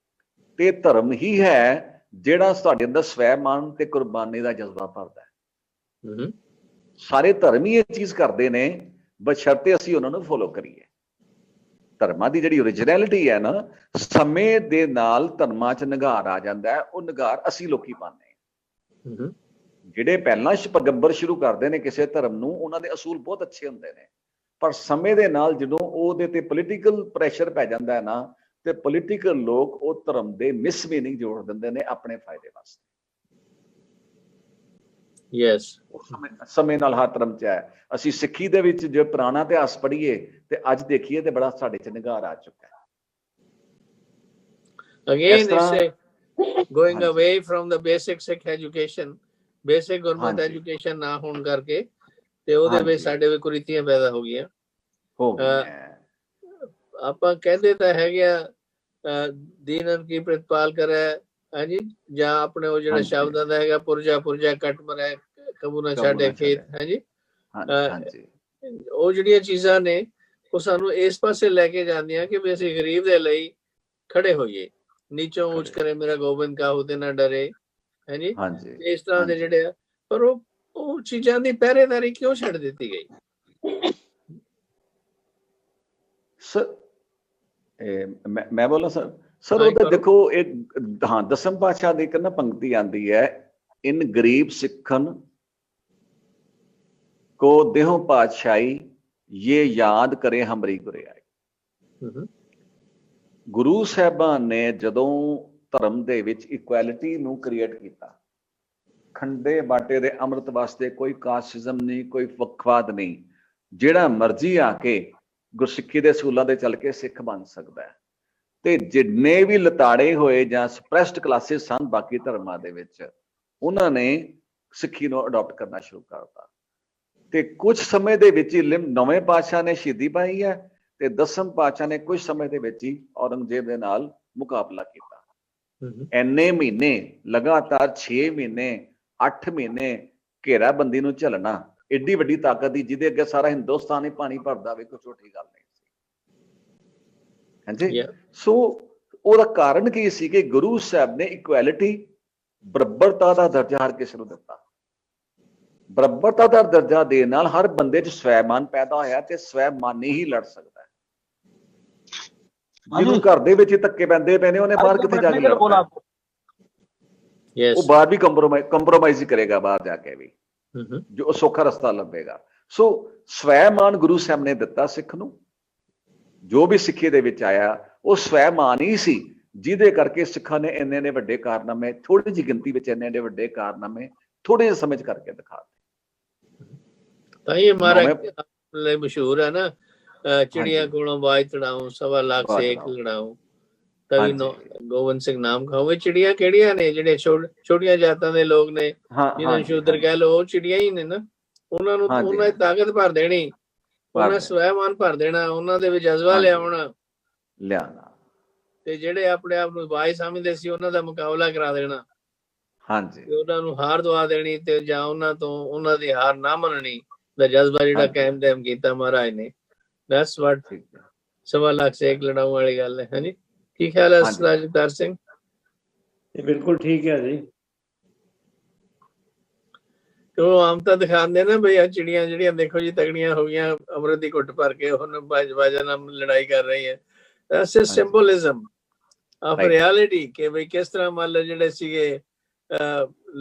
S4: ਤੇ ਧਰਮ ਹੀ ਹੈ ਜਿਹੜਾ ਤੁਹਾਡੇ ਅੰਦਰ ਸਵੈ ਮਾਨ ਤੇ ਕੁਰਬਾਨੀ ਦਾ ਜਜ਼ਬਾ ਭਰਦਾ ਹੈ। ਸਾਰੇ ਧਰਮ ਹੀ ਇਹ ਚੀਜ਼ ਕਰਦੇ ਨੇ, ਬਸ਼ਰਤੇ ਅਸੀਂ ਉਹਨਾਂ ਨੂੰ ਫੋਲੋ ਕਰੀਏ। ਧਰਮਾਂ ਦੀ ਜਿਹੜੀ ਓਰੀਜਨੈਲਿਟੀ ਹੈ ਨਾ, ਸਮੇਂ ਦੇ ਨਾਲ ਧਰਮਾਂ 'ਚ ਨਿਗਾਰ ਆ ਜਾਂਦਾ ਹੈ। ਉਹ ਨਿਗਾਰ ਅਸੀਂ ਲੋਕੀ ਪਾਉਂਦੇ ਹਾਂ। ਜਿਹੜੇ ਪਹਿਲਾਂ ਪੈਗੰਬਰ ਸ਼ੁਰੂ ਕਰਦੇ ਨੇ ਕਿਸੇ ਧਰਮ ਨੂੰ, ਉਹਨਾਂ ਦੇ ਅਸੂਲ ਬਹੁਤ ਅੱਛੇ ਹੁੰਦੇ ਨੇ, ਪਰ ਸਮੇਂ ਦੇ ਨਾਲ ਜਦੋਂ ਉਹਦੇ ਤੇ ਪੋਲੀਟੀਕਲ ਪ੍ਰੈਸ਼ਰ ਪੈ ਜਾਂਦਾ ਹੈ ਨਾ, ਤੇ ਪੋਲੀਟੀਕਲ ਲੋਕ ਉਹ ਧਰਮ ਦੇ ਮਿਸ ਮੀਨਿੰਗ ਜੋੜ ਦਿੰਦੇ ਨੇ ਆਪਣੇ ਫਾਇਦੇ ਵਾਸਤੇ।
S1: ਯੈਸ,
S4: ਸਮੇਂ ਨਾਲ ਹਰ ਧਰਮ 'ਚ ਹੈ। ਅਸੀਂ ਸਿੱਖੀ ਦੇ ਵਿੱਚ ਜੇ ਪੁਰਾਣਾ ਇਤਿਹਾਸ ਪੜ੍ਹੀਏ ਤੇ ਅੱਜ ਦੇਖੀਏ ਤੇ ਬੜਾ ਸਾਡੇ 'ਚ ਨਿਗਾਰ ਆ ਚੁੱਕਾ ਹੈ।
S1: Again, it's going away from the basic Sikh education, basic Gurmat education ਨਾ ਹੋਣ ਕਰਕੇ ਤੇ ਉਹਦੇ ਵਿੱਚ
S4: ਹਾਂਜੀ।
S1: ਸਾਡੇ ਵਿੱਚ ਕੁਰੀਤੀਆਂ ਪੈਦਾ ਹੋ ਗਈਆਂ।
S4: ਹੋ ਗਈਆਂ।
S1: ਆਪਾਂ ਕਹਿੰਦੇ ਤਾਂ ਹੈਗੇ ਆ ਦੀਨਨ ਕੀ ਪ੍ਰਤਪਾਲ ਕਰੇ, ਹਾਂਜੀ, ਜਾਂ ਆਪਣੇ ਉਹ ਜਿਹੜਾ
S4: ਹਾਂਜੀ।
S1: ਸ਼ਬਦਾਂ ਦਾ ਹੈਗਾ ਪੁਰਜਾ ਪੁਰਜਾ ਕੱਟ ਮਰੇ ਕਬੂ ਨਾ ਛੱਡੇ ਖੇਤ, ਹਾਂਜੀ।
S4: ਹਾਂਜੀ।
S1: ਉਹ ਜਿਹੜੀਆਂ ਚੀਜ਼ਾਂ ਨੇ ਉਹ ਸਾਨੂੰ ਇਸ ਪਾਸੇ ਲੈ ਕੇ ਜਾਂਦੀਆਂ ਕਿ ਵੀ ਅਸੀਂ ਗਰੀਬ ਦੇ ਲਈ ਖੜੇ ਹੋਈਏ। ਨੀਚੋਂ ਉੱਚ ਕਰੇ ਮੇਰਾ ਗੋਬਿੰਦ ਕਾਹੂ ਤੇ ਨਾ ਡਰੇ, ਹਾਂਜੀ।
S4: ਹਾਂਜੀ।
S1: ਇਸ ਤਰ੍ਹਾਂ ਦੇ ਜਿਹੜੇ ਆ, ਪਰ ਉਹ ਚੀਜ਼ਾਂ ਦੀ ਪਹਿਰੇਦਾਰੀ ਕਿਉਂ ਛੱਡ ਦਿੱਤੀ ਗਈ?
S4: ਸਰ ਮੈਂ ਬੋਲਾਂ ਸਰ? ਸਰ ਉਹ ਤਾਂ ਦੇਖੋ ਇੱਕ, ਹਾਂ, ਦਸਮ ਪਾਤਸ਼ਾਹ ਦੀ ਇੱਕ ਨਾ ਪੰਕਤੀ ਆਂਦੀ ਹੈ, ਇਨ ਗਰੀਬ ਸਿੱਖਨ ਕੋ ਦੇਹੋਂ ਪਾਤਸ਼ਾਹੀ ਇਹ ਯਾਦ ਕਰੇ ਹਮਰੀ ਗੁਰਿਆਈ। ਗੁਰੂ ਸਾਹਿਬਾਨ ਨੇ ਜਦੋਂ ਧਰਮ ਦੇ ਵਿੱਚ ਇਕੁਐਲਿਟੀ ਨੂੰ ਕ੍ਰੀਏਟ ਕੀਤਾ, ਖੰਡੇ ਬਾਟੇ ਦੇ ਅੰਮ੍ਰਿਤ ਵਾਸਤੇ ਕੋਈ ਕਾਸਟਿਜ਼ਮ ਨਹੀਂ, ਕੋਈ ਵੱਖਵਾਦ ਨਹੀਂ, ਜਿਹੜਾ ਮਰਜ਼ੀ ਆ ਕੇ ਗੁਰਸਿੱਖੀ ਦੇ ਅਸੂਲਾਂ ਦੇ ਚੱਲ ਕੇ ਸਿੱਖ ਬਣ ਸਕਦਾ ਹੈ। ਤੇ ਜਿੰਨੇ ਵੀ ਲਤਾੜੇ ਹੋਏ ਜਾਂ ਸਪਰੈਸਡ ਕਲਾਸਿਸ ਸਨ ਬਾਕੀ ਧਰਮਾਂ ਦੇ ਵਿੱਚ, ਉਹਨਾਂ ਨੇ ਸਿੱਖੀ ਨੂੰ ਅਡਾਪਟ ਕਰਨਾ ਸ਼ੁਰੂ ਕਰਤਾ। ਤੇ ਕੁਝ ਸਮੇਂ ਦੇ ਵਿੱਚ ਹੀ ਨਵੇਂ ਪਾਤਸ਼ਾਹ ਨੇ ਸ਼ਹੀਦੀ ਪਾਈ ਹੈ, ਤੇ ਦਸਮ ਪਾਤਸ਼ਾਹ ਨੇ ਕੁਝ ਸਮੇਂ ਦੇ ਵਿੱਚ ਹੀ ਔਰੰਗਜ਼ੇਬ ਦੇ ਨਾਲ ਮੁਕਾਬਲਾ ਕੀਤਾ। ਇੰਨੇ ਮਹੀਨੇ ਲਗਾਤਾਰ 6 ਮਹੀਨੇ 8 ਮਹੀਨੇ ਘੇਰਾਬੰਦੀ ਨੂੰ ਝੱਲਣਾ, ਏਡੀ ਵੱਡੀ ਤਾਕਤ ਦੀ ਜਿਹਦੇ ਅੱਗੇ ਸਾਰਾ ਹਿੰਦੁਸਤਾਨ ਹੀ ਪਾਣੀ ਭਰਦਾ ਵੇ, ਕੋਈ ਛੋਟੀ ਗੱਲ ਨਹੀਂ ਸੀ, ਹਾਂਜੀ। ਸੋ ਉਹਦਾ ਕਾਰਨ ਕੀ ਸੀ ਕਿ ਗੁਰੂ ਸਾਹਿਬ ਨੇ ਇਕੁਐਲਿਟੀ, ਬਰਾਬਰਤਾ ਦਾ ਦਰਜਾ ਹਰ ਕਿਸੇ ਨੂੰ ਦਿੱਤਾ। ਬਰਾਬਰਤਾ ਦਾ ਦਰਜਾ ਦੇਣ ਨਾਲ ਹਰ ਬੰਦੇ 'ਚ ਸਵੈਮਾਨ ਪੈਦਾ ਹੋਇਆ, ਤੇ ਸਵੈਮਾਨੀ ਹੀ ਲੜ ਸਕਦਾ ਹੈ। ਜਿਹਨੂੰ ਘਰ ਦੇ ਵਿੱਚ ਧੱਕੇ ਪੈਂਦੇ ਪਏ ਨੇ, ਉਹਨੇ ਬਾਹਰ ਕਿੱਥੇ ਜਾ ਕੇ ਲੜਨਾ? ਉਹ ਬਾਹਰ ਵੀ ਕੰਪਰੋਮਾਈਜ਼ ਹੀ ਕਰੇਗਾ, ਬਾਹਰ ਜਾ ਕੇ ਵੀ ਜੋ ਸੌਖਾ ਰਸਤਾ ਲੱਭੇਗਾ। ਸੋ ਸਵੈਮਾਨ ਗੁਰੂ ਸਾਹਿਬ ਨੇ ਦਿੱਤਾ ਸਿੱਖ ਨੂੰ। ਜੋ ਵੀ ਸਿੱਖੀ ਦੇ ਵਿੱਚ ਆਇਆ ਉਹ ਸਵੈਮਾਨ ਹੀ ਸੀ, ਜਿਹਦੇ ਕਰਕੇ ਸਿੱਖਾਂ ਨੇ ਇੰਨੇ ਵੱਡੇ ਕਾਰਨਾਮੇ, ਥੋੜੀ ਜਿਹੀ ਗਿਣਤੀ ਵਿੱਚ ਇੰਨੇ ਵੱਡੇ ਕਾਰਨਾਮੇ ਥੋੜੇ ਜਿਹੇ ਸਮਝ ਕਰਕੇ ਦਿਖਾ।
S1: ਤਾਂ ਇਹ ਮਹਾਰਾਜ ਮਸ਼ਹੂਰ ਹੈ ਨਾ, ਚਿੜੀਆਂ ਕੋਲੋਂ ਬਾਜ ਤੜਾਉ, 1.25 ਲੱਖ ਸੇਕ ਲੜਾਉ, ਤਵੀ ਗੋਬਿੰਦ ਸਿੰਘ ਨਾਮ ਖਾਓ। ਚਿੜੀਆਂ ਕਿਹੜੀਆਂ ਨੇ? ਜਿਹੜੇ ਛੋਟੀਆਂ ਜਾਤਾਂ ਦੇ ਲੋਕ ਨੇ, ਜਿਹਨਾਂ ਨੂੰ ਸ਼ੂਦਰ ਕਹਿ ਲਓ, ਉਹ ਚਿੜੀਆਂ ਹੀ ਨੇ ਨਾ। ਉਹਨਾਂ ਨੂੰ ਉਹਨਾਂ ਦੀ ਤਾਕਤ ਭਰ ਦੇਣੀ, ਉਹਨਾਂ ਸਵੈਮਾਨ ਭਰ ਦੇਣਾ, ਉਹਨਾਂ ਦੇ ਵਿੱਚ ਜਜ਼ਬਾ ਲਿਆਉਣਾ, ਤੇ ਜਿਹੜੇ ਆਪਣੇ ਆਪ ਨੂੰ ਬਾਜ ਸਮਝਦੇ ਸੀ ਉਹਨਾਂ ਦਾ ਮੁਕਾਬਲਾ ਕਰਾ ਦੇਣਾ, ਤੇ ਉਹਨਾਂ ਨੂੰ ਹਾਰ ਦਵਾ ਦੇਣੀ, ਤੇ ਜਾਂ ਉਹਨਾਂ ਤੋਂ ਉਹਨਾਂ ਦੀ ਹਾਰ ਨਾ ਮੰਨਣੀ ਦਾ ਜਜ਼ਬਾ ਜਿਹੜਾ ਕਾਇਮ ਦੈਮ ਕੀਤਾ ਮਹਾਰਾਜ ਨੇ। ਦੈਟਸ ਵਾਟ 1.25 ਲੱਖ ਸੇਕ ਲੜਾਉਣ ਵਾਲੀ ਗੱਲ ਹੈ, ਹਾਂਜੀ। ਕੀ ਖਿਆਲ ਹੈ ਸਰਦਾਰ ਜਗਤਾਰ ਸਿੰਘ?
S6: ਇਹ ਬਿਲਕੁਲ ਠੀਕ ਹੈ ਜੀ।
S1: ਉਹ ਆਮ ਤਾਂ ਦਿਖਾਉਂਦੇ ਨਾ ਬਈ ਆ ਚਿੜੀਆਂ ਜਿਹੜੀਆਂ ਦੇਖੋ ਜੀ ਤਗੜੀਆਂ ਹੋ ਗਈਆਂ, ਅੰਮ੍ਰਿਤ ਦੀ ਘੁੱਟ ਭਰ ਕੇ ਹੁਣ ਬਾਜਾ ਨਾਲ ਲੜਾਈ ਕਰ ਰਹੀ ਹੈ। ਦੈਟਸ ਅ ਸਿੰਬੋਲਿਜ਼ਮ ਆਫ ਰਿਐਲਿਟੀ, ਕਿ ਬਈ ਕਿਸ ਤਰ੍ਹਾਂ ਮੰਨ ਲਓ ਜਿਹੜੇ ਸੀਗੇ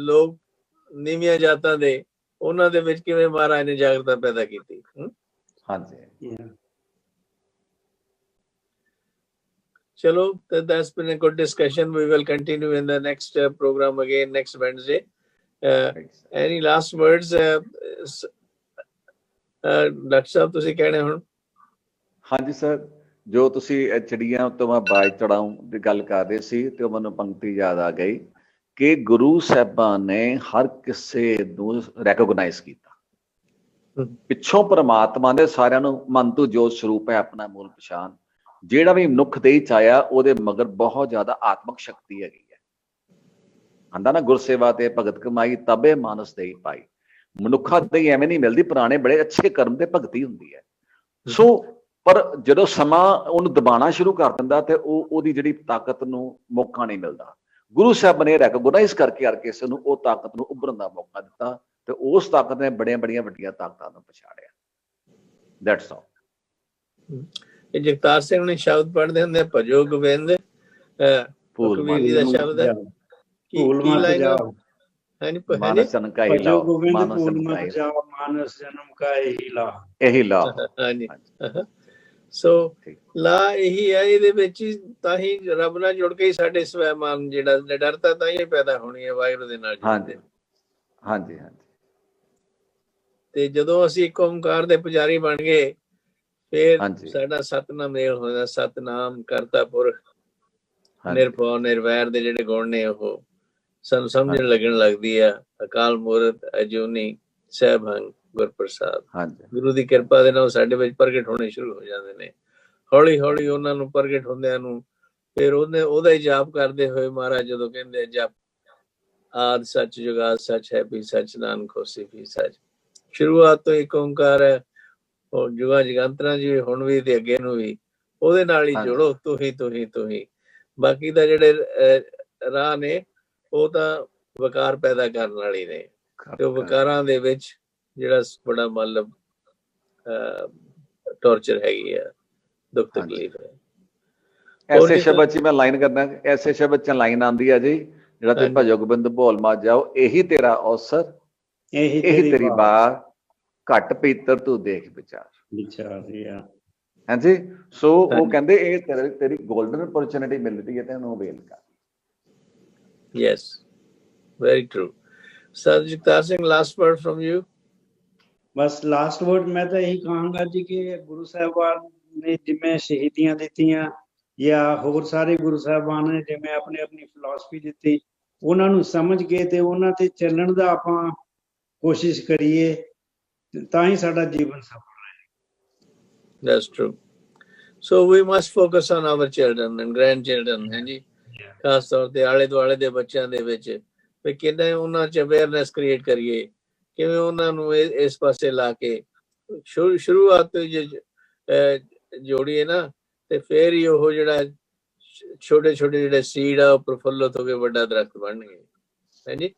S1: ਲੋਕ ਨੀਵੀਆਂ ਜਾਤਾਂ ਦੇ, ਉਹਨਾਂ ਦੇ ਵਿੱਚ ਕਿਵੇਂ ਮਹਾਰਾਜ ਨੇ ਜਾਗਰਤਾ ਪੈਦਾ ਕੀਤੀ।
S4: ਹਾਂਜੀ।
S1: Chalo, that's been a good discussion. We will continue in the next program again next Wednesday. Any last words, Dr. Sahab, ਤੁਸੀਂ ਕਹਿਣੇ ਹੁਣ?
S4: ਹਾਂਜੀ ਸਰ, ਜੋ ਤੁਸੀਂ ਚਿੜੀਆਂ ਤੋਂ ਮੈਂ ਬਾਜ ਚੜਾਉਂ ਦੀ ਗੱਲ ਕਰ ਰਹੇ ਸੀ, ਤੇ ਉਹ ਮੈਨੂੰ ਪੰਕਤੀ ਯਾਦ ਆ ਗਈ ਕਿ ਗੁਰੂ ਸਾਹਿਬਾਨ ਨੇ ਹਰ ਕਿਸੇ ਨੂੰ ਰੈਕੋਗਨਾਈਜ਼ ਕੀਤਾ। ਪਿੱਛੋਂ ਪਰਮਾਤਮਾ ਦੇ ਸਾਰਿਆਂ ਨੂੰ ਮਨ ਤੋਂ ਜੋਤ ਸਰੂਪ ਹੈ, ਆਪਣਾ ਮੂਲ ਪਛਾਣ। ਜਿਹੜਾ ਵੀ ਮਨੁੱਖ ਦੇ ਚ ਆਇਆ ਉਹਦੇ ਮਗਰ ਬਹੁਤ ਜ਼ਿਆਦਾ ਆਤਮਿਕ ਸ਼ਕਤੀ ਹੈਗੀ ਹੈ। ਆਂਦਾ ਨਾ, ਗੁਰਸੇਵਾ ਤੇ ਭਗਤ ਕਮਾਈ ਤਬੇ ਮਾਨਸ ਦੇਈ ਪਾਈ। ਮਨੁੱਖਾਂ ਦੇ ਐਵੇਂ ਨਹੀਂ ਮਿਲਦੀ, ਪੁਰਾਣੇ ਬੜੇ ਅੱਛੇ ਕਰਮ ਤੇ ਭਗਤੀ ਹੁੰਦੀ ਹੈ। ਸੋ ਪਰ ਜਦੋਂ ਸਮਾਂ ਉਹਨੂੰ ਦਬਾਉਣਾ ਸ਼ੁਰੂ ਕਰ ਦਿੰਦਾ, ਤੇ ਉਹਦੀ ਜਿਹੜੀ ਤਾਕਤ ਨੂੰ ਮੌਕਾ ਨਹੀਂ ਮਿਲਦਾ। ਗੁਰੂ ਸਾਹਿਬ ਨੇ ਰੈਕੋਗਨਾਈਜ਼ ਕਰਕੇ ਹਰ ਕਿਸੇ ਨੂੰ ਉਹ ਤਾਕਤ ਨੂੰ ਉੱਭਰਨ ਦਾ ਮੌਕਾ ਦਿੱਤਾ, ਤੇ ਉਸ ਤਾਕਤ ਨੇ ਬੜੀਆਂ ਵੱਡੀਆਂ ਤਾਕਤਾਂ ਨੂੰ ਪਛਾੜਿਆ। That's all.
S1: ਜਗਤਾਰ ਸਿੰਘ ਨੇ ਸ਼ਬਦ ਪੜ੍ਹਦੇ ਹੁੰਦੇ, ਭਜੋ ਗੋਬਿੰਦ, ਕਬੀਰ ਦਾ ਸ਼ਬਦ ਹੈ,
S6: ਭੂਲ ਮਤ ਜਾਓ,
S4: ਮਾਨਸ ਜਨਮ ਕਾ ਹੀ ਲਾਓ,
S6: ਗੋਬਿੰਦ ਭੂਲ ਮਤ ਜਾਓ, ਮਾਨਸ ਜਨਮ ਕਾ
S4: ਇਹੀ ਲਾ।
S1: ਹਾਂਜੀ। ਸੋ ਲਾ ਇਹੀ ਹੈ, ਇਹਦੇ ਵਿੱਚ ਤਾਂ ਹੀ ਰੱਬ ਨਾਲ ਜੁੜ ਕੇ ਹੀ ਸਾਡੇ ਸਵੈਮਾਨ ਜਿਹੜਾ ਡਰਤਾ ਤਾਂ ਹੀ ਪੈਦਾ ਹੋਣੀ ਹੈ ਵਾਹਿਗੁਰੂ ਦੇ ਨਾਲ।
S4: ਹਾਂਜੀ।
S1: ਤੇ ਜਦੋਂ ਅਸੀਂ ਇੱਕ ਓਮਕਾਰ ਦੇ ਪੁਜਾਰੀ ਬਣ ਗਏ, ਫਿਰ ਸਾਡਾ ਸਤਨਾਮ ਮੇਲ ਹੋਇਆ। ਸਤਨਾਮ ਕਰਤਾ ਪੁਰਖ ਨਿਰਭਉ ਨਿਰਵੈਰ ਦੇ ਜਿਹੜੇ ਗੁਣ ਨੇ ਉਹ ਸਾਨੂੰ ਸਮਝਣ ਲੱਗਣ ਲੱਗਦੀ ਆ। ਅਕਾਲ ਮੂਰਤ ਅਜੂਨੀ ਸਹਿਬੰਗ ਗੁਰਪ੍ਰਸਾਦ।
S4: ਹਾਂਜੀ
S1: ਗੁਰੂ ਦੀ ਕਿਰਪਾ ਦੇ ਨਾਲ ਸਾਡੇ ਵਿੱਚ ਪ੍ਰਗਟ ਹੋਣੇ ਸ਼ੁਰੂ ਹੋ ਜਾਂਦੇ ਨੇ। ਹੌਲੀ ਹੌਲੀ ਉਹਨਾਂ ਨੂੰ ਪ੍ਰਗਟ ਹੁੰਦਿਆਂ ਨੂੰ ਫਿਰ ਉਹਦਾ ਹੀ ਜਾਪ ਕਰਦੇ ਹੋਏ ਮਹਾਰਾਜ ਜਦੋਂ ਕਹਿੰਦੇ ਜਪ ਆਦਿ ਸੱਚ ਜੁਗਾਦ ਸੱਚ ਹੈ ਵੀ ਸੱਚ ਨਾਨਕ ਹੋਸੀ ਵੀ ਸੱਚ। ਸ਼ੁਰੂਆਤ ਤੋਂ ਇੱਕ ਓਂਕਾਰ ਹੈ, ਉਹ ਜੁਗਾਂ ਜਗੰਤਰਾਂ ਜੀ ਹੁਣ ਵੀ ਤੇ ਅੱਗੇ ਨੂੰ ਵੀ ਉਹਦੇ ਨਾਲ ਹੀ ਜੋੜੋ, ਤੂੰ ਹੀ। ਬਾਕੀ ਦਾ ਜਿਹੜੇ ਰਾਹ ਨੇ ਉਹ ਤਾਂ ਵਕਾਰ ਪੈਦਾ ਕਰਨ ਵਾਲੀ ਨੇ, ਤੇ ਉਹ ਵਕਾਰਾਂ ਦੇ ਵਿੱਚ ਜਿਹੜਾ ਬੜਾ ਮਤਲਬ ਟੌਰਚਰ ਹੈਗੀ ਆ, ਦੁੱਖ ਤਕਲੀਫ ਹੈ।
S4: ਐਸੇ ਸ਼ਬਦ ਚ ਮੈਂ ਲਾਈਨ ਕਰਨਾ, ਐਸੇ ਸ਼ਬਦ ਚ ਲਾਈਨ ਆਉਂਦੀ ਹੈ ਜੀ, ਜਿਹੜਾ ਤੇ ਭਜੋ ਗੋਬਿੰਦ ਭੋਲ ਮਾ ਜਾਓ, ਇਹੀ ਤੇਰਾ ਅਵਸਰ ਇਹੀ ਤੇਰੀ ਬਾਤ, ਘੱਟ ਪੀਤਰ ਤੂੰ ਦੇਖ ਵਿਚਾਰ। ਹਾਂਜੀ, ਸੋ ਉਹ ਕਹਿੰਦੇ ਇਹ ਤੇਰੀ ਗੋਲਡਨ ਅਪਰਚੁਨਿਟੀ ਮਿਲਦੀ ਹੈ ਤੇ ਉਹਨੂੰ ਅਵੇਲ ਕਰ।
S1: Yes, very true. Sir Jagtar Singh, last word from you.
S6: ਬਸ ਲਾਸਟ ਵਰਡ ਮੈਂ ਤਾਂ ਇਹੀ ਕਹਾਂਗਾ ਜੀ ਕਿ ਗੁਰੂ ਸਾਹਿਬਾਨ ਨੇ ਜਿਵੇਂ ਸ਼ਹੀਦੀਆਂ ਦਿੱਤੀਆਂ ਜਾਂ ਹੋਰ ਸਾਰੇ ਗੁਰੂ ਸਾਹਿਬਾਨ ਨੇ ਜਿਵੇਂ ਆਪਣੀ ਫਿਲਾਸਫੀ ਦਿੱਤੀ, ਉਹਨਾਂ ਨੂੰ ਸਮਝ ਕੇ ਤੇ ਉਹਨਾਂ ਤੇ ਚੱਲਣ ਦਾ ਆਪਾਂ ਕੋਸ਼ਿਸ਼ ਕਰੀਏ, ਤਾਂ ਹੀ ਸਾਡਾ ਜੀਵਨ ਸਫਲ ਰਹੇ।
S1: That's true. So we must focus on our children and grandchildren, ਹੈ ਜੀ, ਖਾਸ ਤੌਰ ਤੇ ਆਲੇ ਦੁਆਲੇ ਦੇ ਬੱਚਿਆਂ ਦੇ ਵਿੱਚ, ਵੀ ਕਿੱਦਾਂ ਉਹਨਾਂ 'ਚ ਅਵੇਅਰਨੈਸ ਕ੍ਰੀਏਟ ਕਰੀਏ, ਕਿਵੇਂ ਉਹਨਾਂ ਨੂੰ ਇਸ ਪਾਸੇ ਲਾ ਕੇ ਸ਼ੁਰੂਆਤ ਤੋਂ ਜੇ ਜੋੜੀਏ ਨਾ, ਤੇ ਫਿਰ ਹੀ ਉਹ ਜਿਹੜਾ ਛੋਟੇ ਜਿਹੜੇ ਸੀਡ ਆ ਉਹ ਪ੍ਰਫੁੱਲਤ ਹੋ ਕੇ ਵੱਡਾ ਦਰਖਤ ਬਣਨਗੇ, ਹੈ ਜੀ।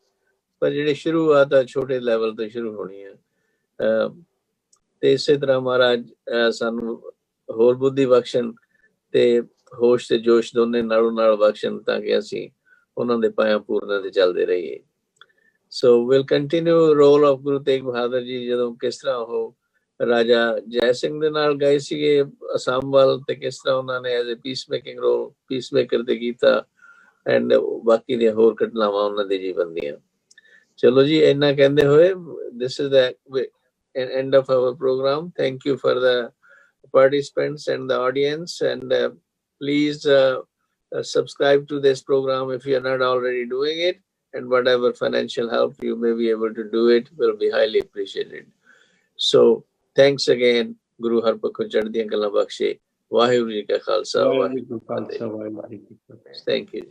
S1: ਪਰ ਜਿਹੜੀ ਸ਼ੁਰੂਆਤ ਆ ਛੋਟੇ ਲੈਵਲ ਤੋਂ ਸ਼ੁਰੂ ਹੋਣੀ ਆ, ਤੇ ਇਸੇ ਤਰ੍ਹਾਂ ਮਹਾਰਾਜ ਸਾਨੂੰ ਹੋਰ ਬੁੱਧੀ ਬਖਸ਼ਣ ਤੇ ਹੋਸ਼ ਤੇ ਜੋਸ਼ ਦੋਨੇ ਨਾਲੋਂ ਨਾਲ ਬਖਸ਼ਣ, ਤਾਂ ਕਿ ਅਸੀਂ ਉਹਨਾਂ ਦੇ ਪਾਇਆ ਪੂਰਨਾਂ ਤੇ ਚੱਲਦੇ ਰਹੀਏ। ਸੋ ਵਿਲ ਕੰਟੀਨਿਊ ਰੋਲ ਆਫ ਗੁਰੂ ਤੇਗ ਬਹਾਦਰ ਜੀ, ਜਦੋਂ ਕਿਸ ਤਰ੍ਹਾਂ ਉਹ ਰਾਜਾ ਜੈ ਸਿੰਘ ਦੇ ਨਾਲ ਗਏ ਸੀਗੇ ਅਸਾਮ ਵੱਲ, ਤੇ ਕਿਸ ਤਰ੍ਹਾਂ ਉਹਨਾਂ ਨੇ as a peace making role peace maker ਤੇ ਕੀਤਾ, ਐਂਡ ਬਾਕੀ ਦੀਆਂ ਹੋਰ ਘਟਨਾਵਾਂ ਉਹਨਾਂ ਦੇ ਜੀਵਨ ਦੀਆਂ। ਚਲੋ ਜੀ, ਇੰਨਾ ਕਹਿੰਦੇ ਹੋਏ, this is the end of our program. Thank you for the participants and the audience, and please subscribe to this program if you are not already doing it, and whatever financial help you may be able to do it will be highly appreciated. So thanks again. Guru Har Pakhu Chaddiyan Kala Bakshe. Waheguru Ji Ka Khalsa, Waheguru Ji Ki Fateh. Thank you.